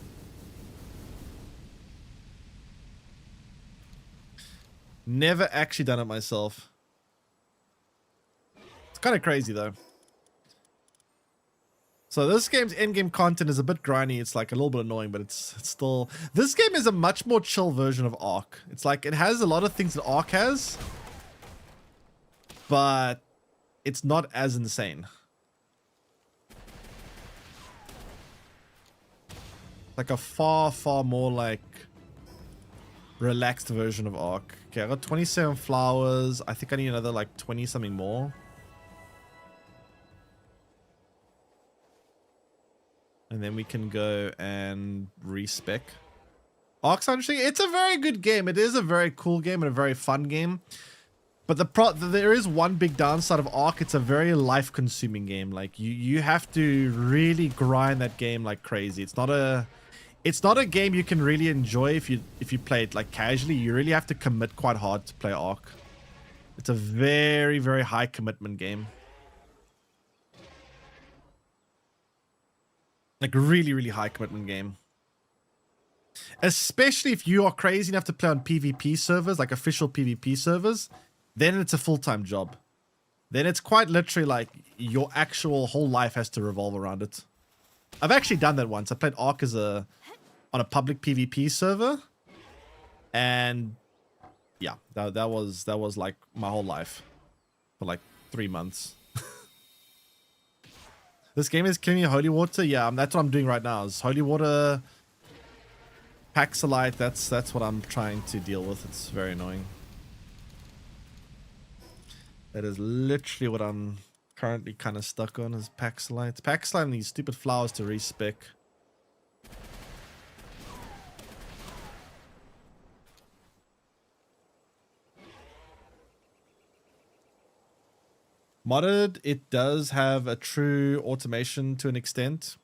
Never actually done it myself. It's kind of crazy though. So this game's endgame content is a bit grindy. It's like a little bit annoying, but it's still... This game is a much more chill version of Ark. It's like, it has a lot of things that Ark has, but it's not as insane. Like a far, far more like relaxed version of Ark. Okay, I got 27 flowers. I think I need another like 20 something more. And then we can go and respec. Ark's actually, it's a very good game. It is a very cool game and a very fun game. But there is one big downside of Ark. It's a very life-consuming game. Like you have to really grind that game like crazy. It's not a game you can really enjoy if you play it like casually. You really have to commit quite hard to play Ark. It's a very, very high commitment game. Like really, really high commitment game. Especially if you are crazy enough to play on PvP servers, like official PvP servers, then it's a full-time job. Then it's quite literally like your actual whole life has to revolve around it. I've actually done that once. I played Ark on a public PvP server. And yeah, that was like my whole life for like 3 months. This game is killing me holy water. Yeah, that's what I'm doing right now. Is holy water, Paxolite. That's what I'm trying to deal with. It's very annoying. That is literally what I'm currently kind of stuck on. Is Paxolite. Paxolite and these stupid flowers to respec. Modded, it does have a true automation to an extent.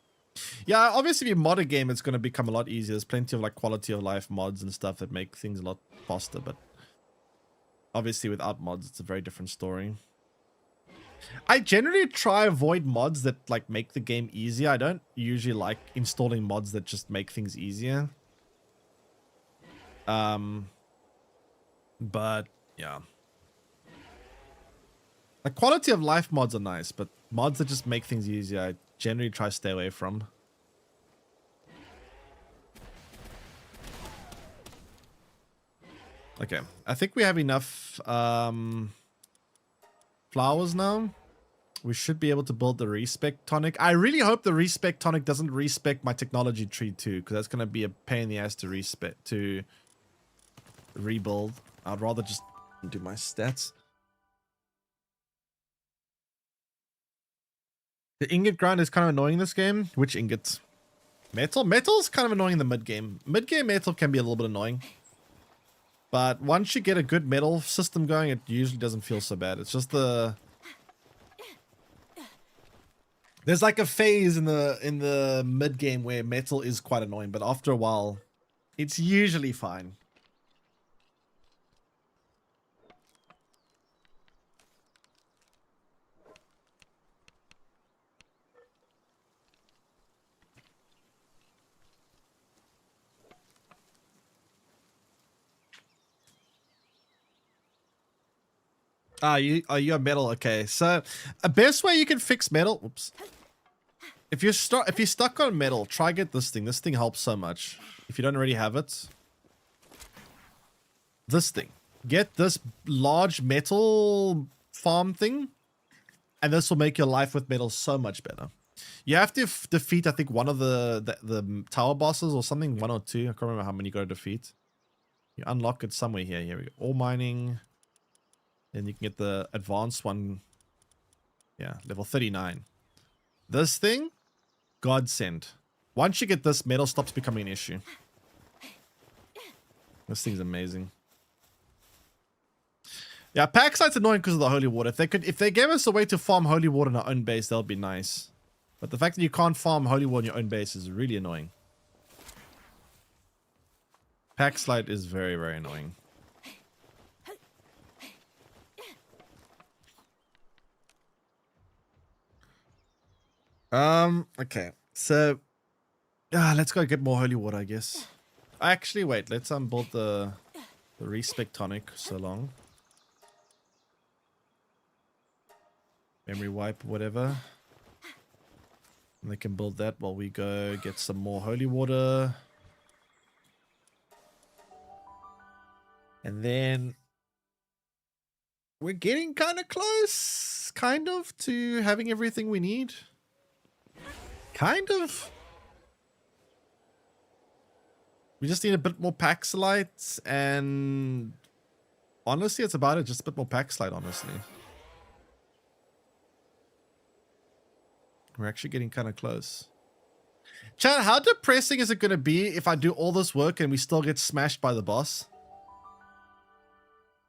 Yeah, obviously if you mod a game, it's going to become a lot easier. There's plenty of like quality of life mods and stuff that make things a lot faster, but obviously without mods, it's a very different story. I generally try avoid mods that like make the game easier. I don't usually like installing mods that just make things easier. But yeah. Like quality of life mods are nice, but mods that just make things easier, I generally try to stay away from. Okay, I think we have enough flowers now. We should be able to build the respec tonic. I really hope the respec tonic doesn't respec my technology tree too, because that's going to be a pain in the ass to rebuild. I'd rather just do my stats. The ingot grind is kind of annoying in this game. Which ingots? Metal? Metal's kind of annoying in the mid-game. Mid-game metal can be a little bit annoying. But once you get a good metal system going, it usually doesn't feel so bad. It's just the... There's like a phase in the mid-game where metal is quite annoying, but after a while, it's usually fine. Ah, you are metal. Okay, so a best way you can fix metal. Oops. If you're stuck on metal, try get this thing. This thing helps so much. If you don't already have it. This thing. Get this large metal farm thing. And this will make your life with metal so much better. You have to defeat, I think, one of the tower bosses or something. 1 or 2. I can't remember how many you got to defeat. You unlock it somewhere here. Here we go. Ore mining. Then you can get the advanced one. Yeah, level 39. This thing, godsend. Once you get this, metal stops becoming an issue. This thing's amazing. Yeah, Packsight's annoying because of the holy water. If they gave us a way to farm holy water in our own base, that would be nice. But the fact that you can't farm holy water in your own base is really annoying. Packslide is very, very annoying. Okay. So, let's go get more holy water, I guess. Actually, wait. Let's build the respec tonic so long. Memory wipe, whatever. And they can build that while we go get some more holy water. And then we're getting kind of close, to having everything we need. Kind of. We just need a bit more Paxlite, and honestly, it's about it. Just a bit more Paxlite, honestly. We're actually getting kind of close. Chat, how depressing is it going to be if I do all this work and we still get smashed by the boss?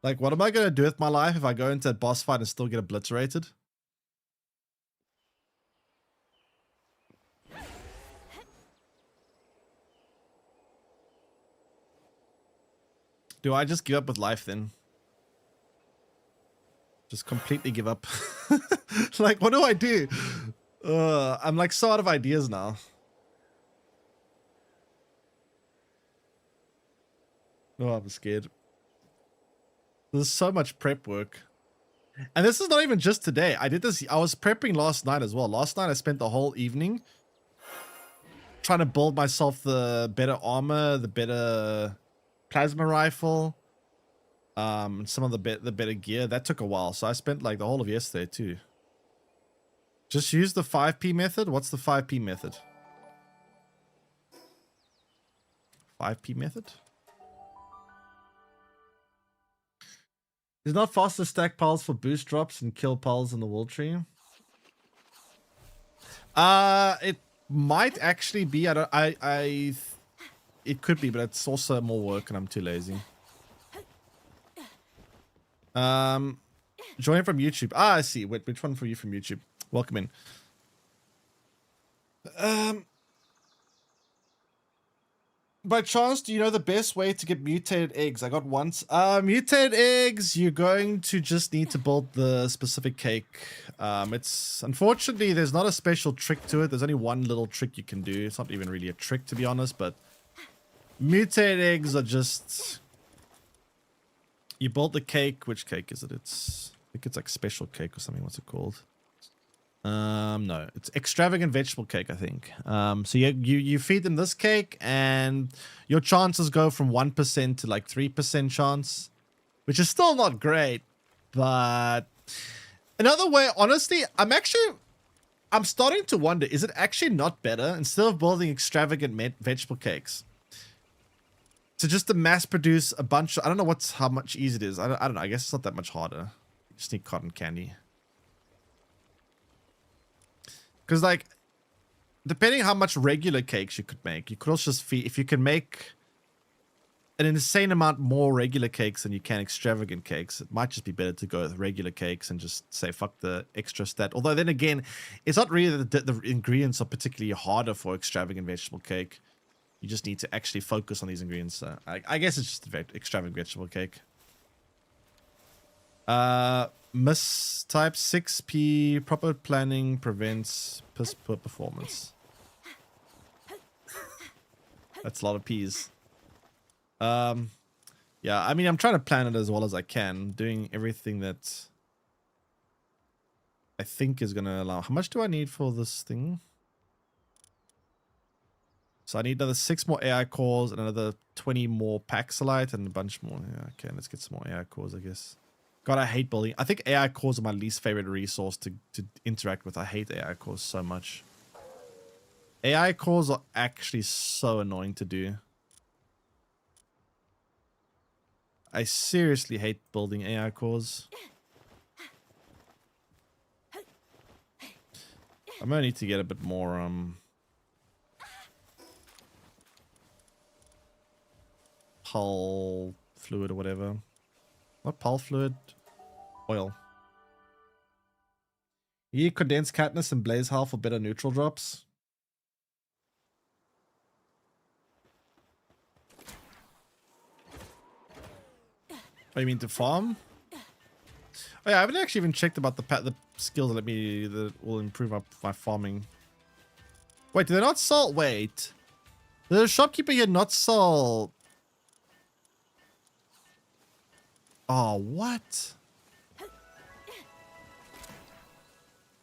Like, what am I going to do with my life if I go into a boss fight and still get obliterated? Do I just give up with life then? Just completely give up. Like, what do I do? I'm like so out of ideas now. Oh, I'm scared. There's so much prep work. And this is not even just today. I was prepping last night as well. Last night I spent the whole evening trying to build myself the better armor, the better plasma rifle, some of the better gear. That took a while, so I spent like the whole of yesterday too. Just use the 5p method. What's the 5p method? 5p method? Is it not faster to stack piles for boost drops and kill piles in the wool tree? It might actually be. It could be, but it's also more work and I'm too lazy. Join from YouTube. Ah, I see. Wait, which one for you from YouTube? Welcome in. By chance, do you know the best way to get mutated eggs? I got once. Mutated eggs, you're going to just need to build the specific cake. It's unfortunately there's not a special trick to it. There's only one little trick you can do. It's not even really a trick, to be honest, but mutated eggs are just, you build the cake. Which cake is it? I think it's like special cake or something. What's it called? No, it's extravagant vegetable cake, I think. So you feed them this cake and your chances go from 1% to like 3% chance, which is still not great. But another way, honestly, I'm starting to wonder, is it actually not better instead of building extravagant vegetable cakes to just to mass produce a bunch of, I don't know how much easier it is. I don't know. I guess it's not that much harder. You just need cotton candy. Because, like, depending how much regular cakes you could make, you could also just feed, if you can make an insane amount more regular cakes than you can extravagant cakes, it might just be better to go with regular cakes and just say, fuck the extra stat. Although, then again, it's not really the ingredients are particularly harder for extravagant vegetable cake. You just need to actually focus on these ingredients. So I guess it's just extravagant vegetable cake. Mistype 6p. Proper planning prevents piss poor performance. That's a lot of P's. Yeah, I mean, I'm trying to plan it as well as I can, doing everything that I think is going to allow. How much do I need for this thing? So I need another 6 more AI cores and another 20 more Paxilite and a bunch more. Yeah, okay, let's get some more AI cores, I guess. God, I hate building. I think AI cores are my least favorite resource to interact with. I hate AI cores so much. AI cores are actually so annoying to do. I seriously hate building AI cores. I'm gonna need to get a bit more pal fluid or whatever. Not pal fluid, oil. You condensed Katniss and Blaze Hull for better neutral drops. Oh, you mean to farm? Oh yeah, I haven't actually even checked about the skills that will improve my farming. Wait, do they not sell? Wait, the shopkeeper here not sell? Oh, what?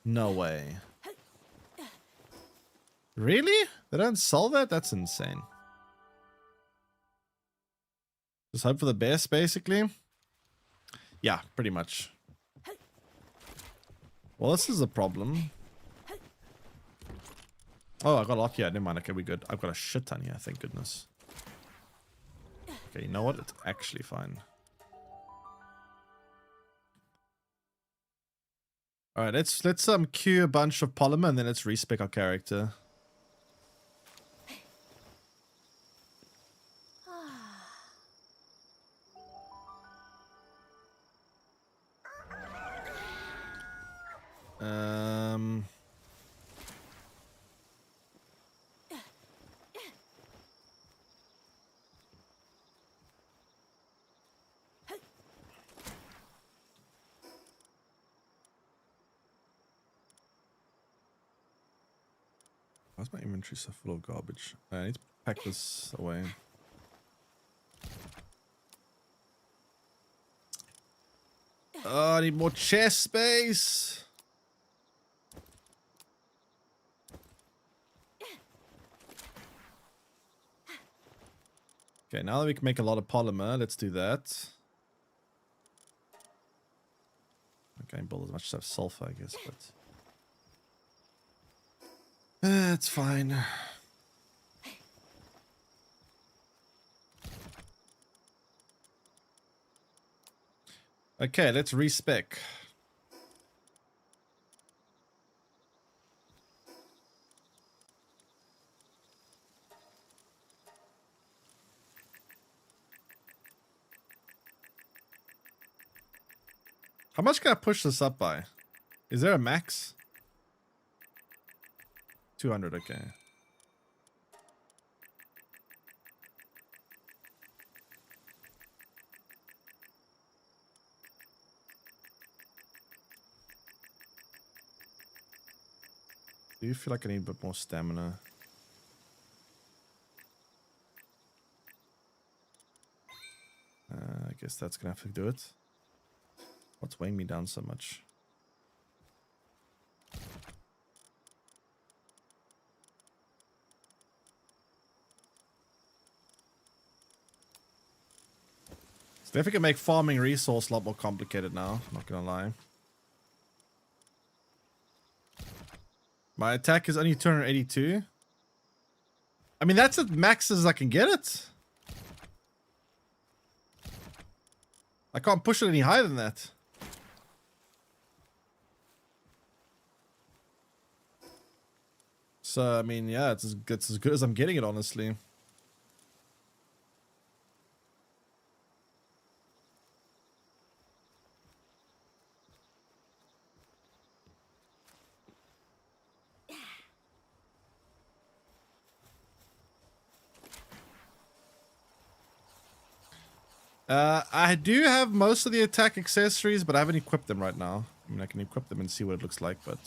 No way. Really? They don't sell that? That's insane. Just hope for the best, basically. Yeah, pretty much. Well, this is a problem. Oh, I got lucky. Never mind. Okay, we good. I've got a shit ton here. Thank goodness. Okay, you know what? It's actually fine. All right, let's queue a bunch of polymer and then let's respec our character. Why's my inventory so full of garbage? I need to pack this away. Oh, I need more chest space. Okay, now that we can make a lot of polymer, let's do that. Okay, build as much stuff sulfur, I guess, but it's fine. Okay, let's respec. How much can I push this up by? Is there a max? 200, okay. Do you feel like I need a bit more stamina? I guess that's gonna have to do it. What's weighing me down so much? It's definitely gonna make farming resource a lot more complicated now, not gonna lie. My attack is only 282. I mean, that's as max as I can get it. I can't push it any higher than that. So, I mean, yeah, it's as good as I'm getting it, honestly. I do have most of the attack accessories, but I haven't equipped them right now. I mean, I can equip them and see what it looks like, but...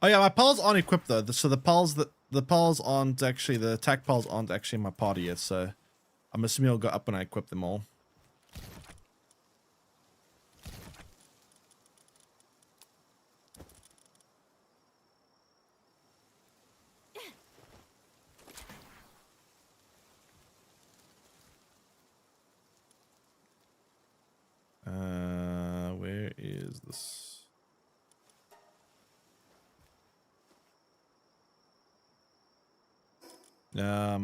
Oh yeah, my pals aren't equipped though. So the pals that the pals aren't actually, the attack pals aren't actually in my party yet, so I'm assuming I'll go up when I equip them all. Where is this? Yeah,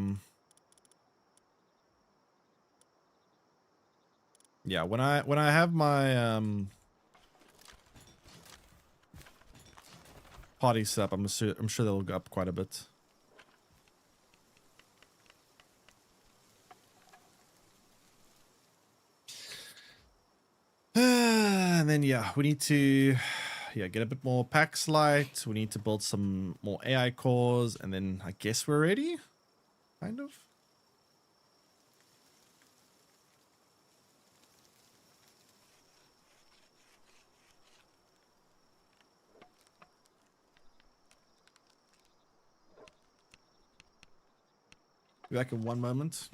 when I have my party set up, I'm sure they'll go up quite a bit. And then yeah, we need to get a bit more pack light. We need to build some more AI cores, and then I guess we're ready, kind of. Be back in one moment.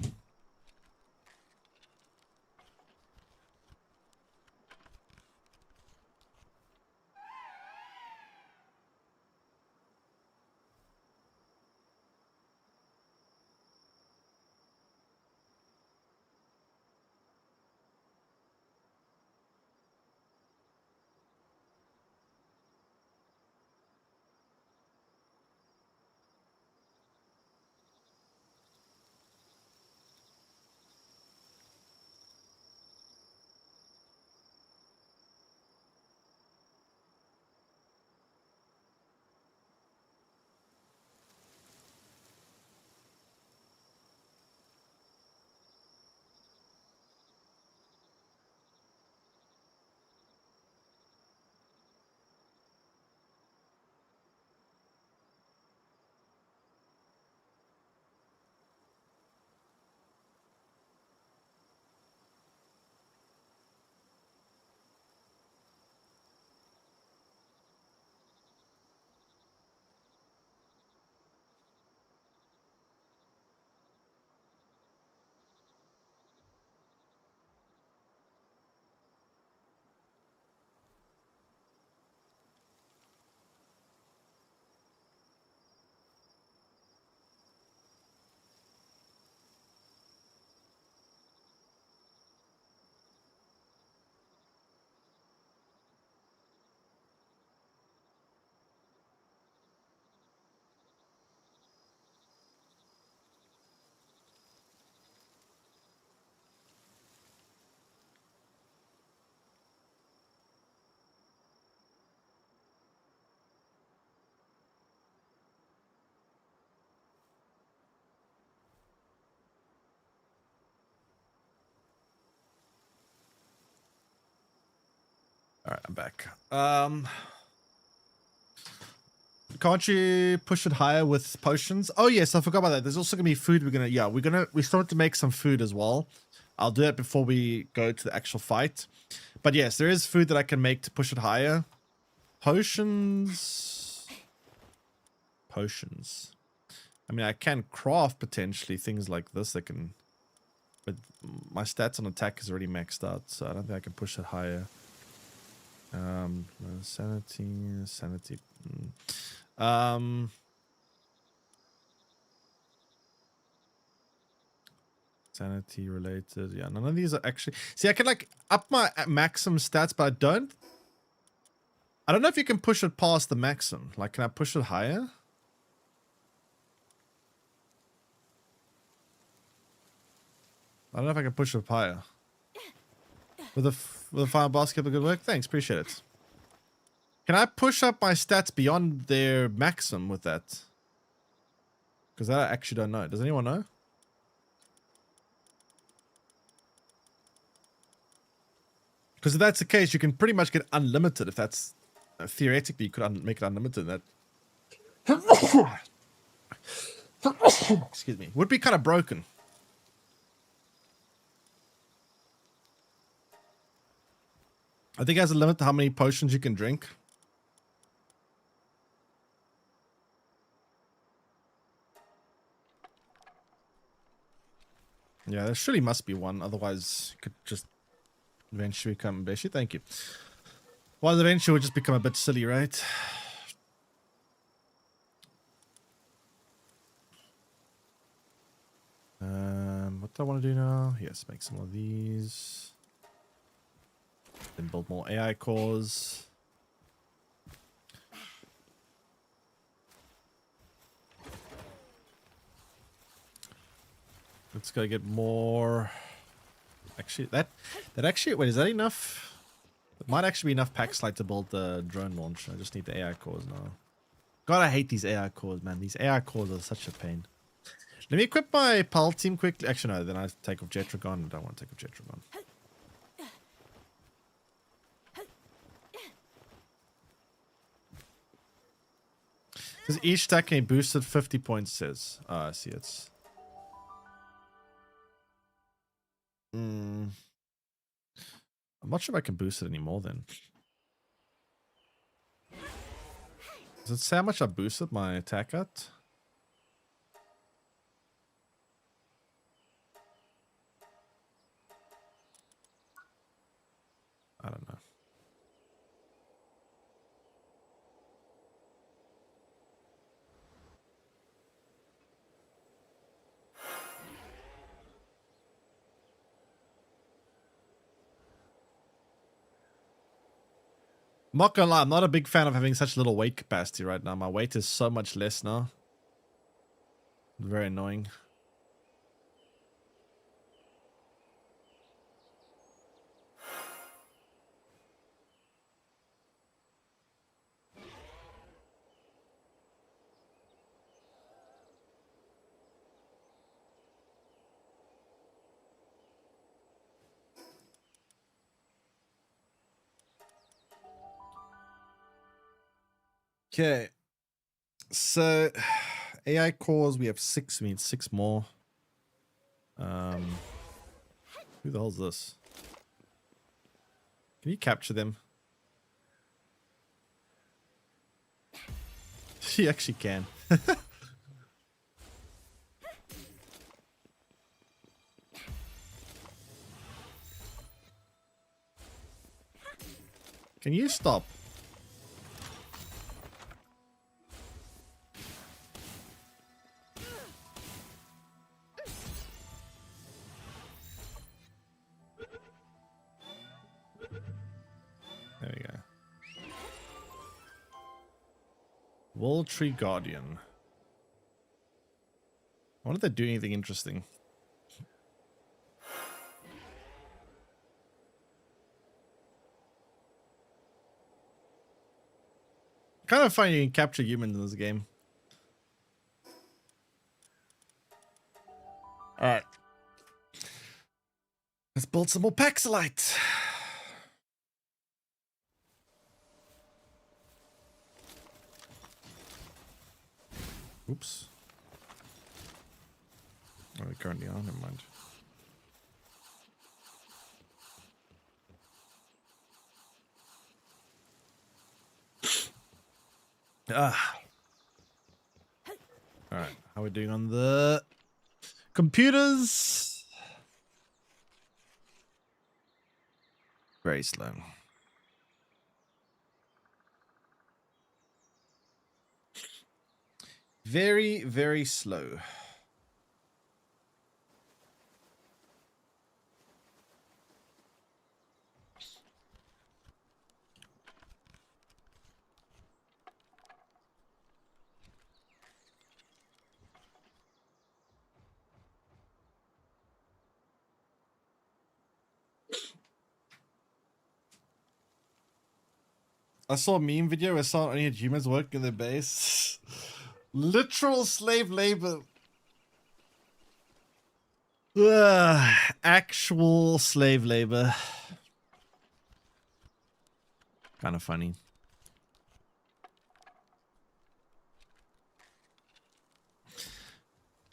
All right, I'm back. Can't you push it higher with potions? Oh yes, I forgot about that. There's also gonna be food. We started to make some food as well. I'll do that before we go to the actual fight. But yes, there is food that I can make to push it higher. Potions. I mean, I can craft potentially things like this that can, but my stats on attack is already maxed out, so I don't think I can push it higher. Sanity. Sanity related. Yeah, none of these are actually. See, I can like up my maximum stats, but I don't know if you can push it past the maximum. Like, can I push it higher? I don't know if I can push it higher. With a fire basket, good work. Thanks, appreciate it. Can I push up my stats beyond their maximum with that? Because I actually don't know. Does anyone know? Because if that's the case, you can pretty much get unlimited. If that's theoretically, you could make it unlimited. That excuse me, would be kind of broken. I think it has a limit to how many potions you can drink. Yeah, there surely must be one. Otherwise, it could just eventually become Beshi. Thank you. Well, eventually it would just become a bit silly, right? What do I want to do now? Yes, make some of these. Then build more AI cores. Let's go get more. Actually, that actually, wait, is that enough? It might actually be enough pack slide to build the drone launch. I just need the AI cores now. God, I hate these AI cores, man. These AI cores are such a pain. Let me equip my PAL team quickly. Actually, no, then I take off Jetragon. I don't want to take off Jetragon. Because each stack can be boosted 50 points, says. Ah, I see, it's... I'm not sure if I can boost it anymore then. Does it say how much I boosted my attack at? I don't know. I'm not gonna lie, I'm not a big fan of having such little weight capacity right now. My weight is so much less now. Very annoying. Okay. So, AI cores, we have 6. We need 6 more. Who the hell's this? Can you capture them? She actually can. Can you stop? There we go. Wall Tree Guardian. I wonder if they do anything interesting. Kind of funny you can capture humans in this game. Alright. Let's build some more Paxilite. Oops. Are we currently on? Never mind. Alright, how are we doing on the computers? Very slow. Very, very slow. I saw a meme video where someone only had humans working in their base. Literal slave labor. Ugh, actual slave labor. Kind of funny.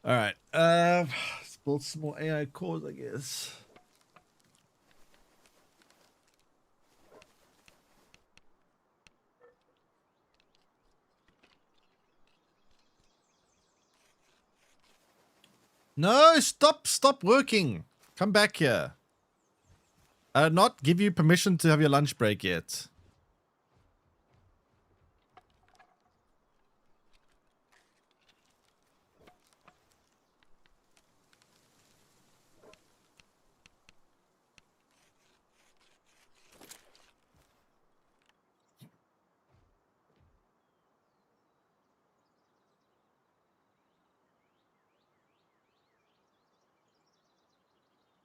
All right. Let's build some more AI cores, I guess. No, stop working. Come back here. I did not give you permission to have your lunch break yet.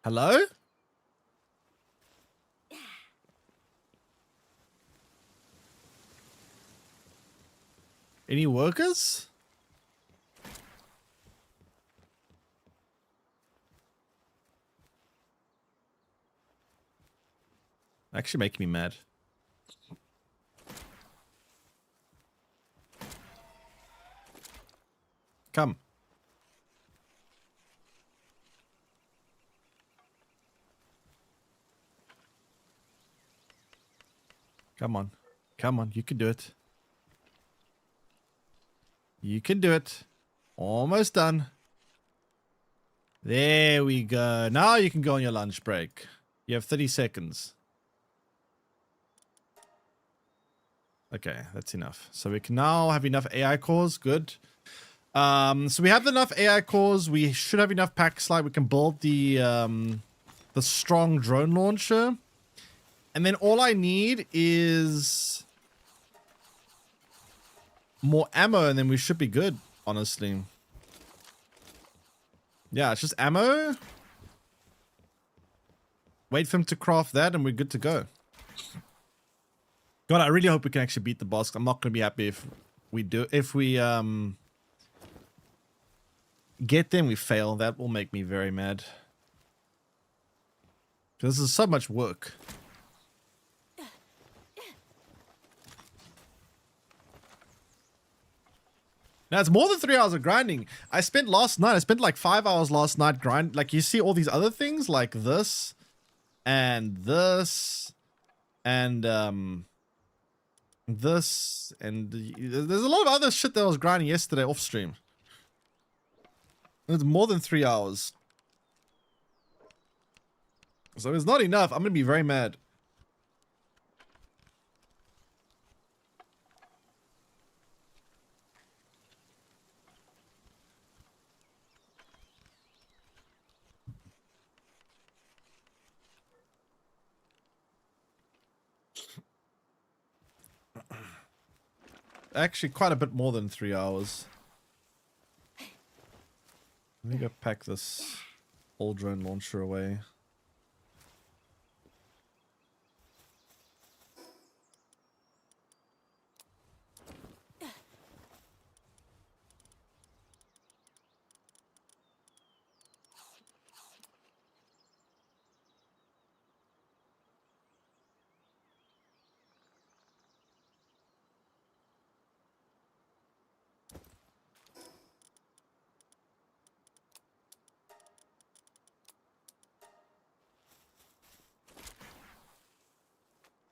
Hello? Any workers? Actually making me mad. Come. Come on. Come on, you can do it. You can do it. Almost done. There we go. Now you can go on your lunch break. You have 30 seconds. Okay, that's enough. So we can now have enough AI cores. Good. So we have enough AI cores. We should have enough pack slide. We can build the strong drone launcher. And then all I need is more ammo, and then we should be good, honestly. Yeah, it's just ammo. Wait for him to craft that, and we're good to go. God, I really hope we can actually beat the boss. I'm not going to be happy if we do. If we get there and we fail, that will make me very mad. Because this is so much work. Now, it's more than 3 hours of grinding. I spent like 5 hours last night grind. Like, you see all these other things like this and this and this, and there's a lot of other shit that I was grinding yesterday off stream. It's more than 3 hours. So it's not enough. I'm going to be very mad. Actually, quite a bit more than 3 hours. Let me go pack this old drone launcher away.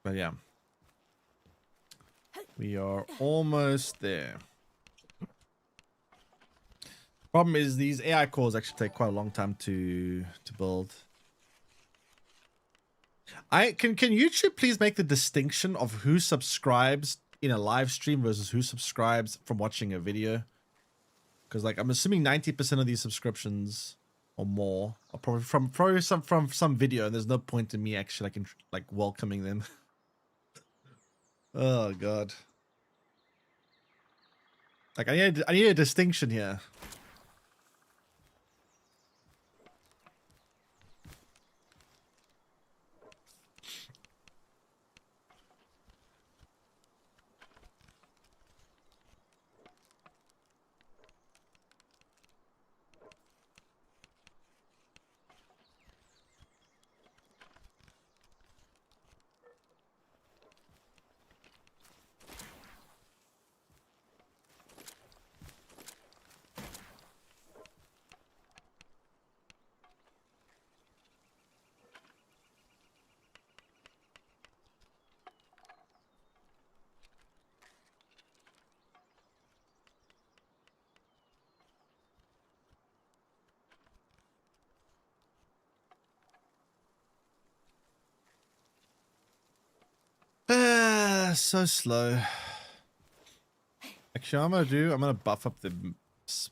But yeah, we are almost there. Problem is these AI cores actually take quite a long time to build. Can YouTube please make the distinction of who subscribes in a live stream versus who subscribes from watching a video? Because like I'm assuming 90% of these subscriptions or more are probably from some video, and there's no point in me actually like welcoming them. Oh god. Like I need a distinction here. So slow. Actually, I'm gonna buff up the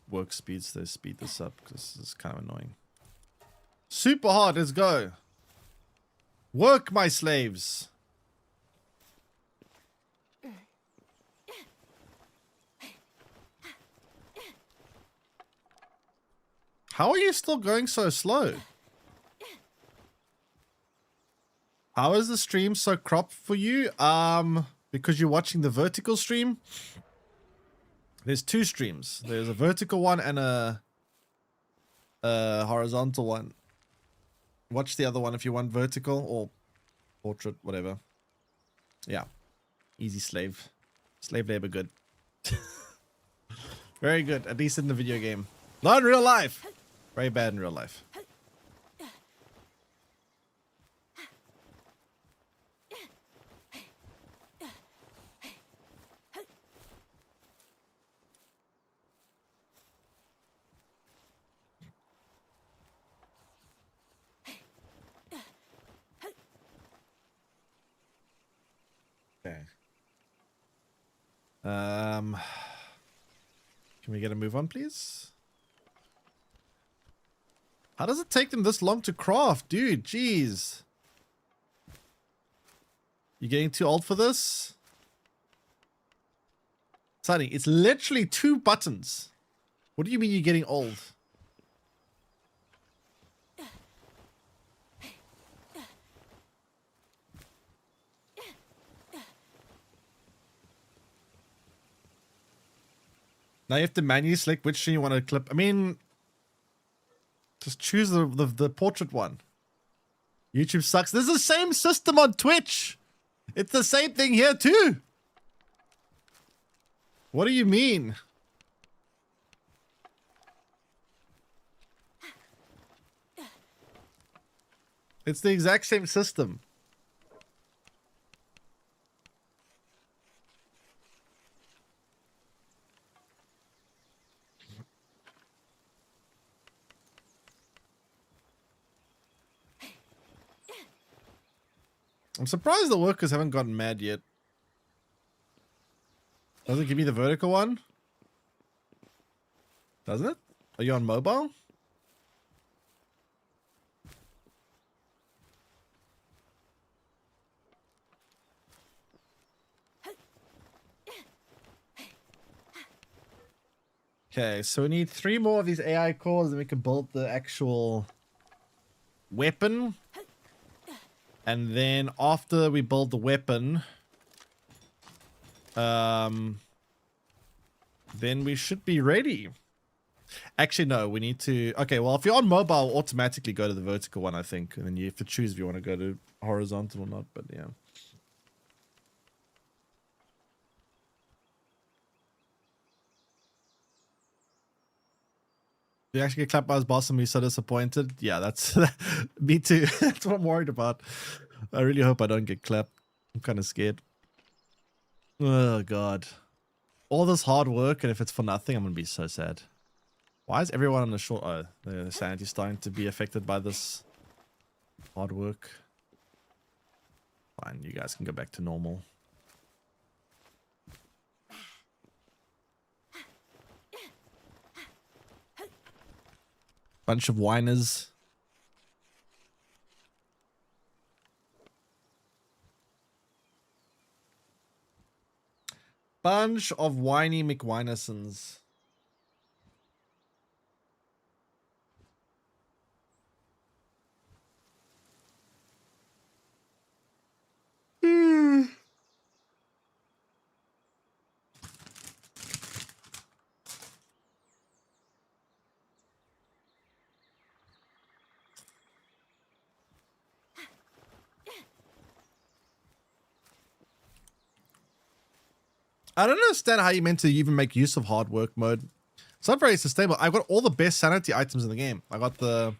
work speeds to speed this up because this is kind of annoying. Super hard, let's go. Work, my slaves. How are you still going so slow? How is the stream so cropped for you? Because you're watching the vertical stream. There's two streams. There's a vertical one and a horizontal one. Watch the other one if you want vertical or portrait, whatever. Yeah. Easy slave. Slave labor good. Very good. At least in the video game. Not in real life. Very bad in real life. Okay. Can we get a move on, please? How does it take them this long to craft, dude? Jeez. You getting too old for this? Sonny, it's literally 2 buttons. What do you mean you're getting old? Now you have to manually select which stream you want to clip. I mean, just choose the portrait one. YouTube sucks. There's the same system on Twitch. It's the same thing here too. What do you mean? It's the exact same system. I'm surprised the workers haven't gotten mad yet. Does it give me the vertical one? Does it? Are you on mobile? Okay, so we need 3 more of these AI cores and we can build the actual weapon. And then after we build the weapon, then we should be ready. Actually, no, we need to... Okay, well, if you're on mobile, automatically go to the vertical one, I think. And then you have to choose if you want to go to horizontal or not, but yeah. You actually get clapped by his boss and be so disappointed. Yeah, that's me too. That's what I'm worried about. I really hope I don't get clapped. I'm kind of scared. Oh, God. All this hard work, and if it's for nothing, I'm going to be so sad. Why is everyone on the short... Oh, the sanity starting to be affected by this hard work. Fine, you guys can go back to normal. Bunch of whiners. Bunch of whiny McWhinersons. I don't understand how you meant to even make use of hard work mode. It's not very sustainable. I've got all the best sanity items in the game. I got the...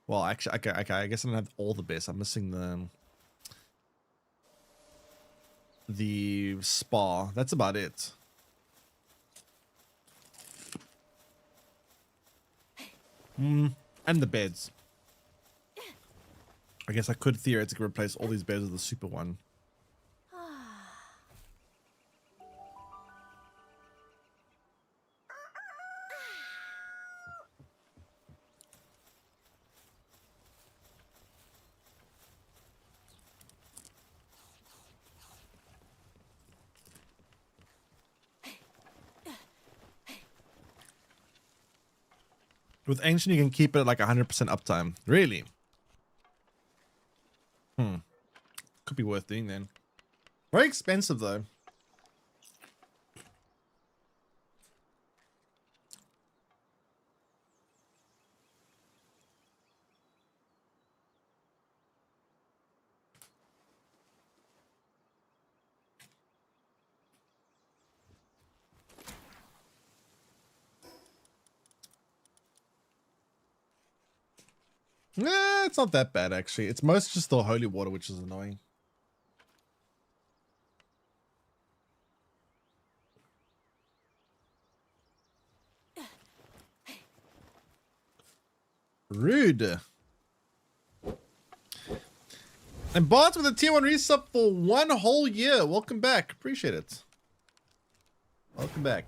Well, actually, okay, I guess I don't have all the best. I'm missing the spa. That's about it. And the beds. I guess I could theoretically replace all these beds with the super one. With Ancient, you can keep it at like 100% uptime. Really? Could be worth doing then. Very expensive though. It's not that bad actually. It's mostly just the holy water, which is annoying. Rude. And Bart with a tier 1 resub for 1 whole year. Welcome back. Appreciate it. Welcome back.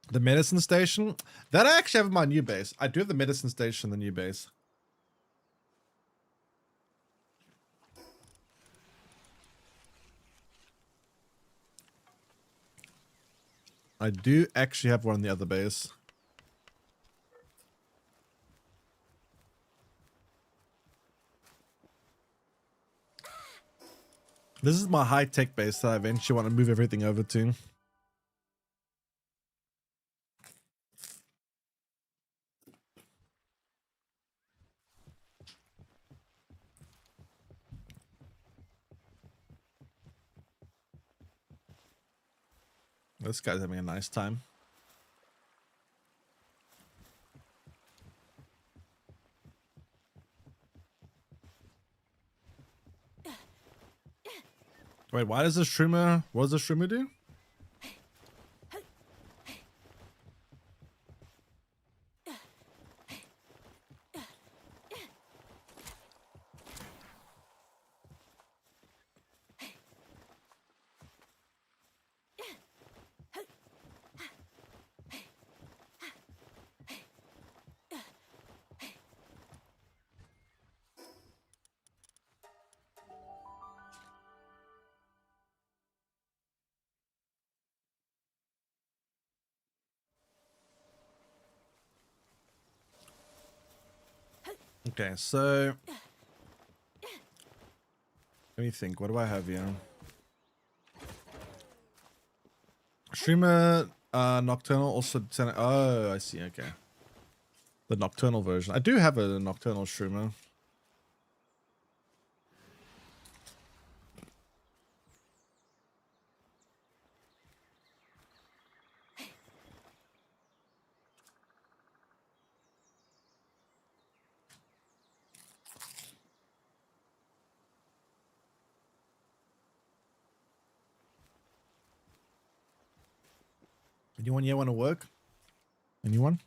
The medicine station. That I actually have in my new base. I do have the medicine station in the new base. I do actually have one in the other base. This is my high-tech base that I eventually want to move everything over to. This guy's having a nice time. Wait, why does the streamer... What does the streamer do? Okay, so... Let me think. What do I have here? Streamer Nocturnal also... Oh, I see. Okay. The Nocturnal version. I do have a Nocturnal streamer. Anyone here want to work? Anyone?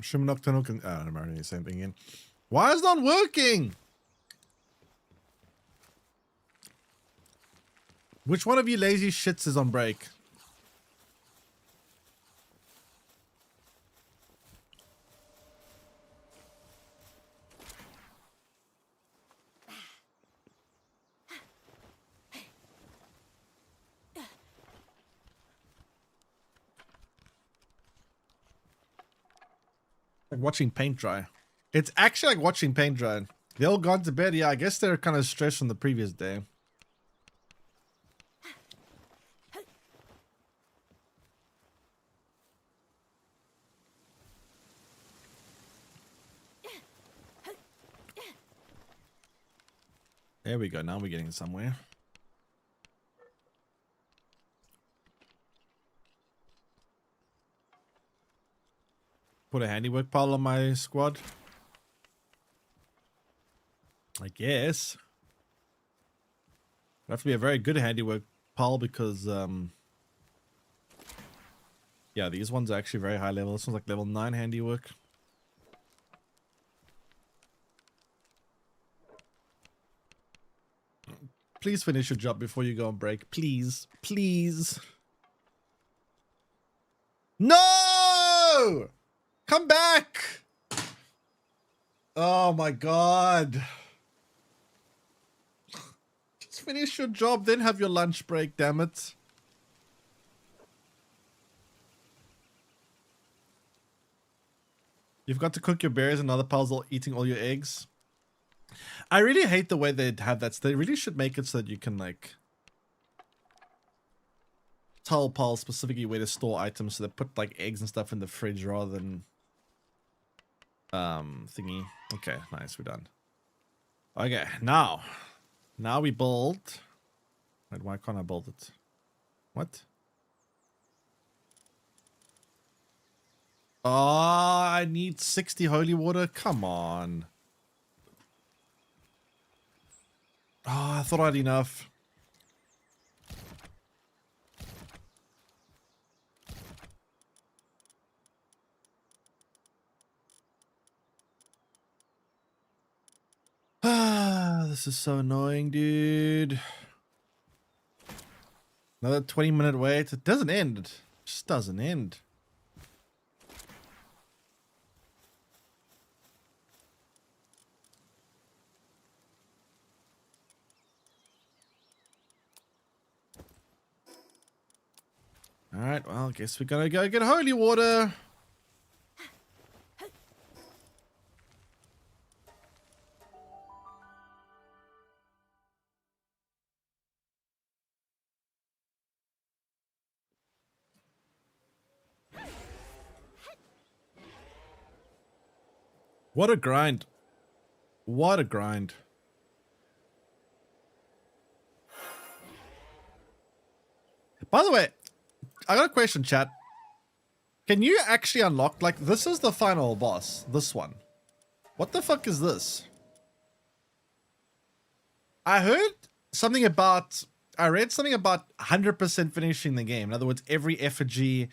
Streamer Nocturnal can... Oh, I'm already the same thing again. Why is it not working? Which one of you lazy shits is on break? Like watching paint dry. It's actually like watching paint dry. They all gone to bed. Yeah, I guess they're kind of stressed from the previous day. There we go. Now we're getting somewhere. Put a handiwork pile on my squad. I guess. It'd have to be a very good handiwork pile because yeah, these ones are actually very high level. This one's like level 9 handiwork. Please finish your job before you go on break. Please. Please. No! Come back! Oh my god. Just finish your job, then have your lunch break, damn it. You've got to cook your berries and other piles while eating all your eggs. I really hate the way they have that. They really should make it so that you can like tell piles specifically where to store items, so they put like eggs and stuff in the fridge rather than thingy. Okay, nice, we're done. Okay, now we build. Wait, why can't I build it? What? Oh, I need 60 holy water. Come on. Oh, I thought I had enough. Ah, this is so annoying, dude. Another 20-minute wait. It doesn't end. It just doesn't end. Alright, well, I guess we're gonna go get holy water. What a grind. What a grind. By the way, I got a question, chat. Can you actually unlock, like, this is the final boss, this one. What the fuck is this? I heard something about, I read something about 100% finishing the game. In other words, every effigy,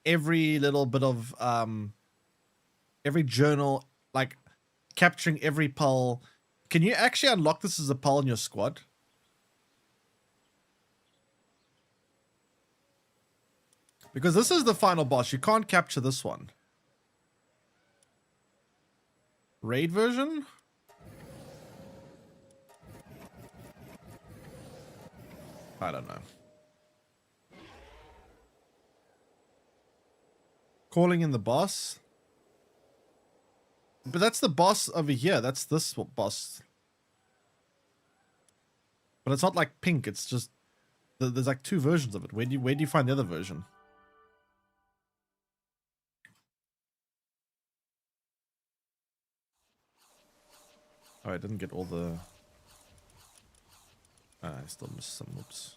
every little bit of, every journal, like, capturing every pull. Can you actually unlock this as a pull in your squad? Because this is the final boss. You can't capture this one. Raid version? I don't know. Calling in the boss? But that's the boss over here. That's this boss. But it's not like pink. It's just... There's like 2 versions of it. Where do you find the other version? Oh, I didn't get all the... I still missed some. Whoops.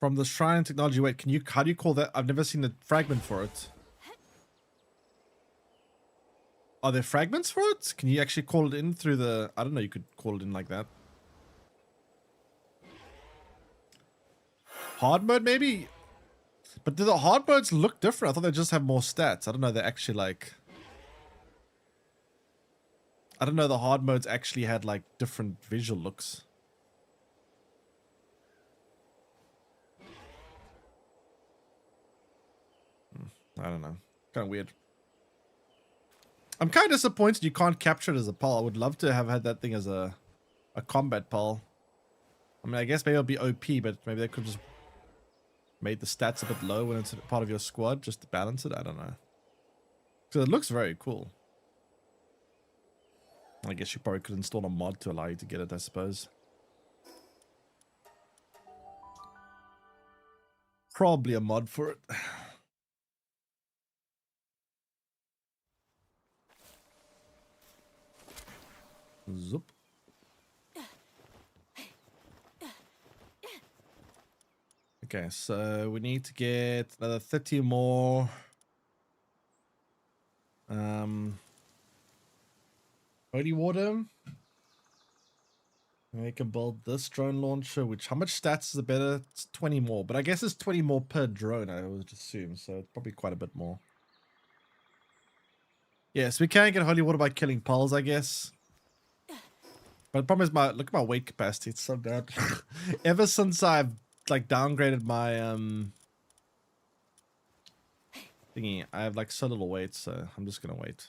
From the shrine technology, wait, how do you call that? I've never seen the fragment for it. Are there fragments for it? Can you actually call it in through the... I don't know, you could call it in like that. Hard mode, maybe? But do the hard modes look different? I thought they just have more stats. I don't know, they're actually like... I don't know, the hard modes actually had like different visual looks. I don't know. Kind of weird. I'm kind of disappointed you can't capture it as a pal. I would love to have had that thing as a combat pal. I mean, I guess maybe it'll be OP, but maybe they could just made the stats a bit low when it's a part of your squad just to balance it. I don't know. So it looks very cool. I guess you probably could install a mod to allow you to get it, I suppose. Probably a mod for it. Zoop. Okay, so we need to get another 30 more. Holy water. We can build this drone launcher, which how much stats is it better? It's 20 more, but I guess it's 20 more per drone, I would assume. So it's probably quite a bit more. Yes, we can get holy water by killing pulls, I guess. But the problem is look at my weight capacity. It's so bad. Ever since I've like downgraded my thingy, I have like so little weight, so I'm just gonna wait.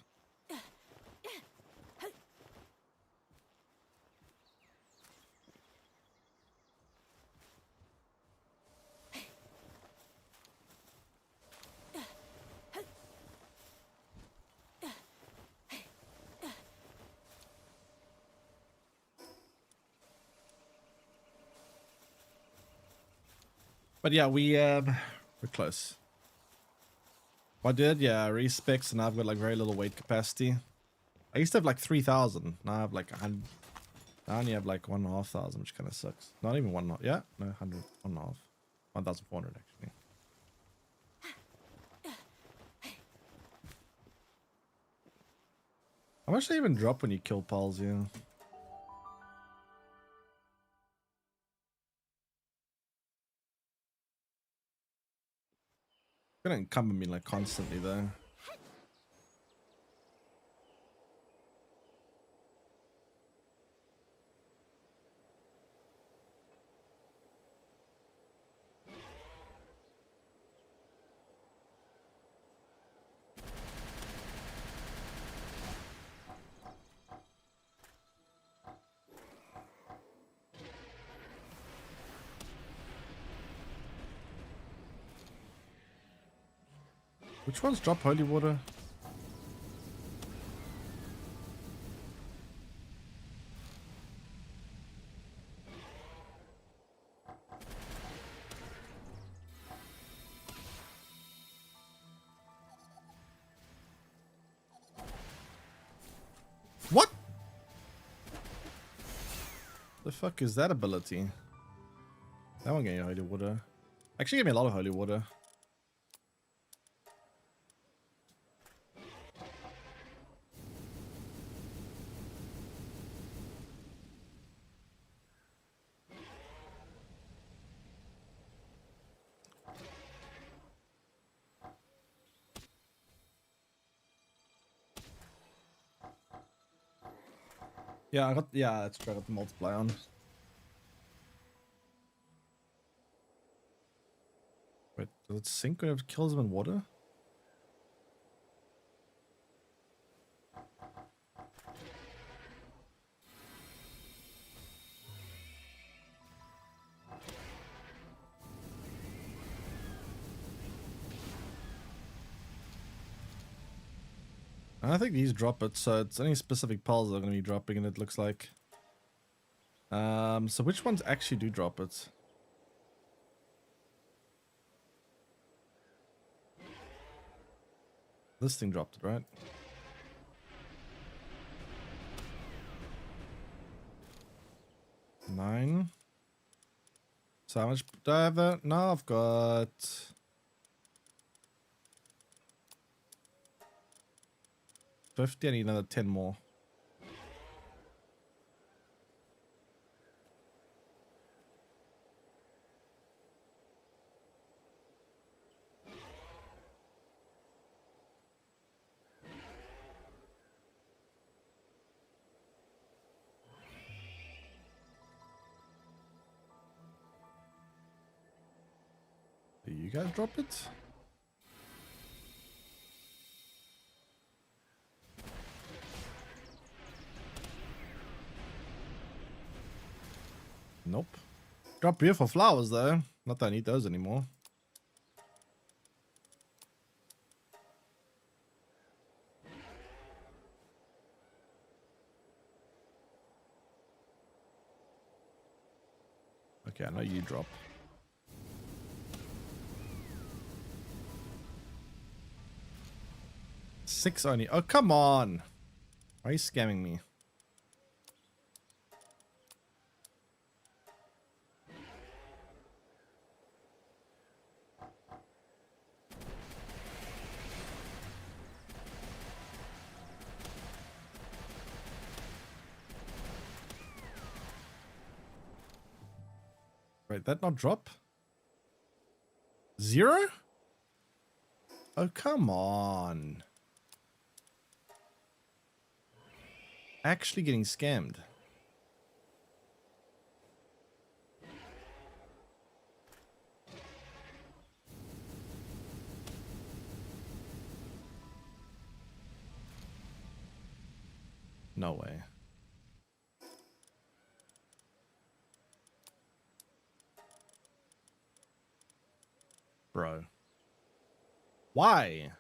But yeah, we're close. I did, yeah, respecs, and I've got like very little weight capacity. I used to have like 3,000. Now I have like 100. I only have like 1,500, which kind of sucks. Not even 1. Yeah, no, 100, 1.5, 1,400 actually. How much do they even drop when you kill pals? Yeah. Gonna encumber me like constantly though. Which ones drop holy water? What? The fuck is that ability? That one gave me holy water. Actually gave me a lot of holy water. Yeah, that's true. I got the multiply on. Wait, does it sink when it kills them in water? I think these drop it, so it's only specific pulls that are going to be dropping, and it looks like. So which ones actually do drop it? This thing dropped it, right? Nine. So how much do I have there? Now I've got 50. I need another 10 more. Do you guys drop it? Nope. Drop beautiful flowers though. Not that I need those anymore. Okay, I know you drop. Six only. Oh, come on. Why are you scamming me? Wait, that not drop? 0? Oh, come on. Actually getting scammed. No way. Bro. Why?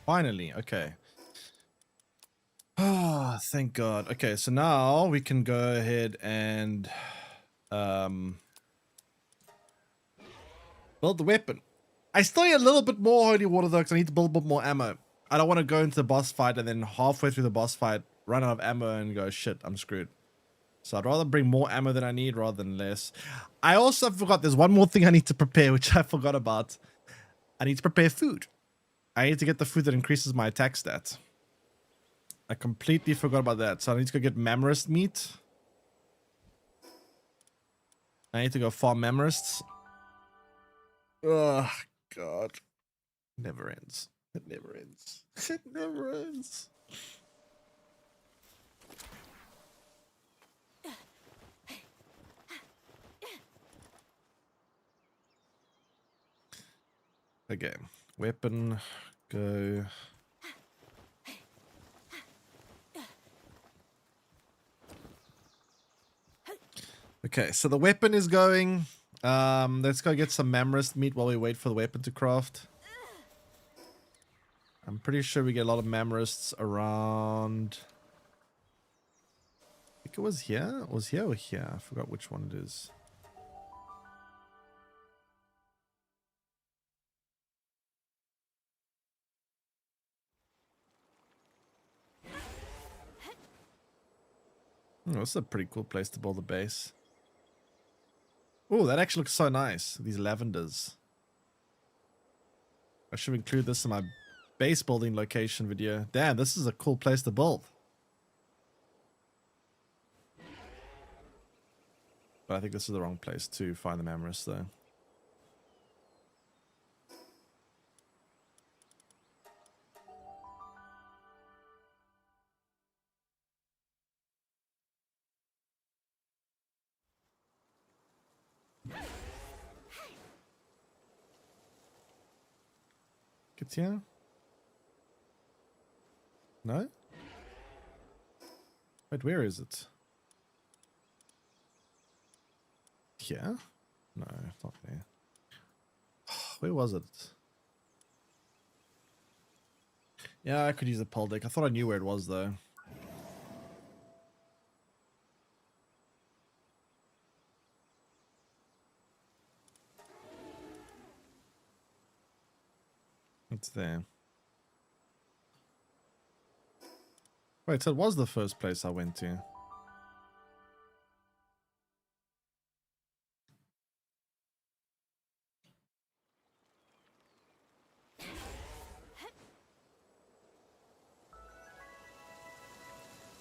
Finally, okay. Ah, thank God. Okay, so now we can go ahead and build the weapon. I still need a little bit more holy water though, because I need to build a bit more ammo. I don't want to go into the boss fight and then halfway through the boss fight run out of ammo and go, shit, I'm screwed. So I'd rather bring more ammo than I need rather than less. I also forgot there's one more thing I need to prepare, which I forgot about. I need to prepare food. I need to get the food that increases my attack stat. I completely forgot about that. So I need to go get Mammoth meat. I need to go farm Mammoths. Oh, God. Never ends. It never ends. It never ends. Okay. Weapon. Go. Okay, so the weapon is going. Let's go get some Mammoth meat while we wait for the weapon to craft. I'm pretty sure we get a lot of Mammoths around. I think it was here. It was here or here? I forgot which one it is. Oh, this is a pretty cool place to build a base. Oh, that actually looks so nice. These lavenders. I should include this in my base building location video. Damn, this is a cool place to build. But I think this is the wrong place to find the Mammoths though. It's here? No? Wait, where is it? Here? No, not there. Where was it? Yeah, I could use a pole deck. I thought I knew where it was though. It's there. Wait, so it was the first place I went to.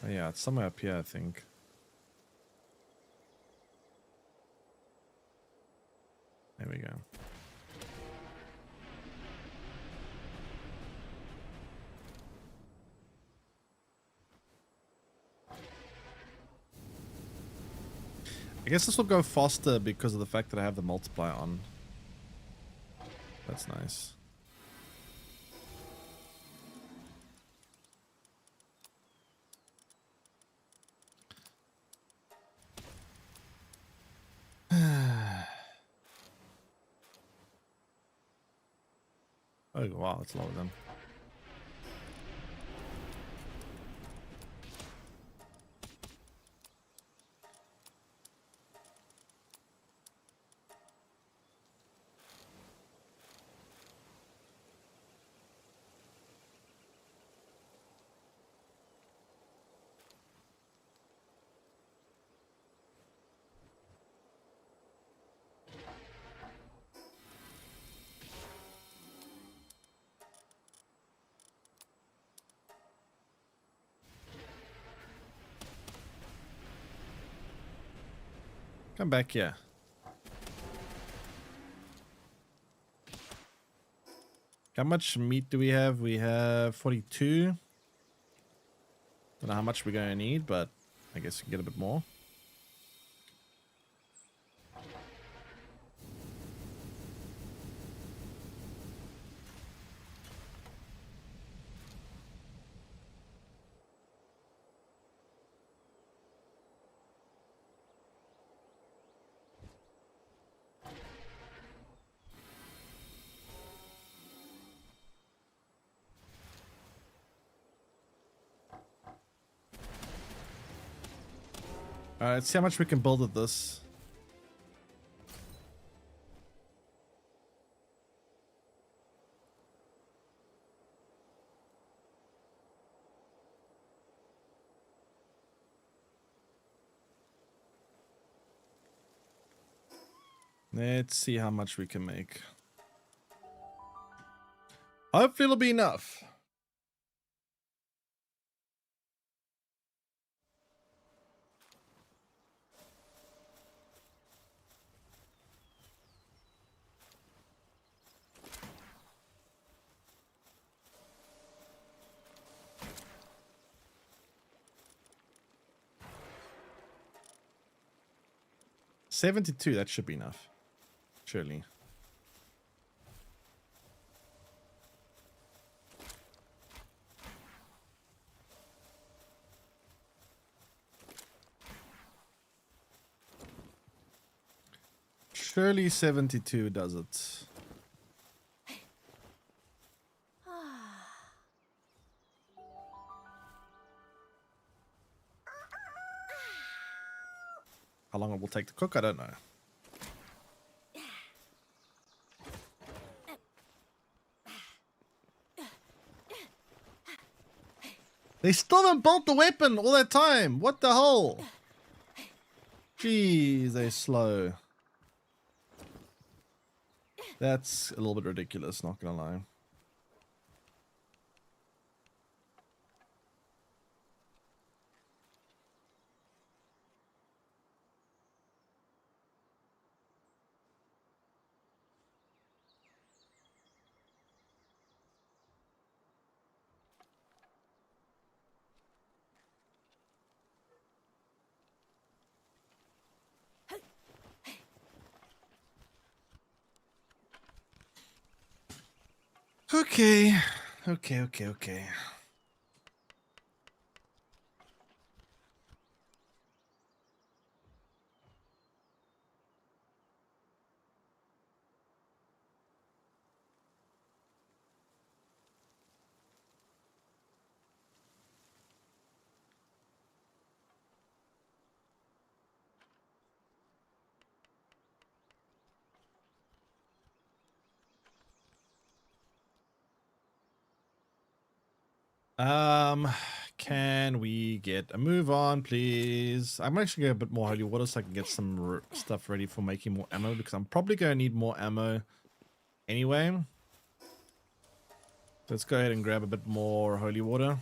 Oh, yeah, it's somewhere up here, I think. There we go. I guess this will go faster because of the fact that I have the multiplier on. That's nice. Oh, wow, it's lower than. Come back here. How much meat do we have? We have 42. Don't know how much we're going to need, but I guess we can get a bit more. Alright, let's see how much we can build with this. Let's see how much we can make. Hopefully it'll be enough. $72, that should be enough. Surely. Surely 72 does it. How long it will take to cook, I don't know. They still haven't built the weapon all that time. What the hell? Jeez, they're slow. That's a little bit ridiculous, not gonna lie. Okay. Okay. Can we get a move on, please? I'm actually going to get a bit more holy water so I can get some stuff ready for making more ammo, because I'm probably going to need more ammo anyway. Let's go ahead and grab a bit more holy water.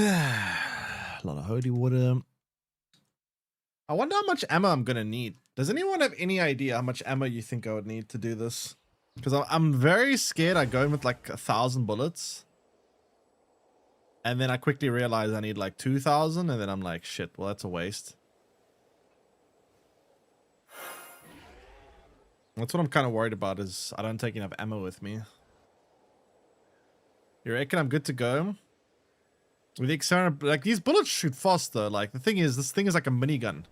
A lot of holy water. I wonder how much ammo I'm gonna need. Does anyone have any idea how much ammo you think I would need to do this? Because I'm very scared I go in with like 1,000 bullets. And then I quickly realize I need like 2,000, and then I'm like, shit, well, that's a waste. That's what I'm kind of worried about, is I don't take enough ammo with me. You reckon I'm good to go? With the external, like, these bullets shoot faster. Like, the thing is, this thing is like a minigun.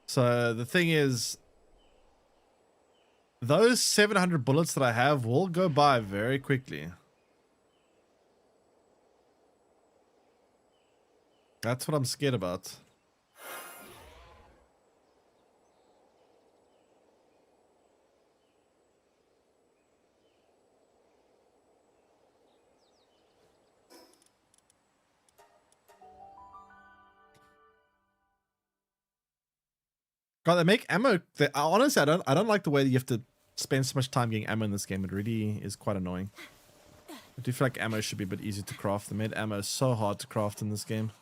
So the thing is, those 700 bullets that I have will go by very quickly. That's what I'm scared about. God, they make ammo. Honestly, I don't like the way that you have to spend so much time getting ammo in this game. It really is quite annoying. I do feel like ammo should be a bit easier to craft. They made ammo so hard to craft in this game.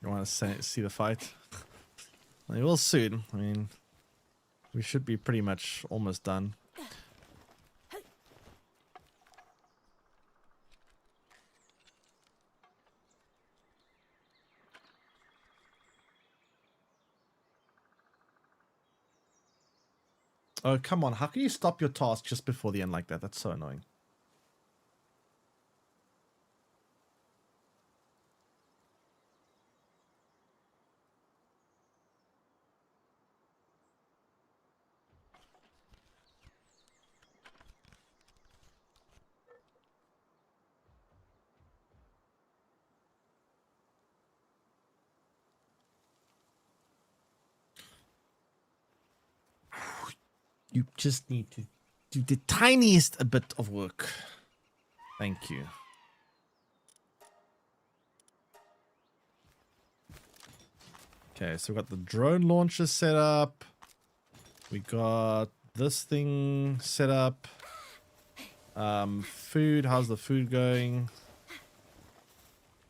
You want to see the fight? We will soon. I mean, we should be pretty much almost done. Oh, come on. How can you stop your task just before the end like that? That's so annoying. You just need to do the tiniest a bit of work. Thank you. Okay, so we got the drone launcher set up. We got this thing set up. Food, how's the food going?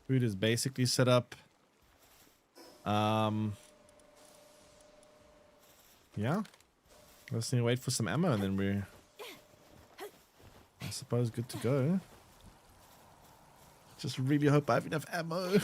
Food is basically set up. Yeah. Let's need to wait for some ammo and then we're, I suppose, good to go. Just really hope I have enough ammo.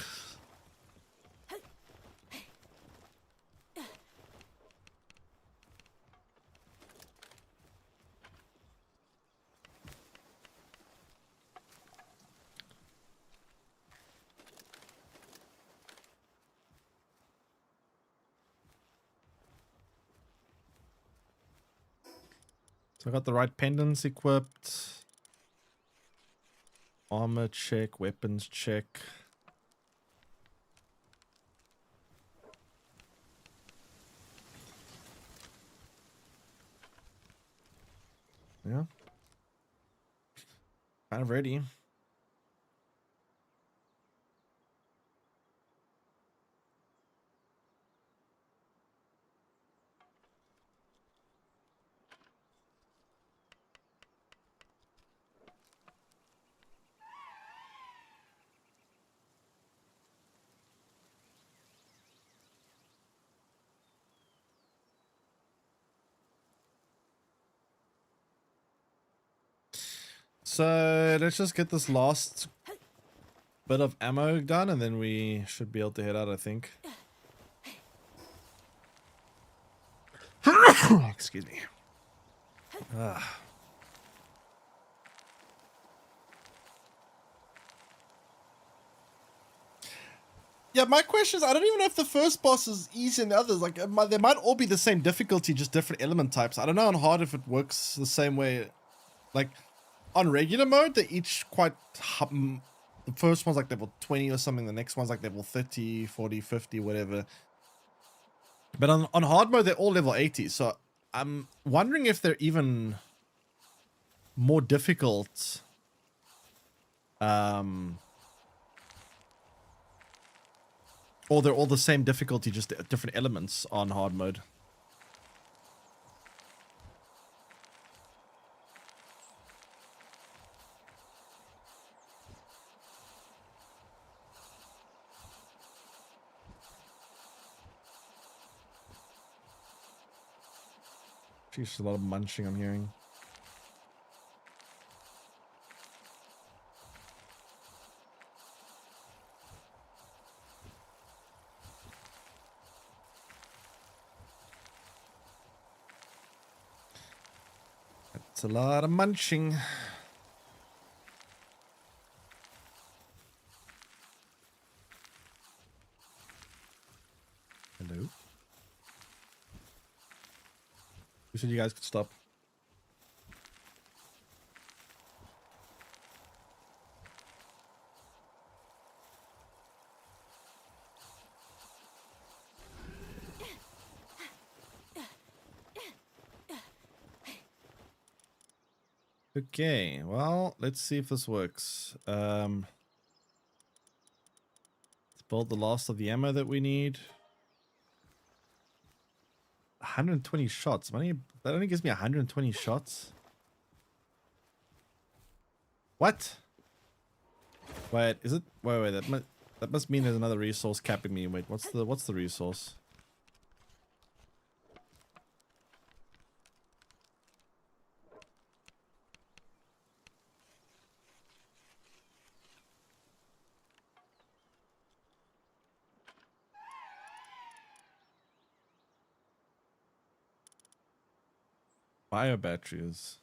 So I got the right pendants equipped. Armor check, weapons check. Yeah. Kind of ready. So let's just get this last bit of ammo done and then we should be able to head out, I think. Excuse me. Yeah, my question is, I don't even know if the first boss is easy and the others. Like, they might all be the same difficulty, just different element types. I don't know on hard if it works the same way. Like, on regular mode, they're each quite... the first one's like level 20 or something. The next one's like level 30, 40, 50, whatever. But on hard mode, they're all level 80. So I'm wondering if they're even more difficult. Or they're all the same difficulty, just different elements on hard mode. Jeez, a lot of munching I'm hearing. That's a lot of munching. Hello? Who said you guys could stop? Okay, well, let's see if this works. Let's build the last of the ammo that we need. 120 shots. That only gives me 120 shots. What? Wait, is it? Wait. That must mean there's another resource capping me. Wait, what's the resource? Bio batteries.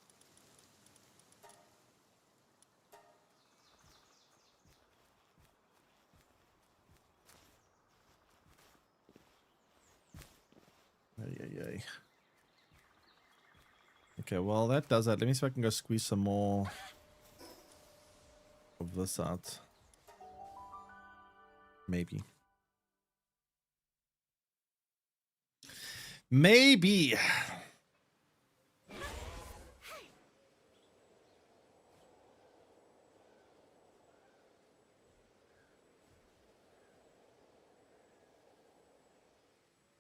Ay. Okay, well that does that. Let me see if I can go squeeze some more of this out. Maybe. Maybe.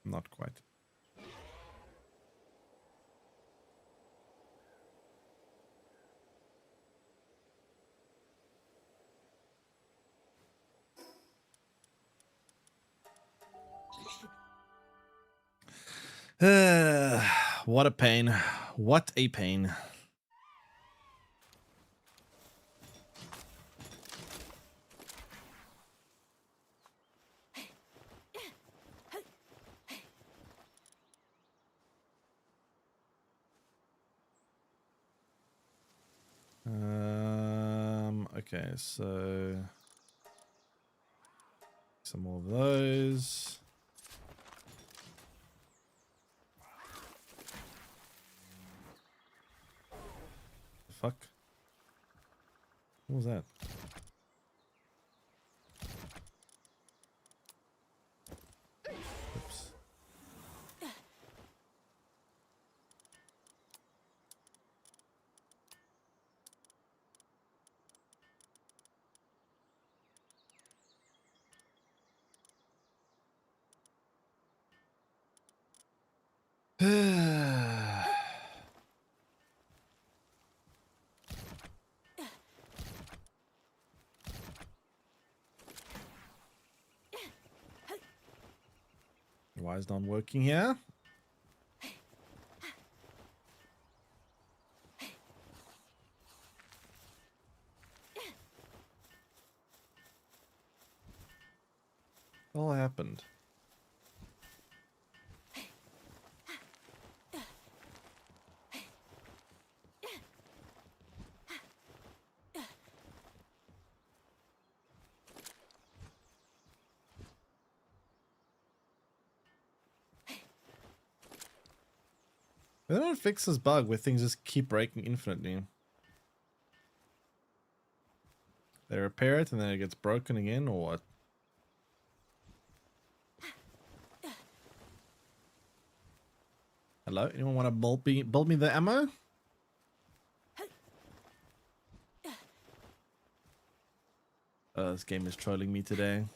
Not quite. What a pain. What a pain. Okay, so some more of those. Fuck. What was that? Oops. Why is it not working here? What all happened? They don't fix this bug where things just keep breaking infinitely. They repair it and then it gets broken again, or what? Hello? Anyone want to build me the ammo? This game is trolling me today.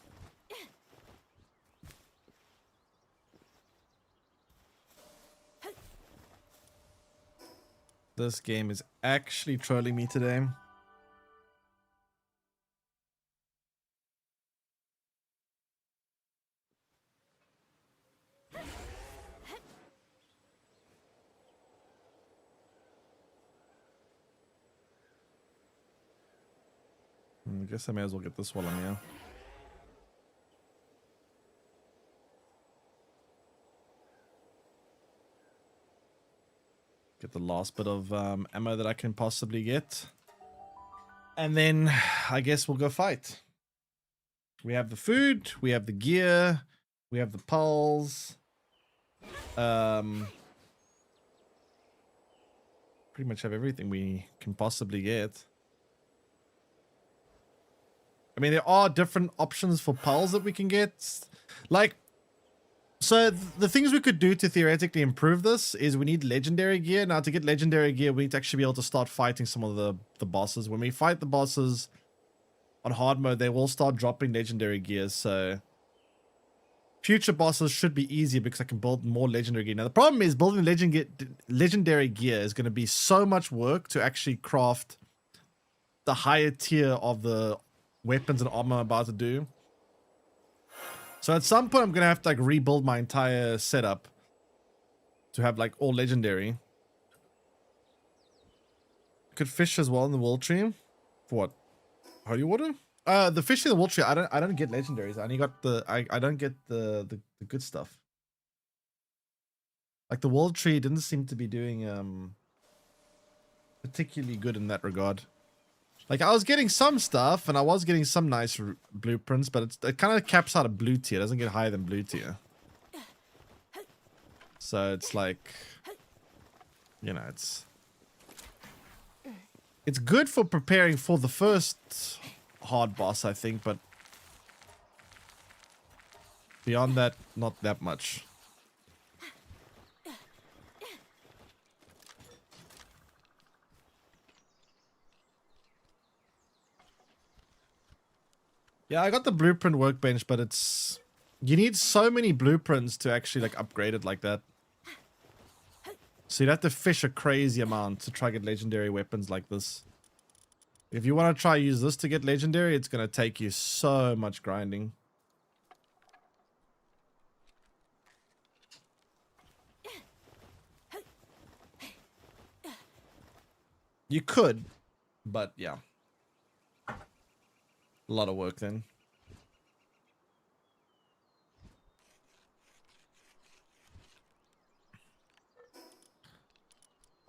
This game is actually trolling me today. I guess I may as well get this while I'm here. Get the last bit of ammo that I can possibly get. And then I guess we'll go fight. We have the food, we have the gear, we have the pulls. Pretty much have everything we can possibly get. I mean, there are different options for pulls that we can get. Like, So the things we could do to theoretically improve this is we need legendary gear. Now to get legendary gear, we need to actually be able to start fighting some of the bosses. When we fight the bosses on hard mode, they will start dropping legendary gears. So future bosses should be easier because I can build more legendary gear. Now the problem is building legendary gear is going to be so much work to actually craft the higher tier of the weapons and armor I'm about to do. So at some point I'm gonna have to like rebuild my entire setup to have like all legendary. Could fish as well in the world tree. For what? Holy water? The fish in the world tree, I don't get legendaries. I only got the I don't get the good stuff. Like the world tree didn't seem to be doing particularly good in that regard. Like I was getting some stuff and I was getting some nice blueprints, but it kind of caps out at blue tier. It doesn't get higher than blue tier. So it's like, you know, it's good for preparing for the first hard boss, I think, but beyond that, not that much. Yeah, I got the blueprint workbench, but you need so many blueprints to actually like upgrade it like that. So you'd have to fish a crazy amount to try to get legendary weapons like this. If you want to try use this to get legendary, it's going to take you so much grinding. You could, but yeah. A lot of work then.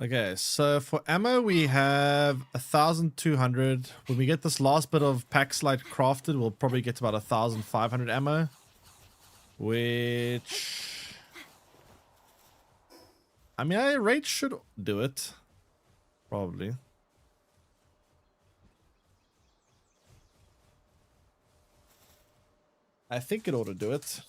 Okay, so for ammo we have 1,200. When we get this last bit of pack slide crafted, we'll probably get to about 1,500 ammo. Which... I mean, a rate should do it. Probably. I think it ought to do it.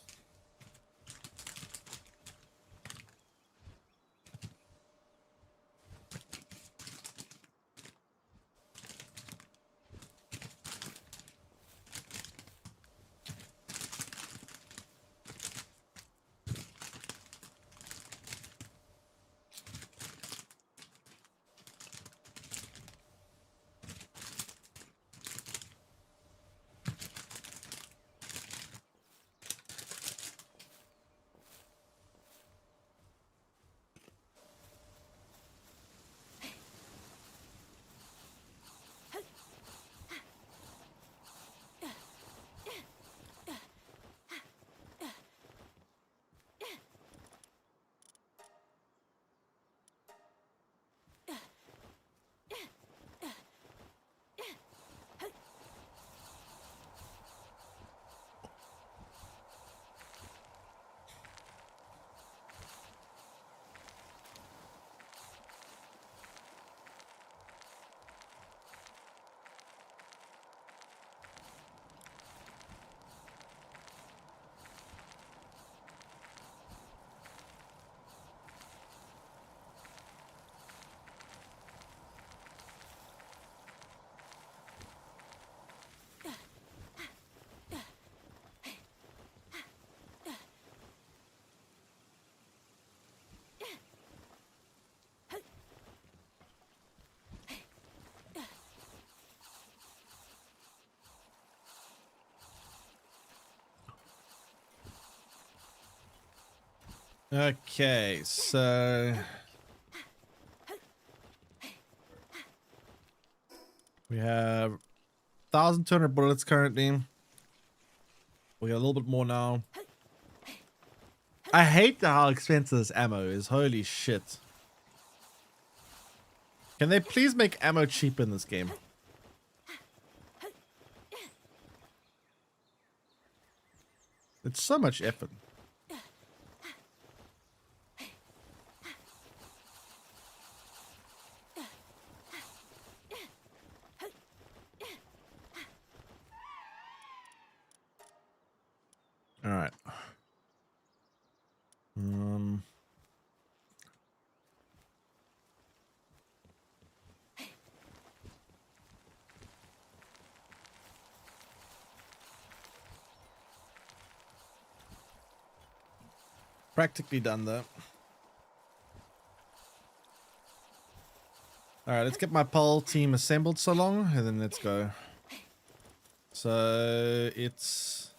Okay, so we have 1,200 bullets currently. We got a little bit more now. I hate how expensive this ammo is. Holy shit. Can they please make ammo cheap in this game? It's so much effort. All right. practically done though. Alright, let's get my pole team assembled so long, and then let's go. So, it's...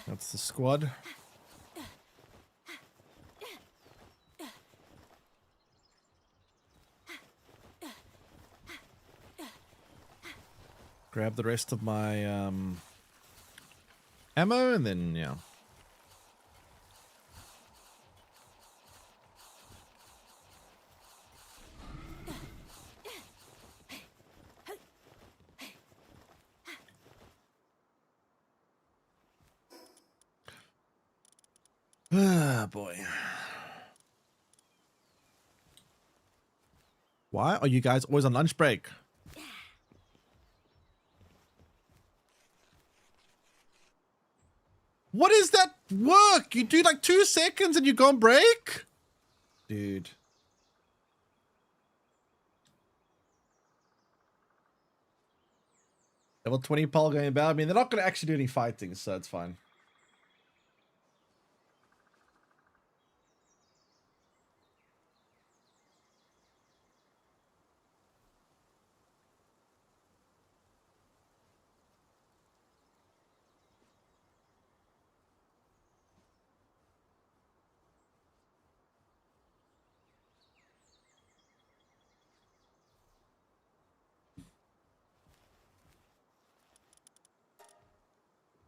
That's the squad. Grab the rest of my ammo, and then, yeah. Ah, boy. Why are you guys always on lunch break? What is that work? You do like 2 seconds and you go on break? Dude. Level 20 pole going about. I mean, they're not going to actually do any fighting, so it's fine.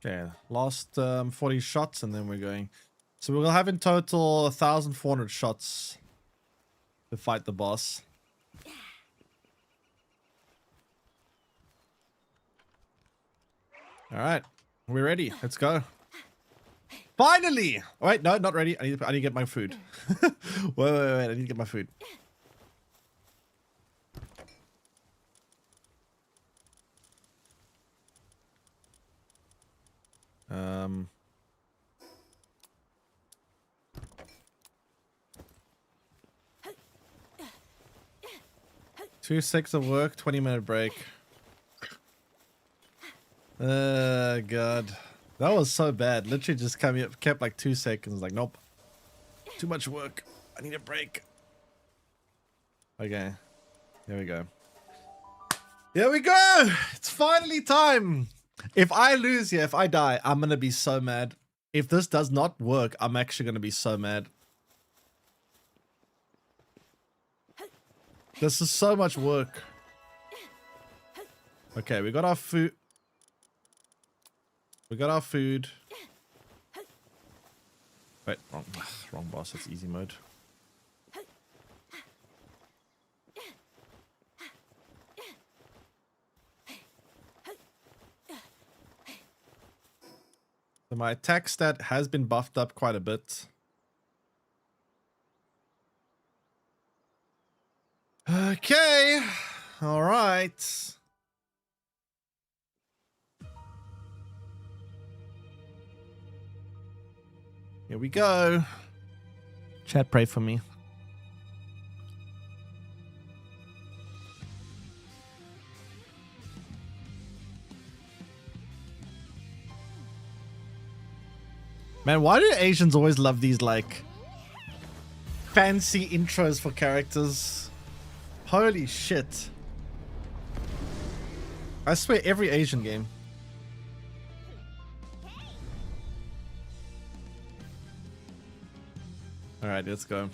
Okay, last 40 shots and then we're going. So we'll have in total 1,400 shots to fight the boss. All right, we're ready. Let's go. Finally! Oh, wait, no, not ready. I need to get my food. wait. I need to get my food. Two seconds of work, 20-minute break. God. That was so bad. Literally just kept like 2 seconds. Like, nope. Too much work. I need a break. Okay. Here we go. Here we go! It's finally time! If I lose here, if I die, I'm gonna be so mad. If this does not work, I'm actually gonna be so mad. This is so much work. Okay, we got our food. We got our food. Wait, wrong boss. It's easy mode. So my attack stat has been buffed up quite a bit. Okay. All right. Here we go. Chat, pray for me. Man, why do Asians always love these, like, fancy intros for characters? Holy shit. I swear, every Asian game. Alright, let's go.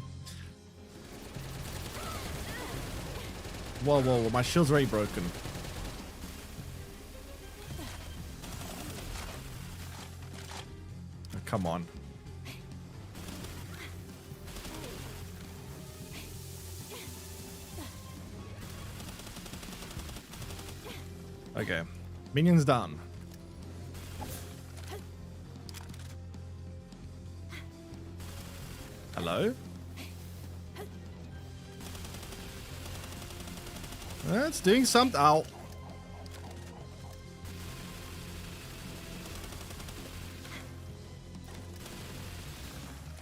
Whoa, my shield's already broken. Oh, come on. Okay. Minions down. Hello? It's doing something. Ow.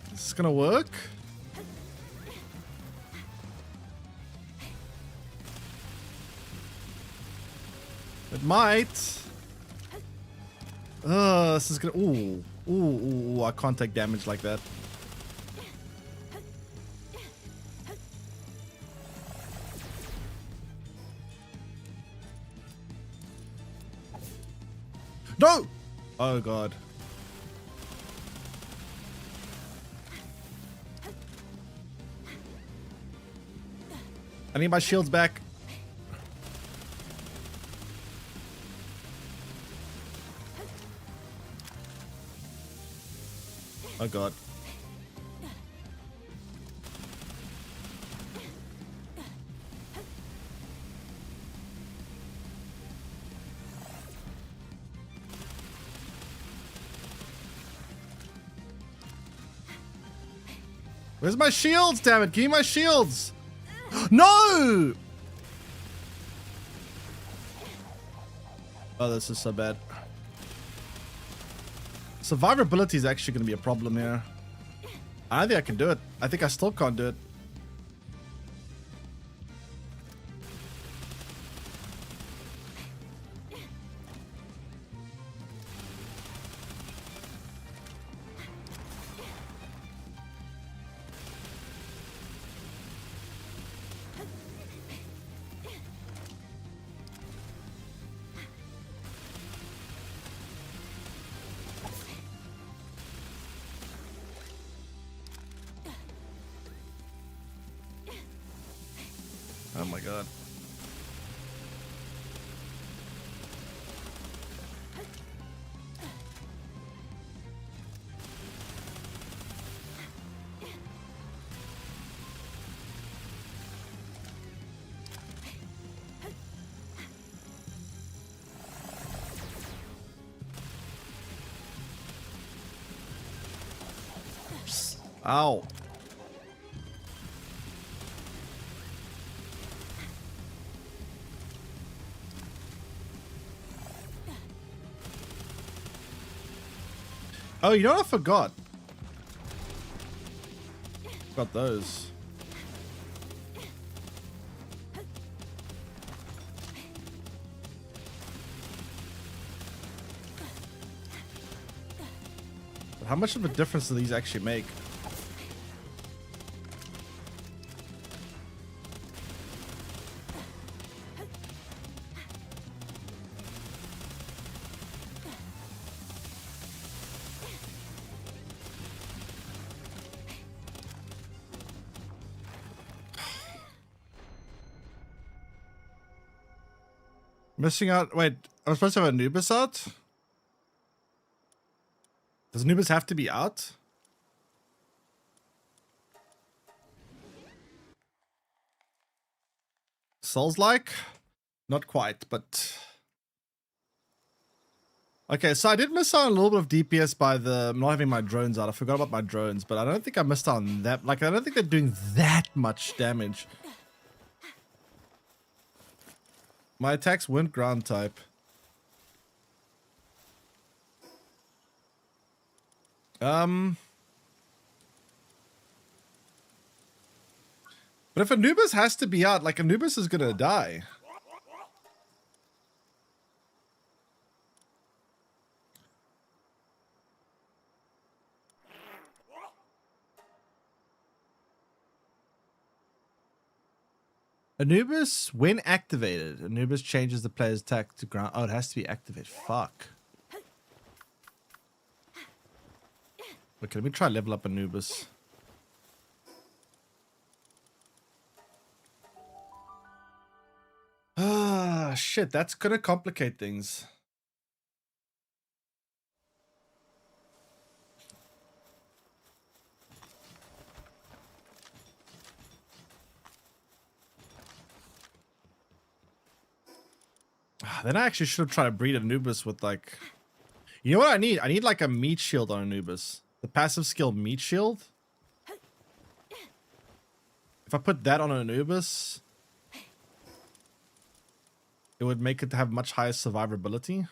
Is this gonna work? It might. This is gonna. Ooh, I can't take damage like that. No! Oh god. I need my shields back. Oh god. Where's my shields, damn it? Give me my shields. No! Oh, this is so bad. Survivability is actually going to be a problem here. I don't think I can do it. I think I still can't do it. Oh my god. Ow. Oh, you know what I forgot? Got those. But how much of a difference do these actually make? Missing out. Wait, I'm supposed to have Anubis out? Does Anubis have to be out? Souls-like? Not quite, but... Okay, so I did miss out on a little bit of DPS by the not having my drones out. I forgot about my drones, but I don't think I missed out on that. Like, I don't think they're doing that much damage. My attacks weren't ground type. But if Anubis has to be out, like Anubis is gonna die. Anubis, when activated, Anubis changes the player's attack to ground. Oh, it has to be activated. Fuck. Okay, let me try level up Anubis. Ah, shit, that's gonna complicate things. Then I actually should have tried to breed Anubis with like... You know what I need? I need like a meat shield on Anubis. The passive skill meat shield. If I put that on Anubis, it would make it have much higher survivability.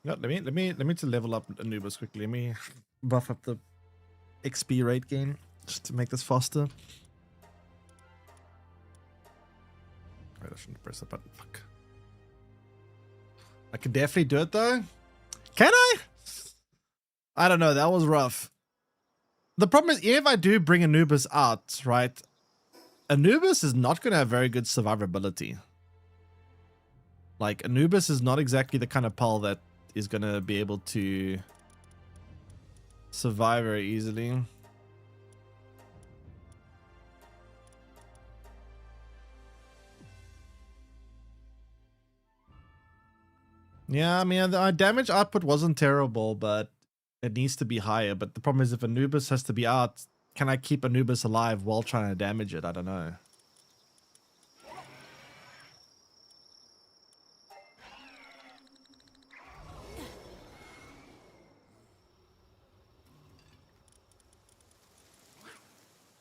No, let me to level up Anubis quickly. Let me buff up the XP rate gain just to make this faster. Wait, I shouldn't press that button. Fuck. I can definitely do it though. Can I? I don't know. That was rough. The problem is, if I do bring Anubis out, right? Anubis is not going to have very good survivability. Like, Anubis is not exactly the kind of pal that is going to be able to survive very easily. Yeah, I mean, the damage output wasn't terrible, but it needs to be higher. But the problem is, if Anubis has to be out, can I keep Anubis alive while trying to damage it? I don't know.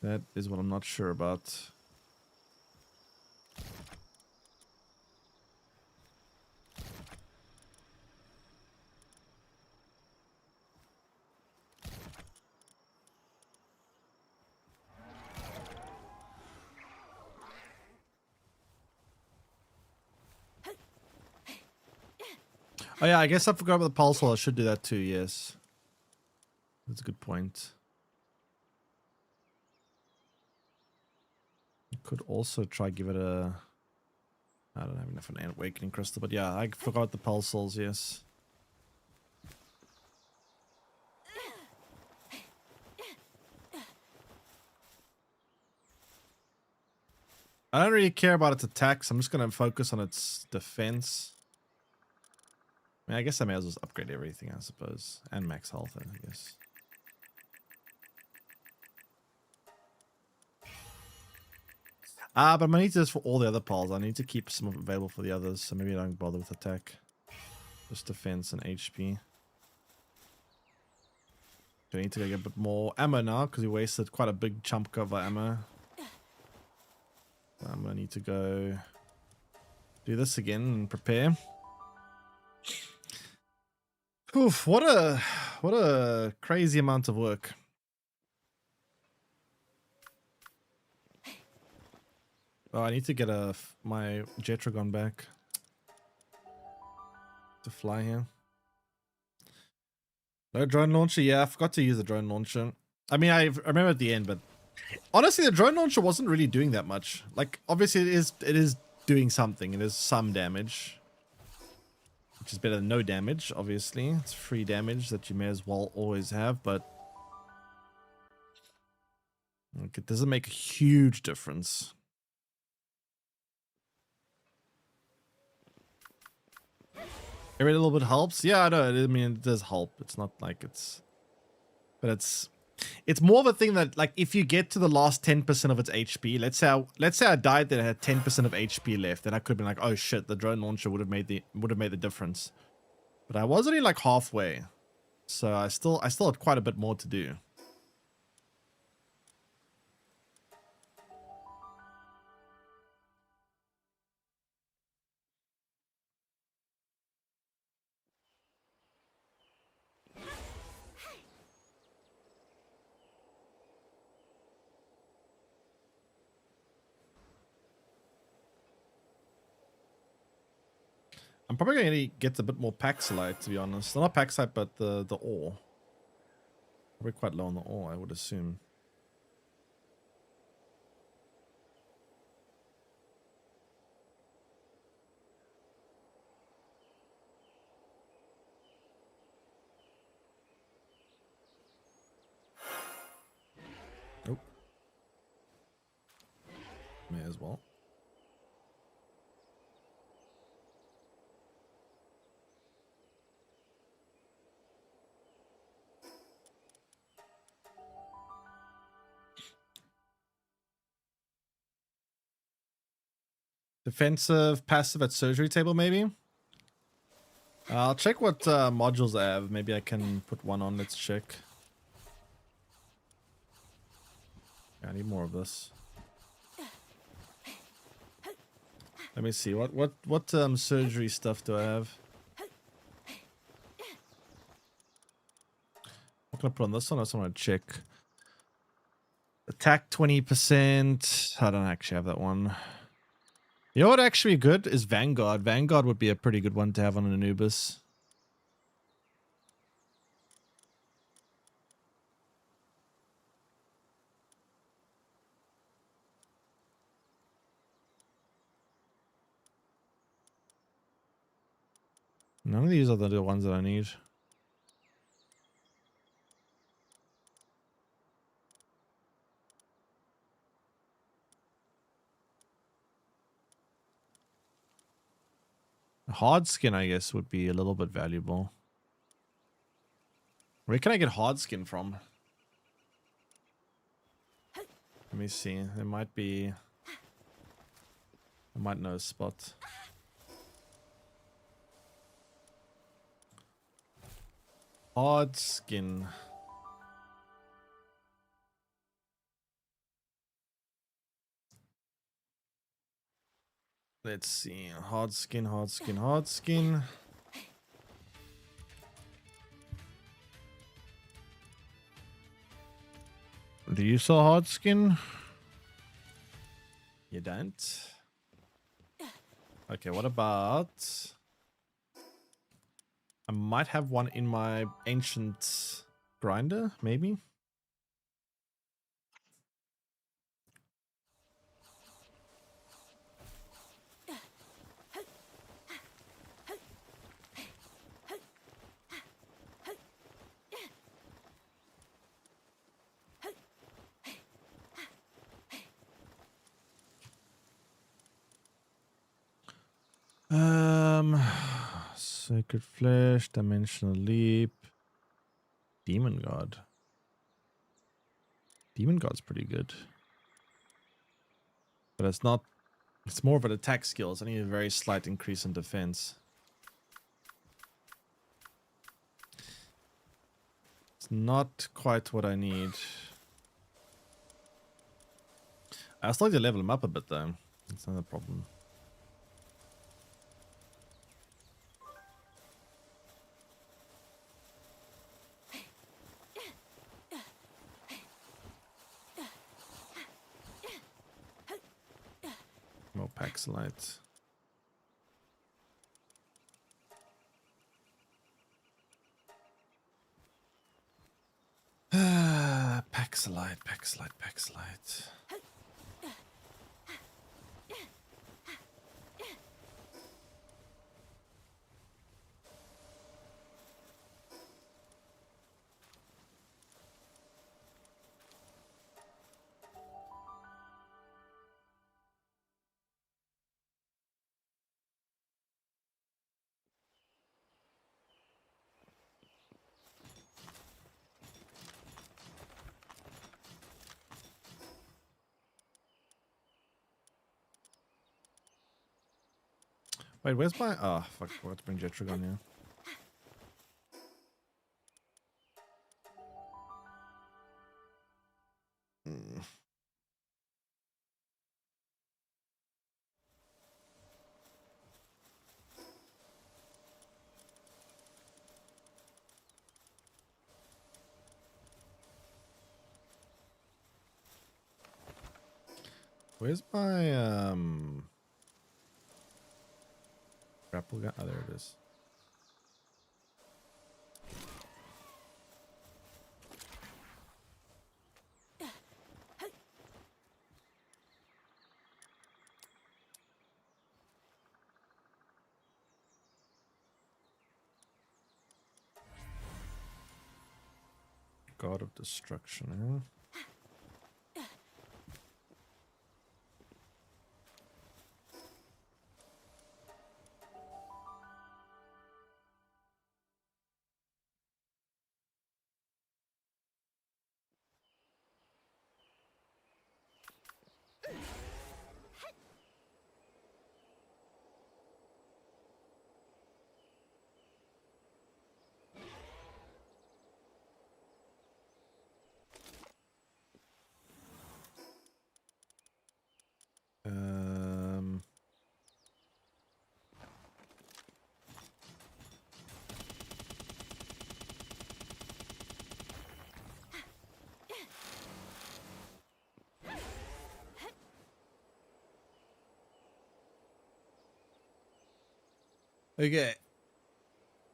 That is what I'm not sure about. Oh yeah, I guess I forgot about the pulse hole. I should do that too, yes. That's a good point. I could also try give it a... I don't have enough of an awakening crystal, but yeah, I forgot the pulse holes, yes. I don't really care about its attacks. I'm just going to focus on its defense. I mean, I guess I may as well upgrade everything, I suppose. And max health, I guess. But I need this for all the other pals. I need to keep some available for the others, so maybe I don't bother with attack. Just defense and HP. Do I need to go get a bit more ammo now? Because we wasted quite a big chunk of our ammo. So I'm going to need to go do this again and prepare. Oof, what a crazy amount of work. Oh, I need to get my Jetragon back to fly here. No drone launcher. Yeah, I forgot to use the drone launcher. I mean, I remember at the end, but honestly, the drone launcher wasn't really doing that much. Like, obviously, it is doing something. It is some damage, which is better than no damage. Obviously, it's free damage that you may as well always have, but like, it doesn't make a huge difference. Every little bit helps. Yeah, I know. I mean, it does help. It's not like it's... But it's more of a thing that, like, if you get to the last 10% of its HP, let's say I died that I had 10% of HP left, then I could have been like, oh shit, the drone launcher would have made the difference. But I was only like halfway. So I still had quite a bit more to do. I'm probably going to get a bit more Paxilite, to be honest. Not Paxilite, but the ore. We're quite low on the ore, I would assume. Nope. May as well. Defensive, passive at surgery table, maybe? I'll check what modules I have. Maybe I can put one on. Let's check. Yeah, I need more of this. Let me see. What surgery stuff do I have? can I put on this one? I just want to check. Attack 20%. I don't actually have that one. You know what actually good is Vanguard. Vanguard would be a pretty good one to have on an Anubis. None of these are the ones that I need. Hard skin, I guess, would be a little bit valuable. Where can I get hard skin from? Let me see. There might be... I might know a spot. Hard skin. Let's see. Hard skin, hard skin, hard skin. Do you sell hard skin? You don't? Okay, what about... I might have one in my ancient grinder, maybe? Sacred Flesh, Dimensional Leap, Demon God. Demon God's pretty good. But it's not, it's more of an attack skill. It's only a very slight increase in defense. It's not quite what I need. I still like to level him up a bit though. That's not a problem. More Paxilite. Paxilite, Paxilite, Paxilite. Wait, where's my... Oh, fuck, I forgot to bring Jetrigon here. Where's my, grapple gun? Oh, there it is. God of Destruction, huh? Okay.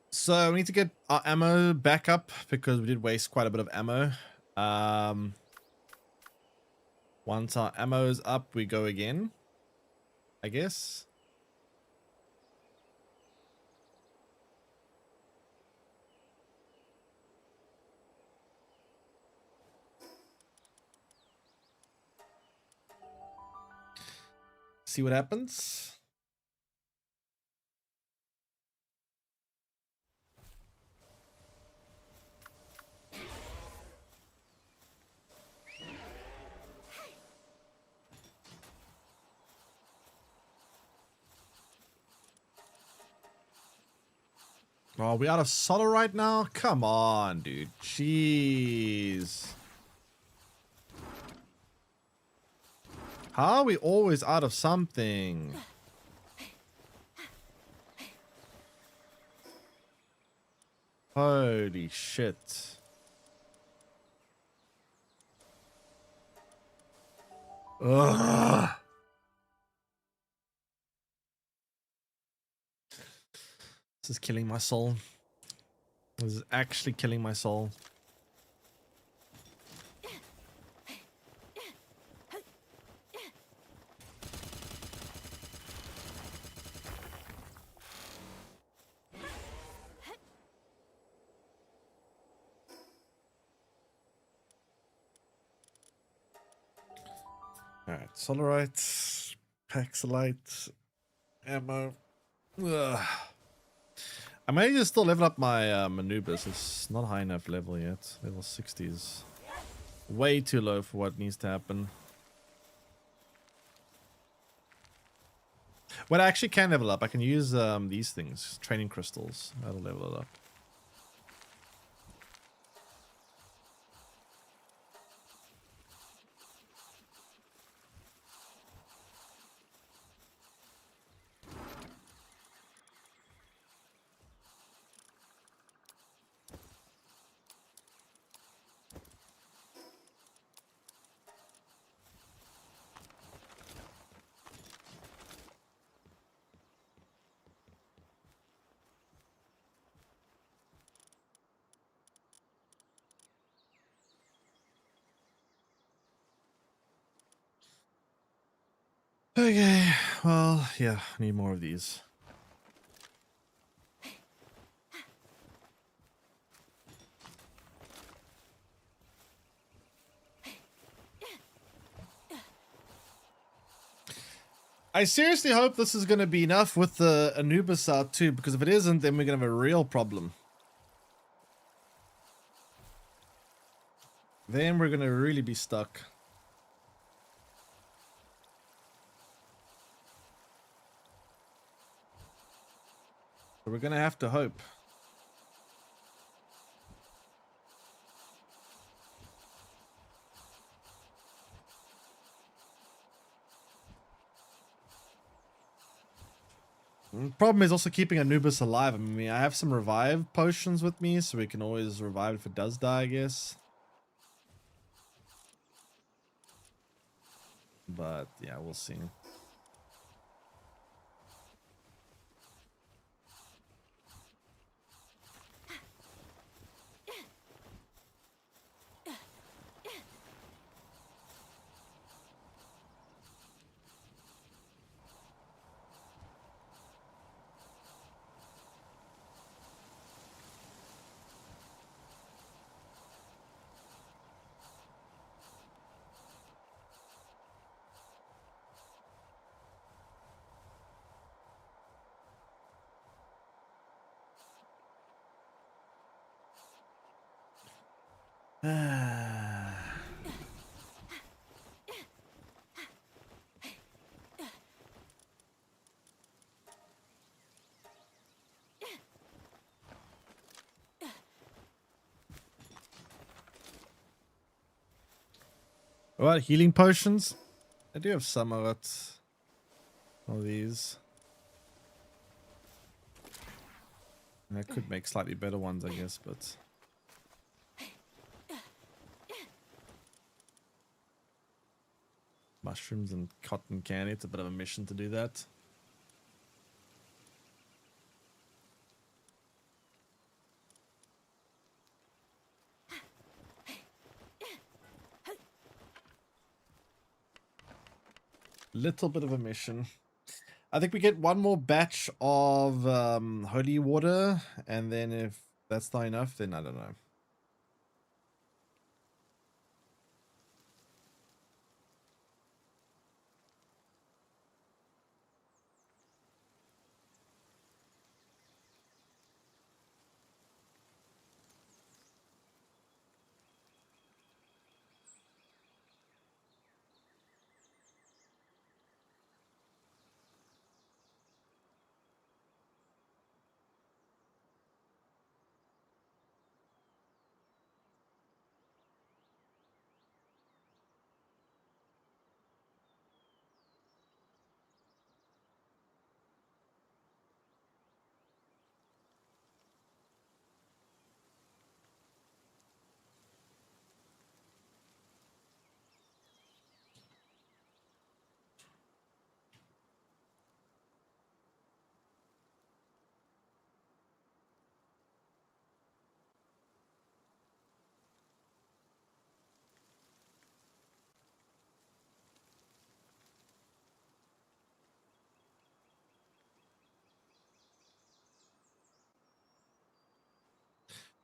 So we need to get our ammo back up because we did waste quite a bit of ammo. Once our ammo is up, we go again, I guess. See what happens. Oh, are we out of solder right now? Come on, dude. Jeez. How are we always out of something? Holy shit. Ugh. This is killing my soul. This is actually killing my soul. Alright, solarite, paxolite, ammo. Ugh. I may just still level up my Anubis. It's not high enough level yet. Level 60 is way too low for what needs to happen. What I actually can level up, I can use these things, training crystals. That'll level it up. Okay, well, yeah, need more of these. I seriously hope this is going to be enough with the Anubis out too, because if it isn't, then we're going to have a real problem. Then we're going to really be stuck. So we're going to have to hope. Problem is also keeping Anubis alive. I mean, I have some revive potions with me, so we can always revive if it does die, I guess. But yeah, we'll see. What, healing potions? I do have some of it. All these. I could make slightly better ones, I guess, but... Mushrooms and cotton candy. It's a bit of a mission to do that. Little bit of a mission. I think we get one more batch of holy water, and then if that's not enough, then I don't know.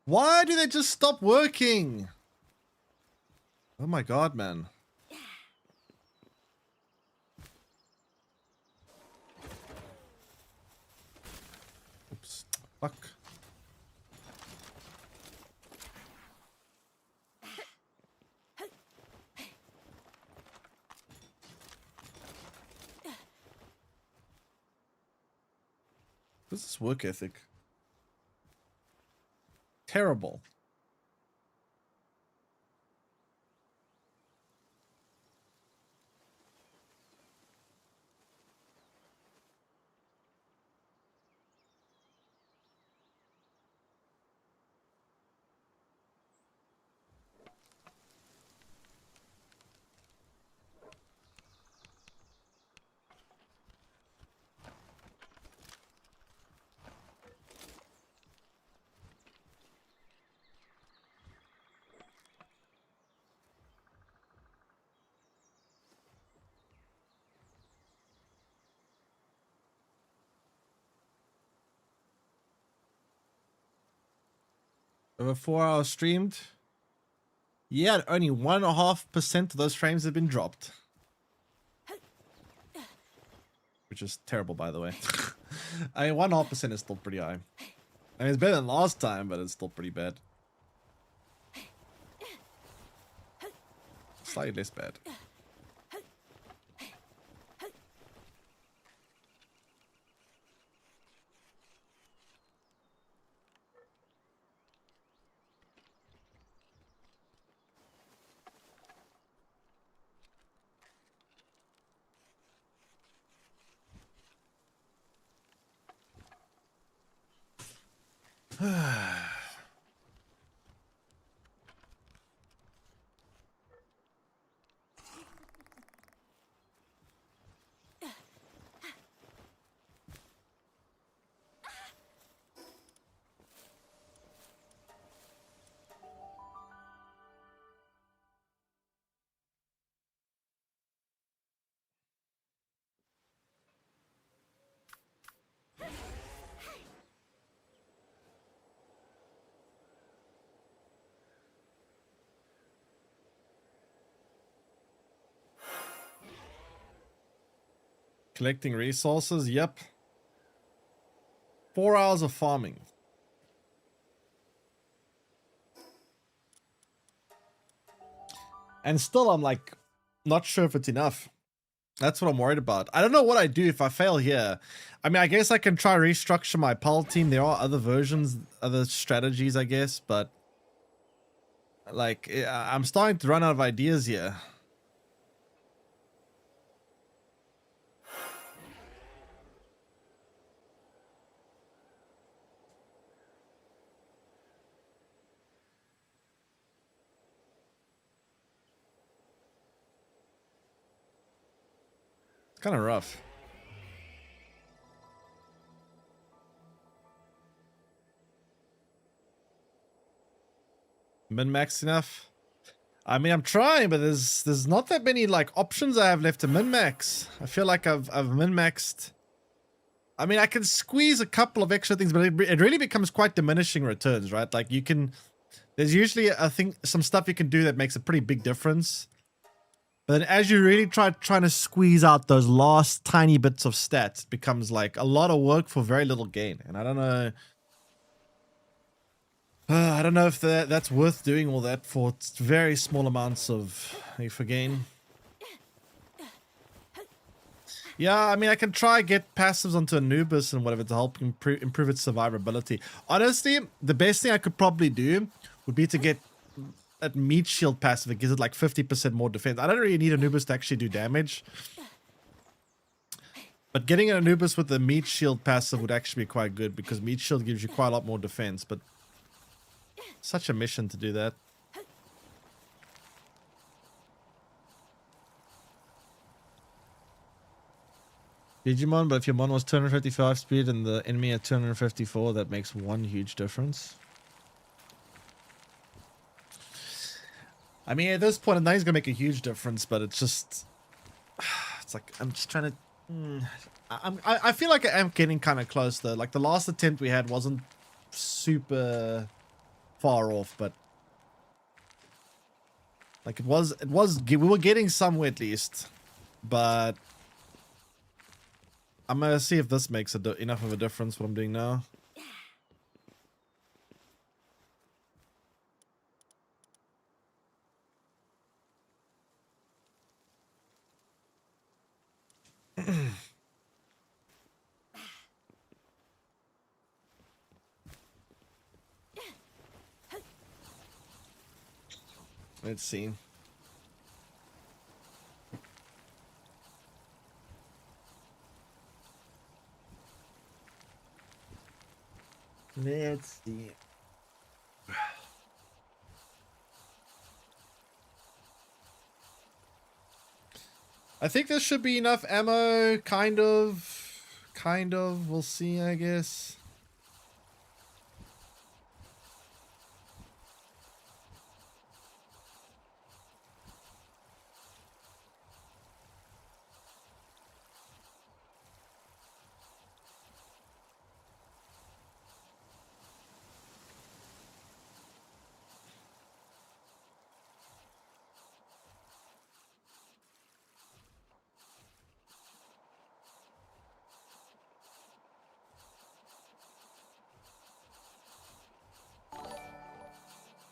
Why do they just stop working? Oh my god, man. Oops. Fuck. This is work ethic. Terrible. Over 4 hours streamed. Yeah, only 1.5% of those frames have been dropped. Which is terrible, by the way. I mean, 1.5% is still pretty high. I mean, it's better than last time, but it's still pretty bad. Slightly less bad. Collecting resources, yep. 4 hours of farming. And still, I'm like, not sure if it's enough. That's what I'm worried about. I don't know what I do if I fail here. I mean, I guess I can try restructure my pal team. There are other versions, other strategies, I guess, but like, I'm starting to run out of ideas here. It's kind of rough. Min-max enough? I mean, I'm trying, but there's not that many like options I have left to min-max. I feel like I've min-maxed. I mean, I can squeeze a couple of extra things, but it really becomes quite diminishing returns, right? Like you can, there's usually I think some stuff you can do that makes a pretty big difference. But then as you really trying to squeeze out those last tiny bits of stats, it becomes like a lot of work for very little gain. And I don't know. I don't know if that's worth doing all that for very small amounts of for gain. Yeah, I mean, I can try get passives onto Anubis and whatever to help improve its survivability. Honestly, the best thing I could probably do would be to get that meat shield passive. It gives it like 50% more defense. I don't really need Anubis to actually do damage. But getting an Anubis with the meat shield passive would actually be quite good because meat shield gives you quite a lot more defense. But such a mission to do that. Digimon, but if your mon was 255 speed and the enemy at 254, that makes one huge difference. I mean, at this point, I know he's gonna make a huge difference, but it's just, it's like I'm just trying to. I feel like I am getting kind of close though. Like the last attempt we had wasn't super far off, but like it was. We were getting somewhere at least, but. I'm gonna see if this makes enough of a difference what I'm doing now. Let's see. Let's see. I think this should be enough ammo, kind of. We'll see, I guess.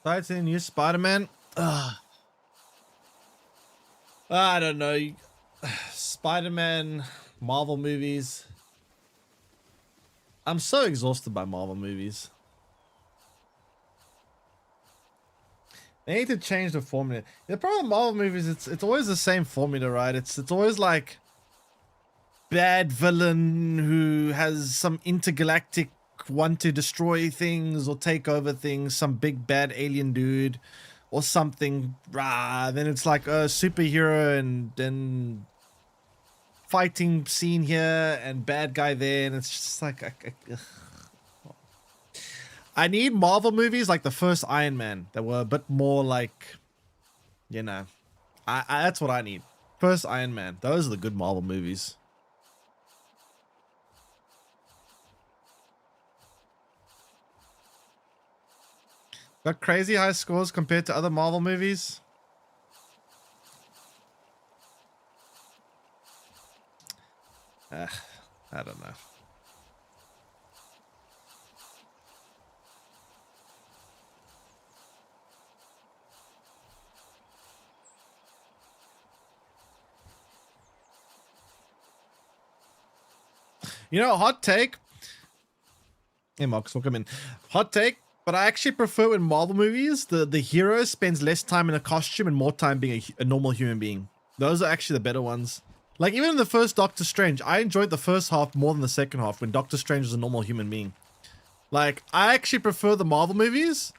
Besides the new Spider-Man, I don't know. Spider-Man, Marvel movies. I'm so exhausted by Marvel movies. They need to change the formula. The problem with Marvel movies, it's always the same formula, right? It's always like bad villain who has some intergalactic want to destroy things or take over things, some big bad alien dude or something. Then it's like a superhero and then fighting scene here and bad guy there, and it's just like I need Marvel movies like the first Iron Man that were a bit more like, you know, I that's what I need. First Iron Man. Those are the good Marvel movies. Got crazy high scores compared to other Marvel movies. I don't know. You know, hot take. Hey, Marcus, welcome in. Hot take. But I actually prefer when Marvel movies, the hero spends less time in a costume and more time being a normal human being. Those are actually the better ones. Like, even in the first Doctor Strange, I enjoyed the first half more than the second half when Doctor Strange was a normal human being. Like, I actually prefer the Marvel movies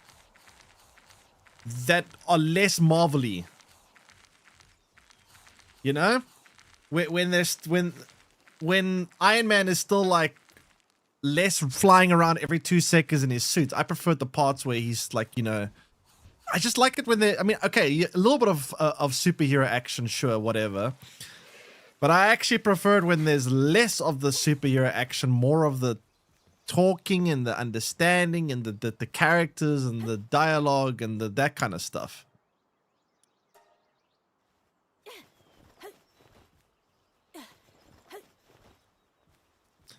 that are less Marvel-y. You know? When Iron Man is still like less flying around every 2 seconds in his suit. I prefer the parts where he's like, you know, I just like it when they. I mean, okay, a little bit of superhero action, sure, whatever. But I actually prefer it when there's less of the superhero action, more of the talking and the understanding and the characters and the dialogue and that kind of stuff.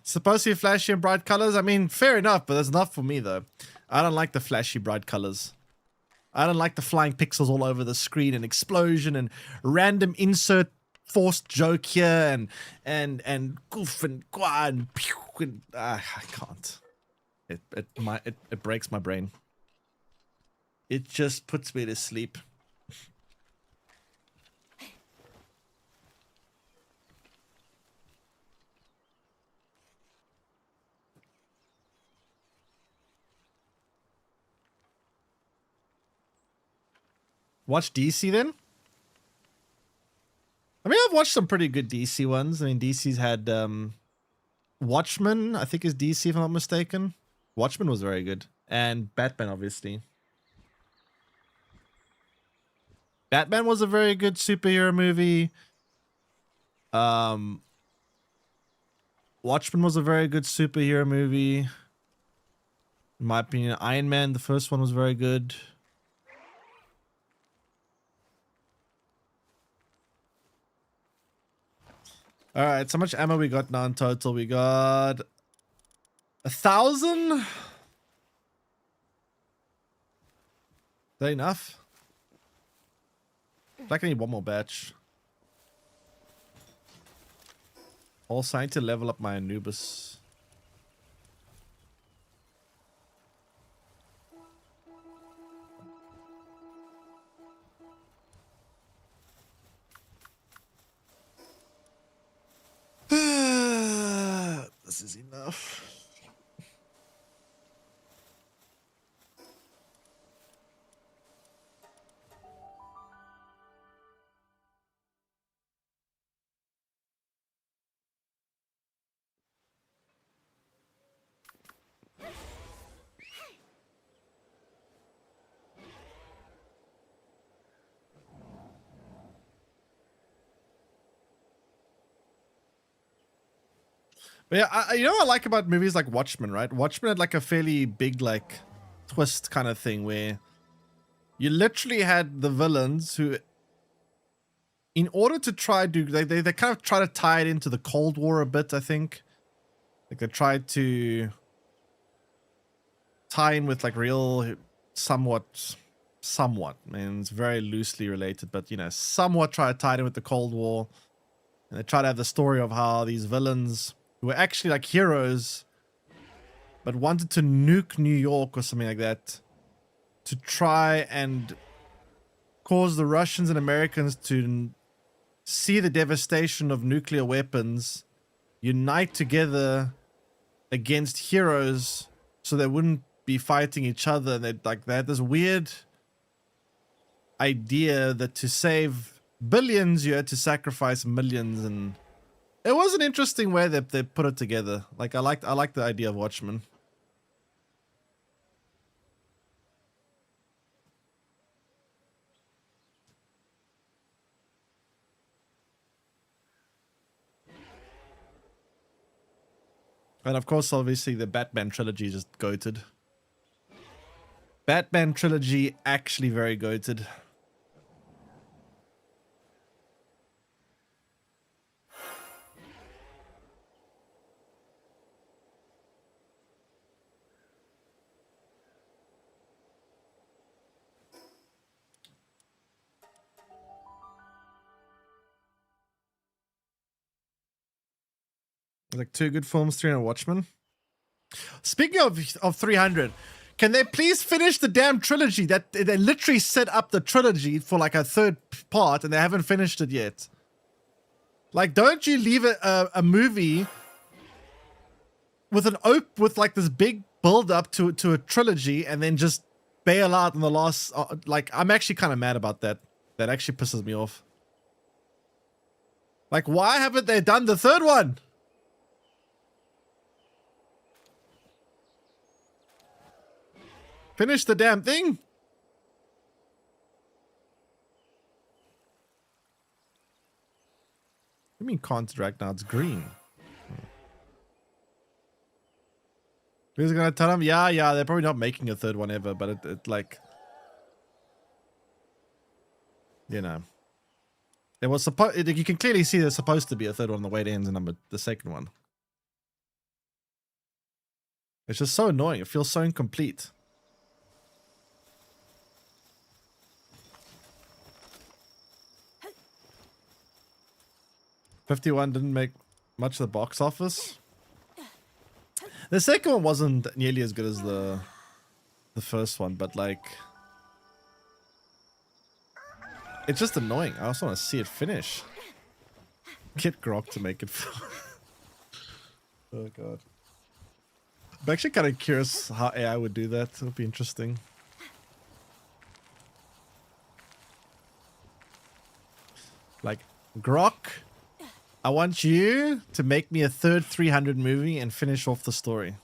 Supposed to be flashy and bright colors. I mean, fair enough, but that's not for me though. I don't like the flashy bright colors. I don't like the flying pixels all over the screen and explosion and random insert forced joke here and goof and qua and pew and I can't. It breaks my brain. It just puts me to sleep. Watch DC then? I mean, I've watched some pretty good DC ones. I mean, DC's had Watchmen, I think is DC if I'm not mistaken. Watchmen was very good. And Batman, obviously. Batman was a very good superhero movie. Watchmen was a very good superhero movie. In my opinion, Iron Man, the first one was very good. All right, so how much ammo we got now in total? We got 1,000. Is that enough? I need one more batch. Also, I need to level up my Anubis. This is enough. But yeah, you know what I like about movies like Watchmen, right? Watchmen had like a fairly big like twist kind of thing where you literally had the villains who, in order to try to, they kind of try to tie it into the Cold War a bit, I think. Like they tried to tie in with like real, somewhat, I mean, it's very loosely related, but you know, somewhat try to tie it in with the Cold War. And they try to have the story of how these villains who were actually like heroes, but wanted to nuke New York or something like that to try and cause the Russians and Americans to see the devastation of nuclear weapons, unite together against heroes so they wouldn't be fighting each other. And they had this weird idea that to save billions, you had to sacrifice millions, and it was an interesting way that they put it together. Like I like the idea of Watchmen. And of course, obviously, the Batman trilogy just goated. Batman trilogy actually very goated. Like 2 good films, 300 Watchmen. Speaking of 300, can they please finish the damn trilogy? That they literally set up the trilogy for like a 3rd part and they haven't finished it yet. Like, don't you leave a movie with with like this big build up to a trilogy and then just bail out in the last like, I'm actually kind of mad about that. That actually pisses me off. Like, why haven't they done the 3rd one? Finish the damn thing. You mean can't interact now? It's green. Who's gonna tell them? Yeah, they're probably not making a third one ever, but it like, you know, it was supposed. You can clearly see there's supposed to be a third one on the way it ends in the second one. It's just so annoying. It feels so incomplete. $51 didn't make much of the box office. The second one wasn't nearly as good as the first one, but like, it's just annoying. I also want to see it finish. Get Grok to make it. Oh god. I'm actually kind of curious how AI would do that. It'll be interesting. Like, Grok, I want you to make me a third 300 movie and finish off the story.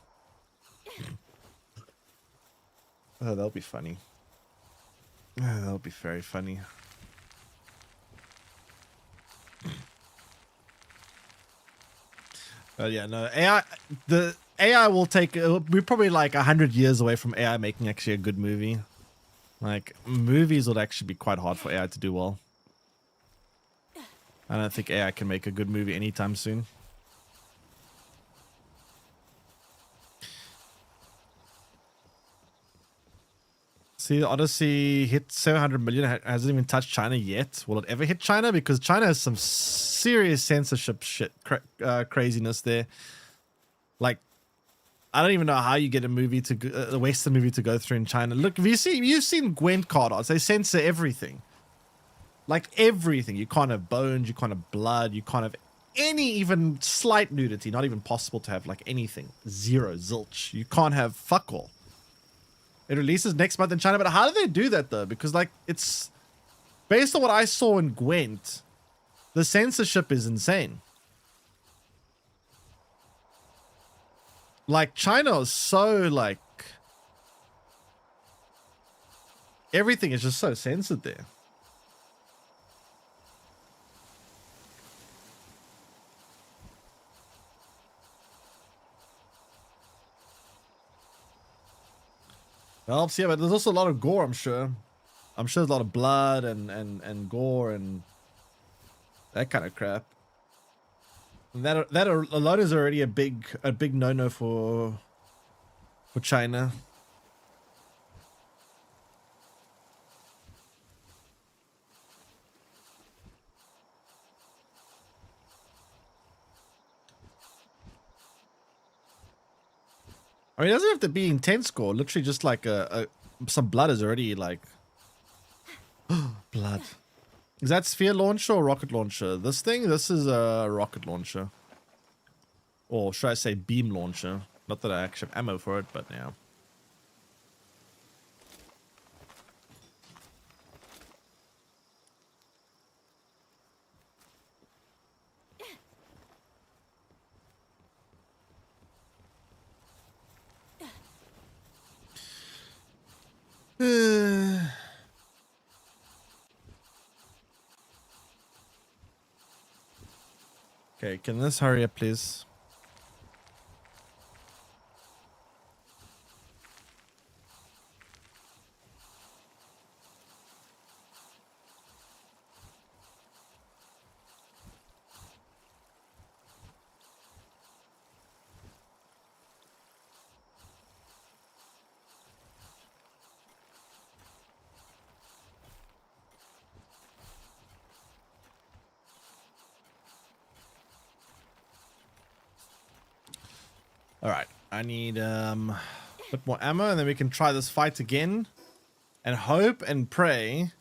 Oh, that'll be funny. Oh, that'll be very funny. Yeah, no, the AI will take, we're probably like 100 years away from AI making actually a good movie. Like, movies would actually be quite hard for AI to do well. I don't think AI can make a good movie anytime soon. See, Odyssey hit 700 million, hasn't even touched China yet. Will it ever hit China? Because China has some serious censorship shit, craziness there. Like, I don't even know how you get a movie to a Western movie to go through in China. Look, you've seen Gwent card arts. They censor everything. Like everything. You can't have bones, you can't have blood, you can't have any even slight nudity. Not even possible to have like anything. Zero, zilch. You can't have fuck all. It releases next month in China, but how do they do that though? Because like it's based on what I saw in Gwent, the censorship is insane. Like China is so like everything is just so censored there. Helps, yeah, but there's also a lot of gore, I'm sure. I'm sure there's a lot of blood and gore and that kind of crap. And that alone is already a big no-no for China. I mean, it doesn't have to be intense gore. Literally just like some blood is already like blood. Is that sphere launcher or rocket launcher? This is a rocket launcher. Or should I say beam launcher? Not that I actually have ammo for it, but yeah. Okay, can this hurry up, please? All right, I need a bit more ammo, and then we can try this fight again, and hope and pray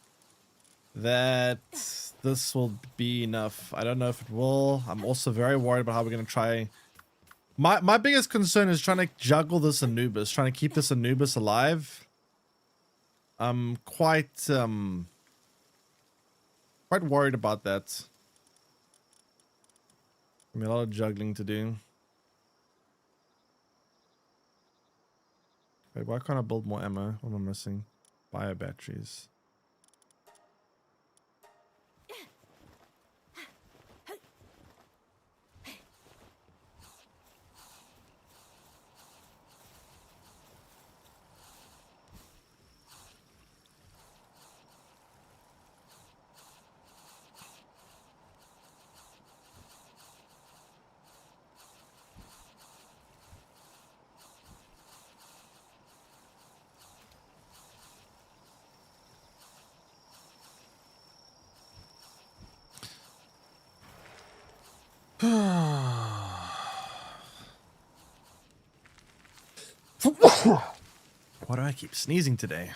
that this will be enough. I don't know if it will. I'm also very worried about how we're gonna try. My biggest concern is trying to juggle this Anubis, trying to keep this Anubis alive. I'm quite worried about that. I mean, a lot of juggling to do. Wait, why can't I build more ammo? What am I missing? Bio batteries. Why do I keep sneezing today?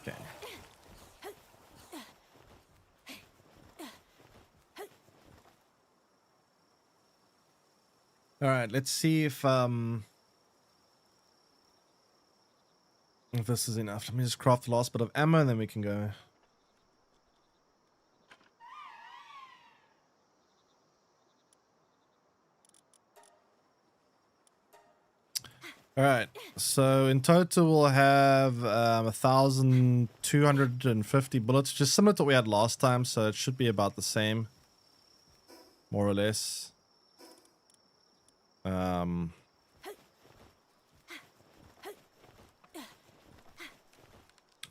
Okay. All right, let's see if this is enough. Let me just craft the last bit of ammo and then we can go. All right, so in total we'll have 1,250 bullets, just similar to what we had last time, so it should be about the same, more or less.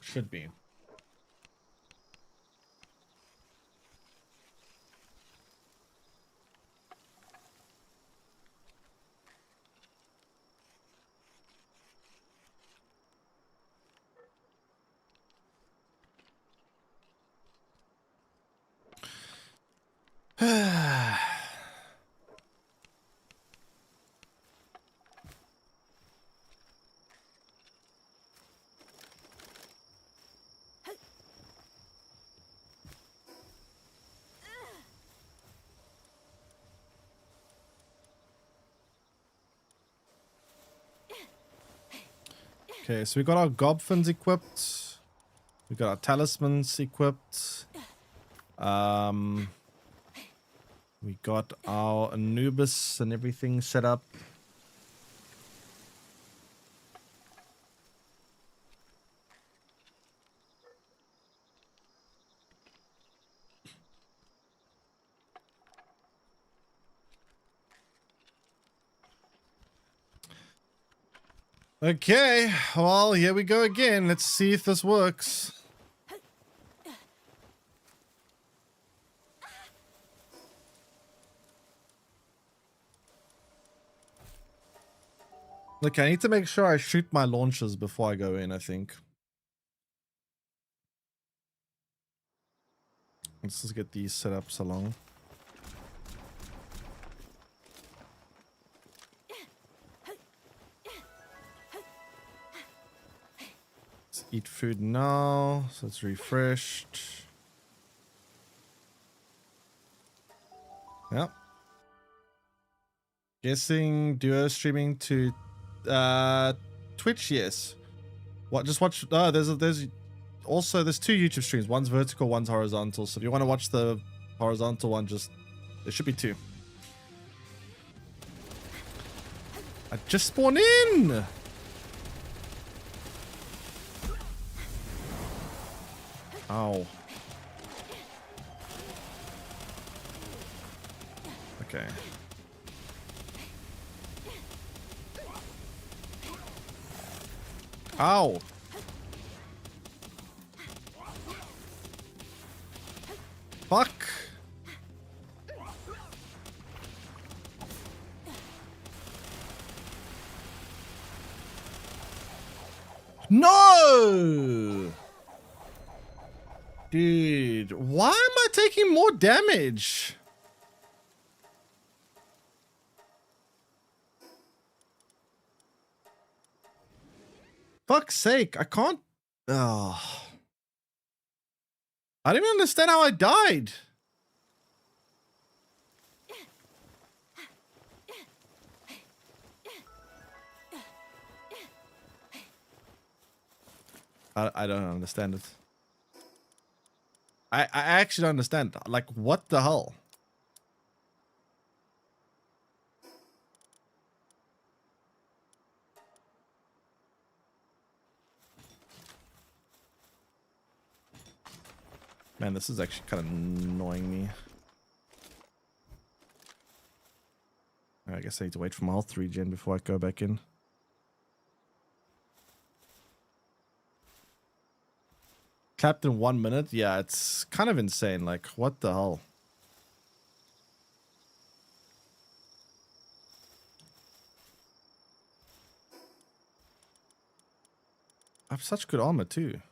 Should be. Okay, so we got our gobfins equipped. We got our talismans equipped. We got our Anubis and everything set up. Okay, well, here we go again. Let's see if this works. Look, I need to make sure I shoot my launchers before I go in, I think. Let's just get these setups along. Let's eat food now, so it's refreshed. Yep. Guessing duo streaming to Twitch, yes. What? Just watch. Oh, there's also there's two YouTube streams. One's vertical, one's horizontal. So if you want to watch the horizontal one, just there should be two. I just spawned in. Ow. Okay. Ow. Fuck. No! Dude, why am I taking more damage? Fuck's sake, I can't. Oh. I don't even understand how I died. I don't understand it. I actually don't understand. Like, what the hell? Man, this is actually kind of annoying me. I guess I need to wait for my health to regen before I go back in. Capped in 1 minute? Yeah, it's kind of insane. Like, what the hell? I have such good armor too.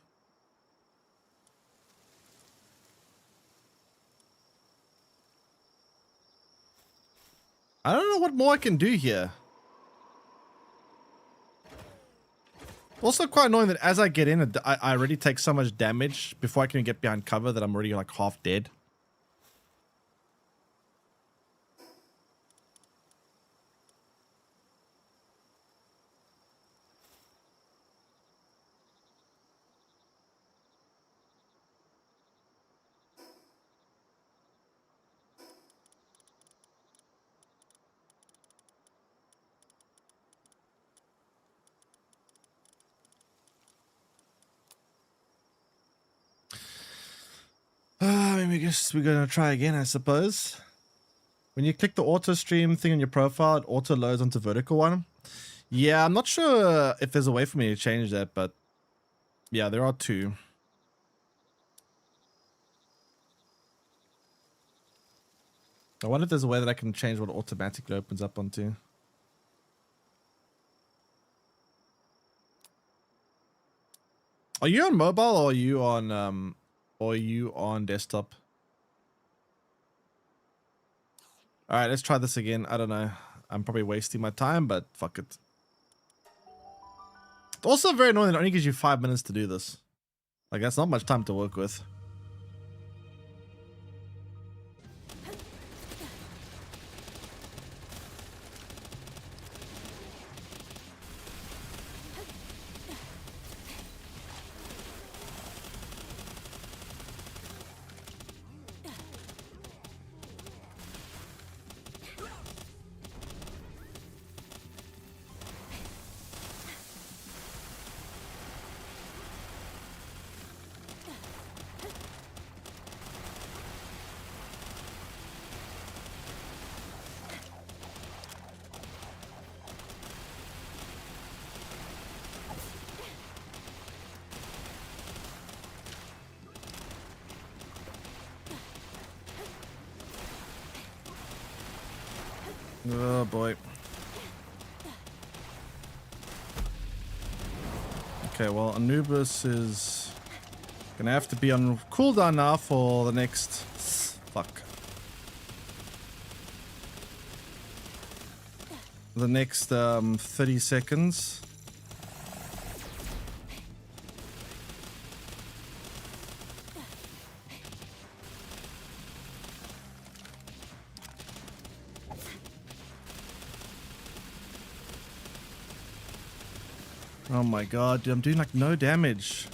I don't know what more I can do here. Also quite annoying that as I get in, I already take so much damage before I can get behind cover that I'm already like half dead. I mean, I guess we're gonna try again, I suppose. When you click the auto stream thing on your profile, it auto loads onto vertical one. Yeah, I'm not sure if there's a way for me to change that, but yeah, there are two. I wonder if there's a way that I can change what it automatically opens up onto. Are you on mobile or are you on desktop? All right, let's try this again. I don't know. I'm probably wasting my time, but fuck it. It's also very annoying that it only gives you 5 minutes to do this. Like, that's not much time to work with. Oh boy. Okay, well, Anubis is gonna have to be on cooldown now for the next... Fuck. The next 30 seconds. Oh my god, dude, I'm doing like no damage.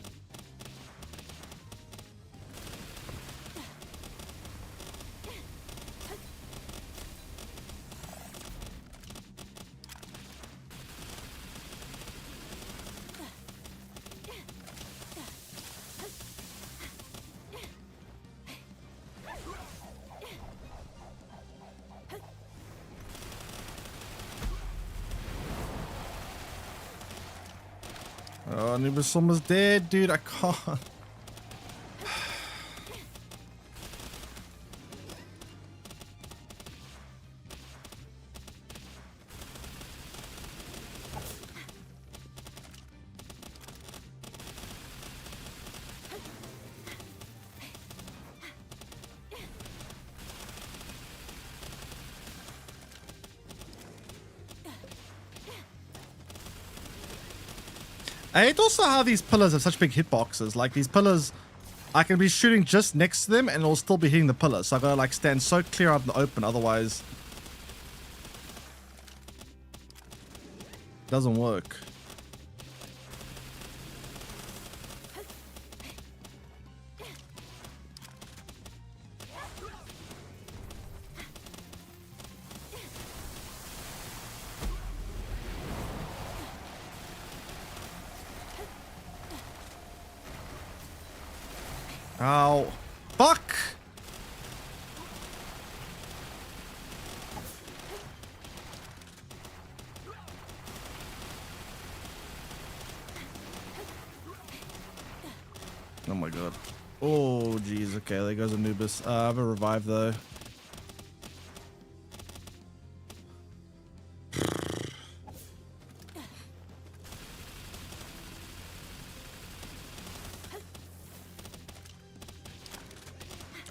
Oh, Anubis almost dead, dude. I can't. I hate also how these pillars have such big hitboxes. Like, these pillars, I can be shooting just next to them and it'll still be hitting the pillar. So I gotta like stand so clear out in the open, otherwise it doesn't work. Ow. Fuck! Oh my god. Oh jeez, okay, there goes Anubis. I have a revive though.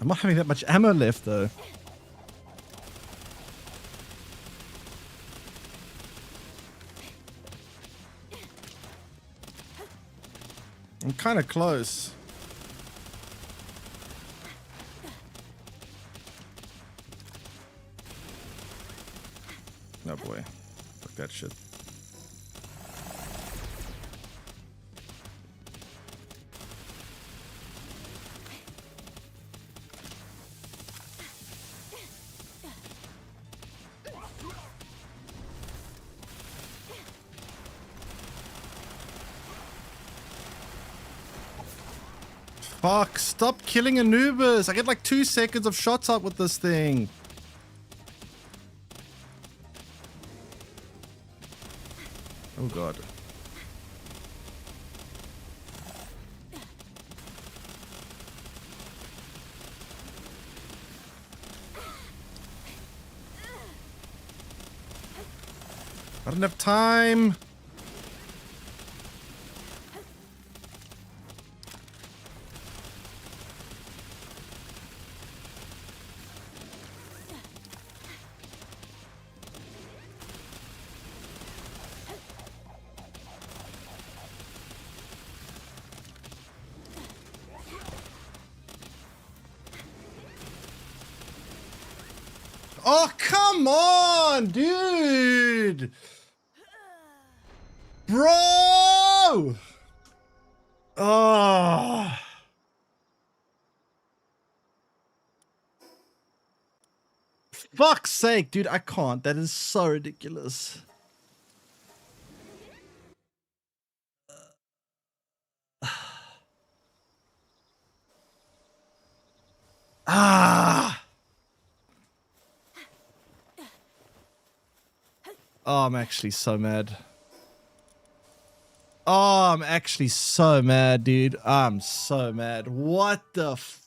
I'm not having that much ammo left, though. I'm kind of close. Oh boy. Fuck that shit. Fuck, stop killing Anubis. I get like 2 seconds of shots up with this thing. Oh god. I don't have time. Oh, come on, dude. Bro. Oh. Fuck's sake, dude. I can't. That is so ridiculous. Ah. Oh, I'm actually so mad. Oh, I'm actually so mad, dude. I'm so mad. What the f...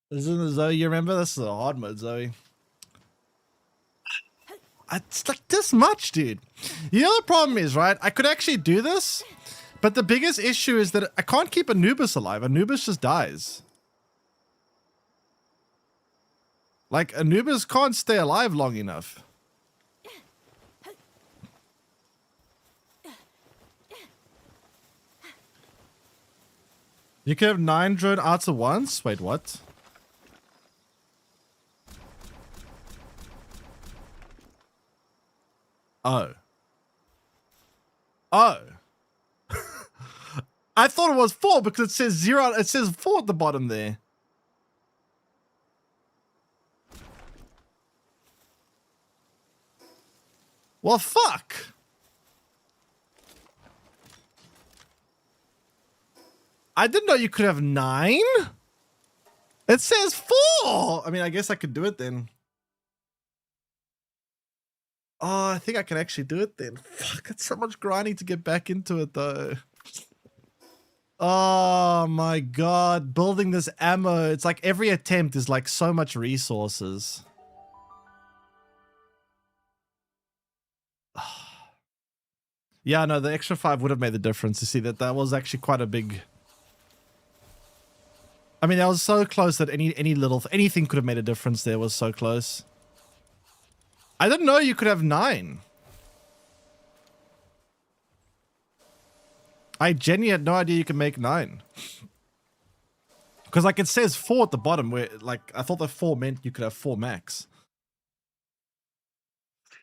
Isn't it Zoe? You remember? This is a hard mode, Zoe. It's like this much, dude. You know the problem is, right? I could actually do this, but the biggest issue is that I can't keep Anubis alive. Anubis just dies. Like, Anubis can't stay alive long enough. You can have 9 drone arts at once? Wait, what? Oh. Oh. I thought it was 4 because it says 0. It says 4 at the bottom there. Well, fuck. I didn't know you could have 9. It says 4. I mean, I guess I could do it then. Oh, I think I can actually do it then. Fuck, it's so much grinding to get back into it though. Oh my god, building this ammo. It's like every attempt is like so much resources. Yeah, no, the extra 5 would have made the difference. You see that was actually quite a big... I mean, that was so close that anything could have made a difference there. Was so close. I didn't know you could have 9. I genuinely had no idea you could make 9. Because like it says 4 at the bottom where like I thought that 4 meant you could have 4 max.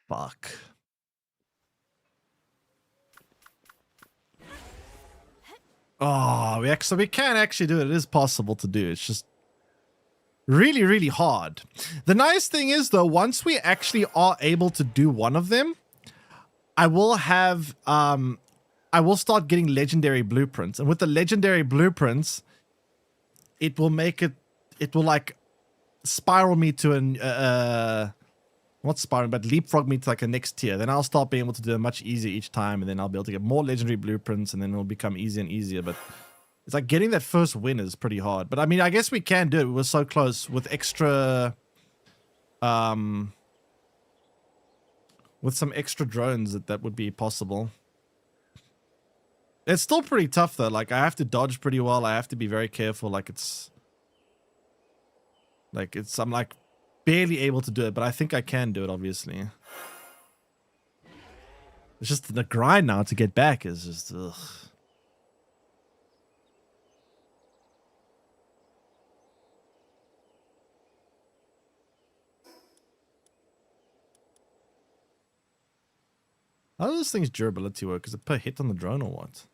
Fuck. Oh, so we can actually do it. It is possible to do. It's just really, really hard. The nice thing is though, once we actually are able to do one of them, I will have I will start getting legendary blueprints, and with the legendary blueprints, it will make it will like spiral me to an not spiral, but leapfrog me to like a next tier. Then I'll start being able to do it much easier each time, and then I'll be able to get more legendary blueprints, and then it'll become easier and easier. But it's like getting that first win is pretty hard. But I mean, I guess we can do it. We were so close with extra with some extra drones that would be possible. It's still pretty tough though. Like I have to dodge pretty well. I have to be very careful. I'm like barely able to do it, but I think I can do it, obviously. It's just the grind now to get back is just ugh. How does this thing's durability work? Is it per hit on the drone or what?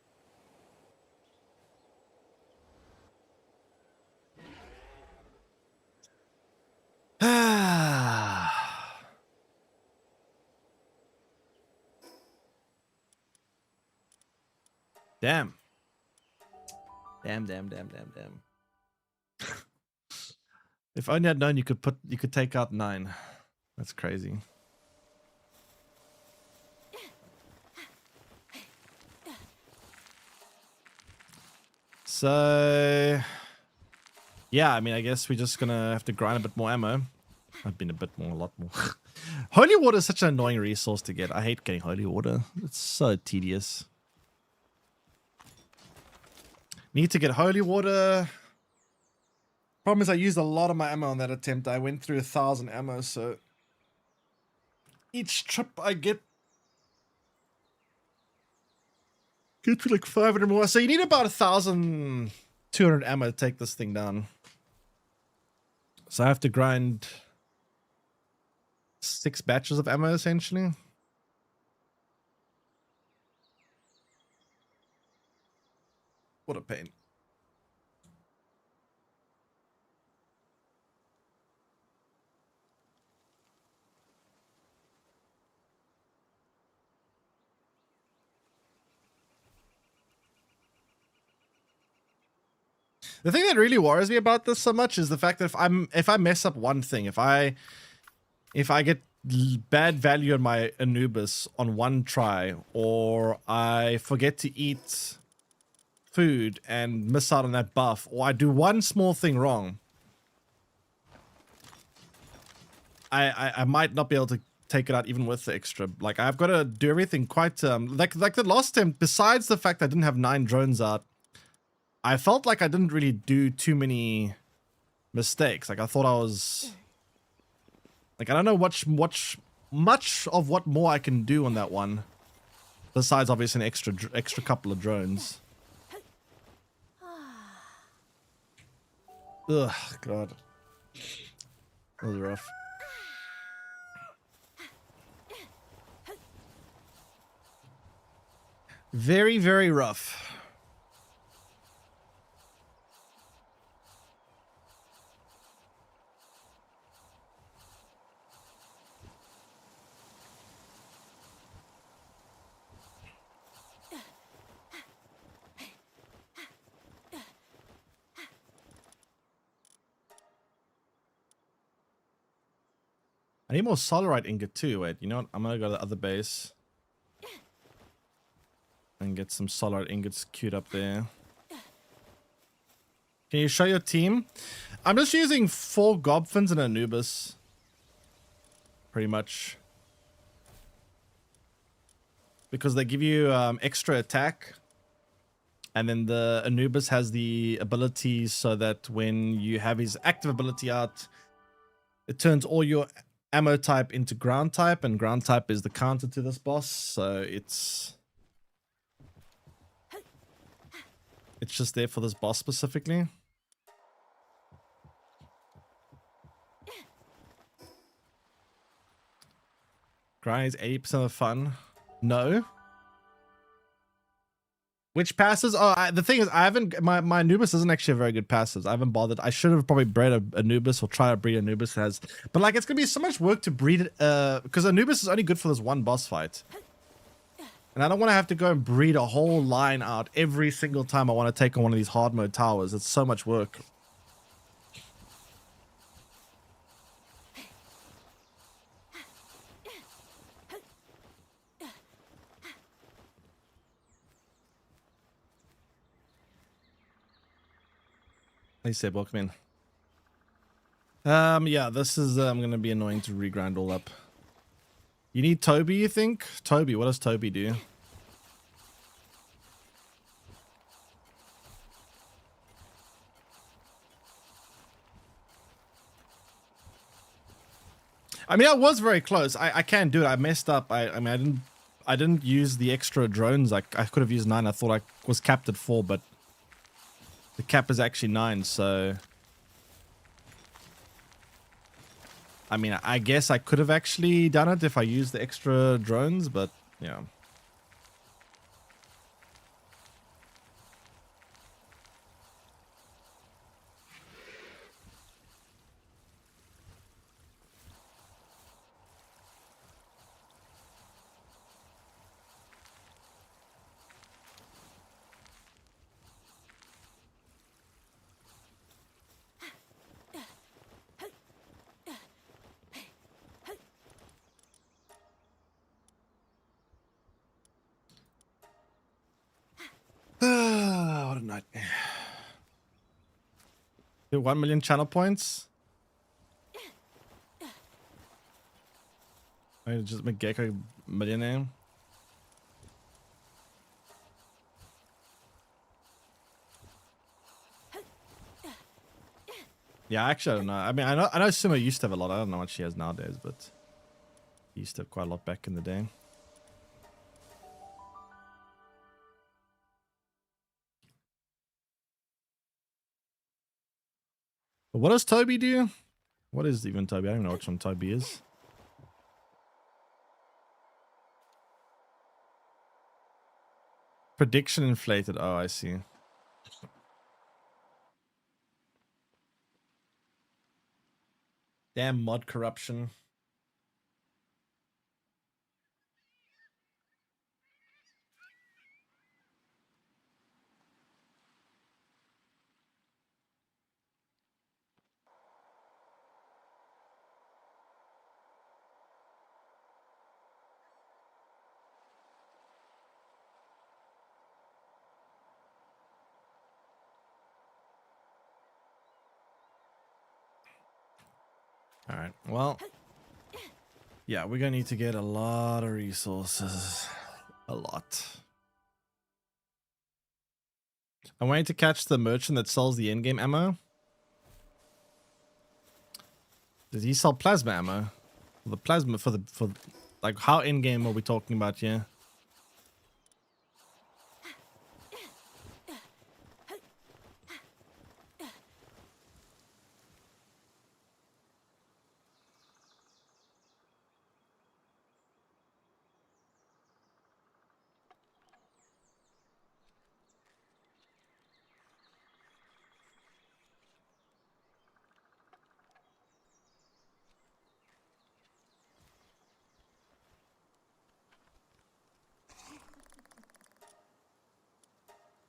Damn. Damn. If only I'd known you could take out 9. That's crazy. So yeah, I mean, I guess we're just gonna have to grind a bit more ammo. I've been a lot more. Holy water is such an annoying resource to get. I hate getting holy water. It's so tedious. Need to get holy water. Problem is I used a lot of my ammo on that attempt. I went through 1,000 ammo, so each trip I get to like 500 more. So you need about 1,200 ammo to take this thing down. So I have to grind 6 batches of ammo essentially. What a pain. The thing that really worries me about this so much is the fact that if I mess up one thing, if I get bad value on my Anubis on one try, or I forget to eat food and miss out on that buff, or I do one small thing wrong, I might not be able to take it out even with the extra. Like I've got to do everything quite like the last time. Besides the fact I didn't have 9 drones out, I felt like I didn't really do too many mistakes. Like I thought I was like, I don't know much of what more I can do on that one, besides obviously an extra couple of drones. Ugh, God, that was rough. Very, very rough. I need more solarite ingot too. Wait, you know what? I'm gonna go to the other base and get some solarite ingots queued up there. Can you show your team? I'm just using 4 Gobfins and Anubis. Pretty much. Because they give you extra attack. And then the Anubis has the ability so that when you have his active ability out, it turns all your ammo type into ground type, and ground type is the counter to this boss, so it's just there for this boss specifically. Grind is 80% of fun. No. Which passes? Oh, the thing is, I haven't. My Anubis isn't actually a very good passive. I haven't bothered. I should have probably bred a Anubis or try to breed Anubis has, but like it's gonna be so much work to breed it. Because Anubis is only good for this one boss fight, and I don't want to have to go and breed a whole line out every single time I want to take on one of these hard mode towers. It's so much work. Hey Seb, welcome in. Yeah, this is gonna be annoying to regrind all up. You need Toby, you think? Toby, what does Toby do? I mean, I was very close. I can do it. I messed up. I mean, I didn't use the extra drones. I could have used 9. I thought I was capped at 4, but the cap is actually 9. So, I mean, I guess I could have actually done it if I used the extra drones, but yeah. What a nightmare. 1 million channel points. I just make Gecko millionaire. Yeah, actually, I don't know. I mean, I know Sumo used to have a lot. I don't know what she has nowadays, but he used to have quite a lot back in the day. But what does Toby do? What is even Toby? I don't know which one Toby is. Prediction inflated. Oh, I see. Damn mod corruption. All right. Well, yeah, we're going to need to get a lot of resources. A lot. I'm waiting to catch the merchant that sells the in-game ammo. Does he sell plasma ammo? The plasma for like how in-game are we talking about here?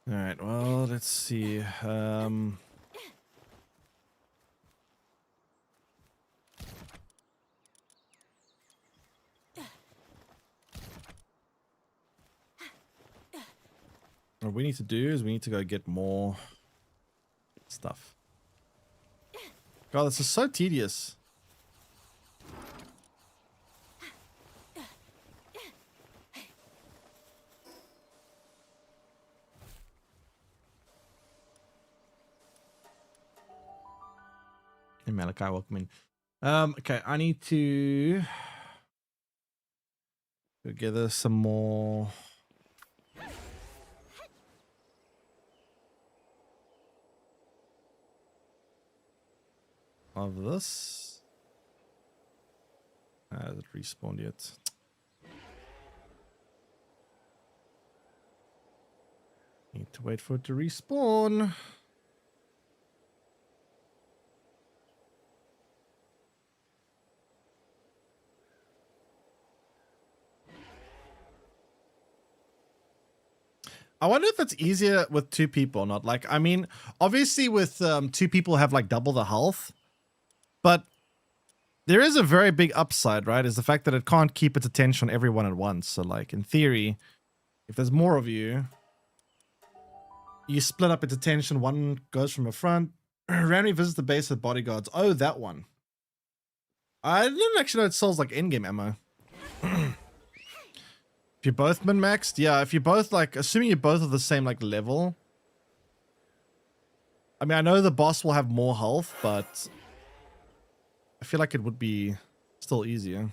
All right, well, let's see. What we need to do is we need to go get more stuff. God, this is so tedious. Hey, Malachi, welcome in. Okay, I need to go gather some more. Of this. Has it respawned yet? Need to wait for it to respawn. I wonder if it's easier with 2 people or not. Like, I mean, obviously with 2 people have like double the health, but there is a very big upside, right? Is the fact that it can't keep its attention on everyone at once. So like in theory, if there's more of you, you split up its attention. One goes from the front, randomly visits the base with bodyguards. Oh, that one. I didn't actually know it sells like in-game ammo. If you're both min-maxed, yeah, if you're both like, assuming you're both of the same like level. I mean, I know the boss will have more health, but I feel like it would be still easier.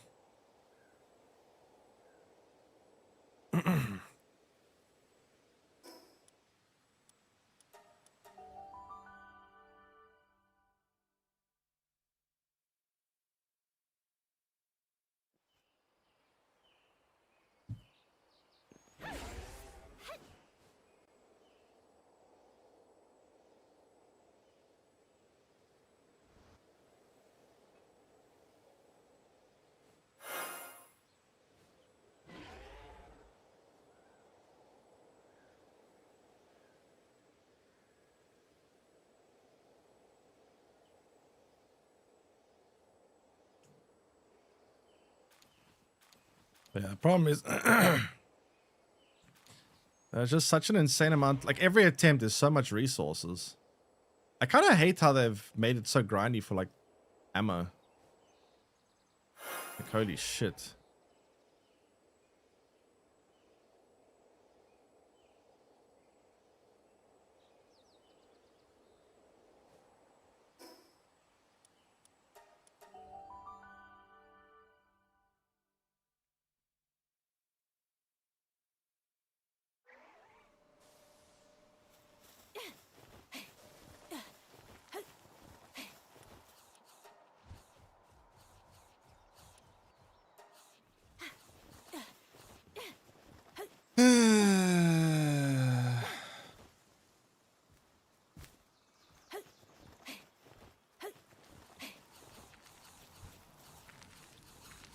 Yeah, the problem is there's just such an insane amount. Like every attempt is so much resources. I kind of hate how they've made it so grindy for like ammo. Like holy shit.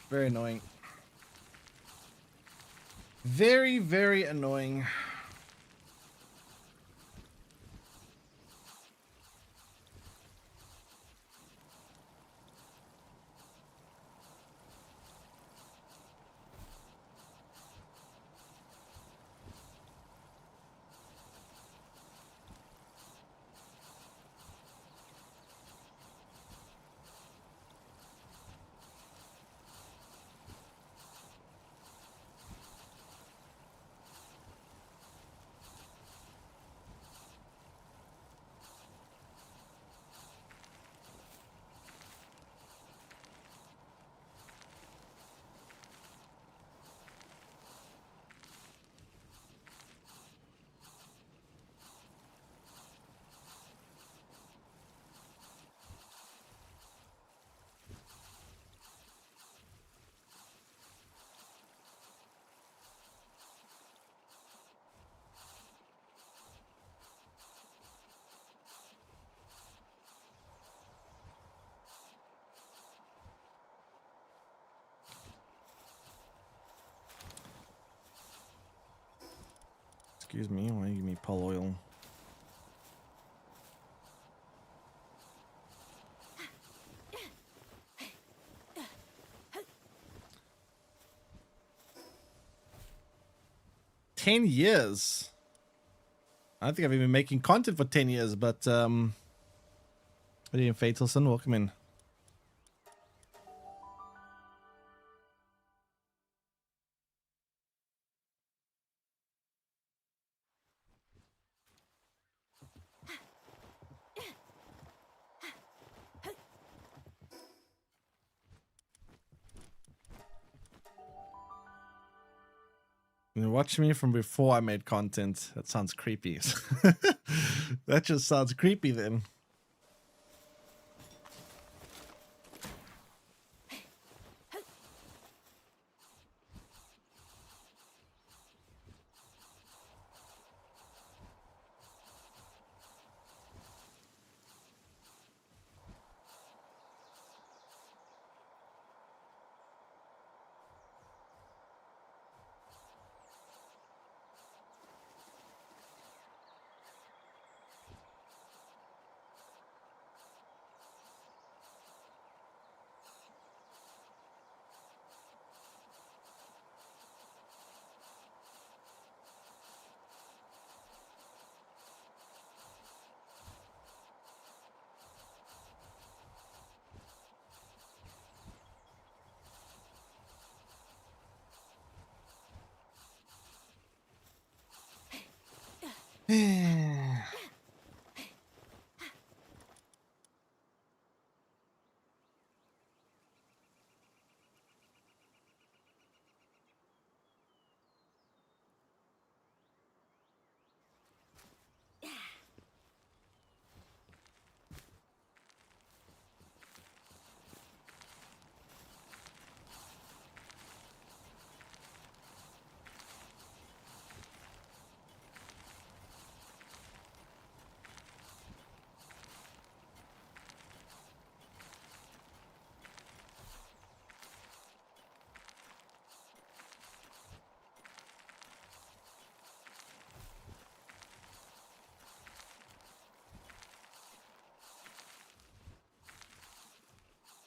Very annoying. Very, very annoying. Excuse me, why you give me pol oil? $10 years. I don't think I've been making content for 10 years, but Ian Fatalson, welcome in. You watch me from before I made content. That sounds creepy. That just sounds creepy then.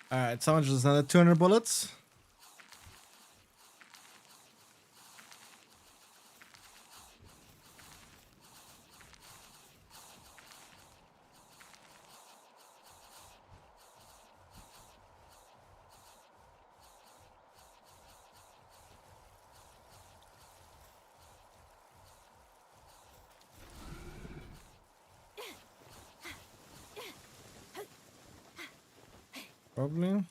All right, someone just another 200 bullets. Probably.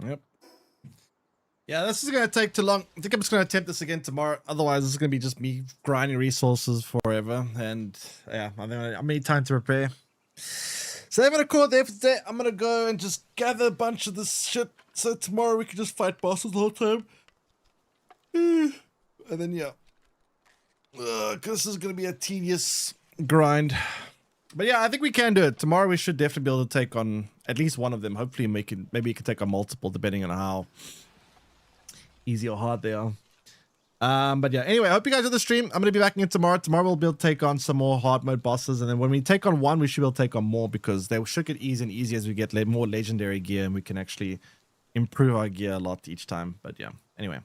Yep. Yeah, this is gonna take too long. I think I'm just gonna attempt this again tomorrow. Otherwise, this is gonna be just me grinding resources forever. And yeah, I need time to prepare. So I'm gonna call it there for today. I'm gonna go and just gather a bunch of this shit. So tomorrow we can just fight bosses the whole time. And then yeah, cause this is gonna be a tedious grind. But yeah, I think we can do it. Tomorrow we should definitely be able to take on at least one of them. Hopefully maybe you can take on multiple depending on how easy or hard they are. But yeah, anyway, I hope you guys enjoyed the stream. I'm going to be back again tomorrow. Tomorrow we'll be able to take on some more hard mode bosses. And then when we take on one, we should be able to take on more because they should get easier and easier as we get more legendary gear and we can actually improve our gear a lot each time. But yeah, anyway.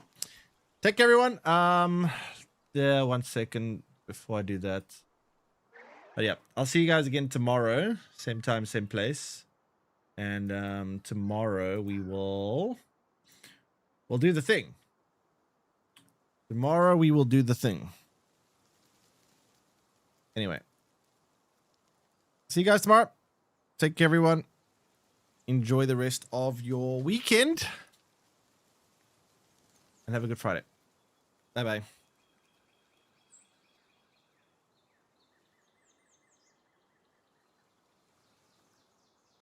Take care, everyone. Yeah, 1 second before I do that. But yeah, I'll see you guys again tomorrow. Same time, same place. And tomorrow we'll do the thing. Tomorrow we will do the thing. Anyway. See you guys tomorrow. Take care, everyone. Enjoy the rest of your weekend. And have a good Friday. Bye-bye.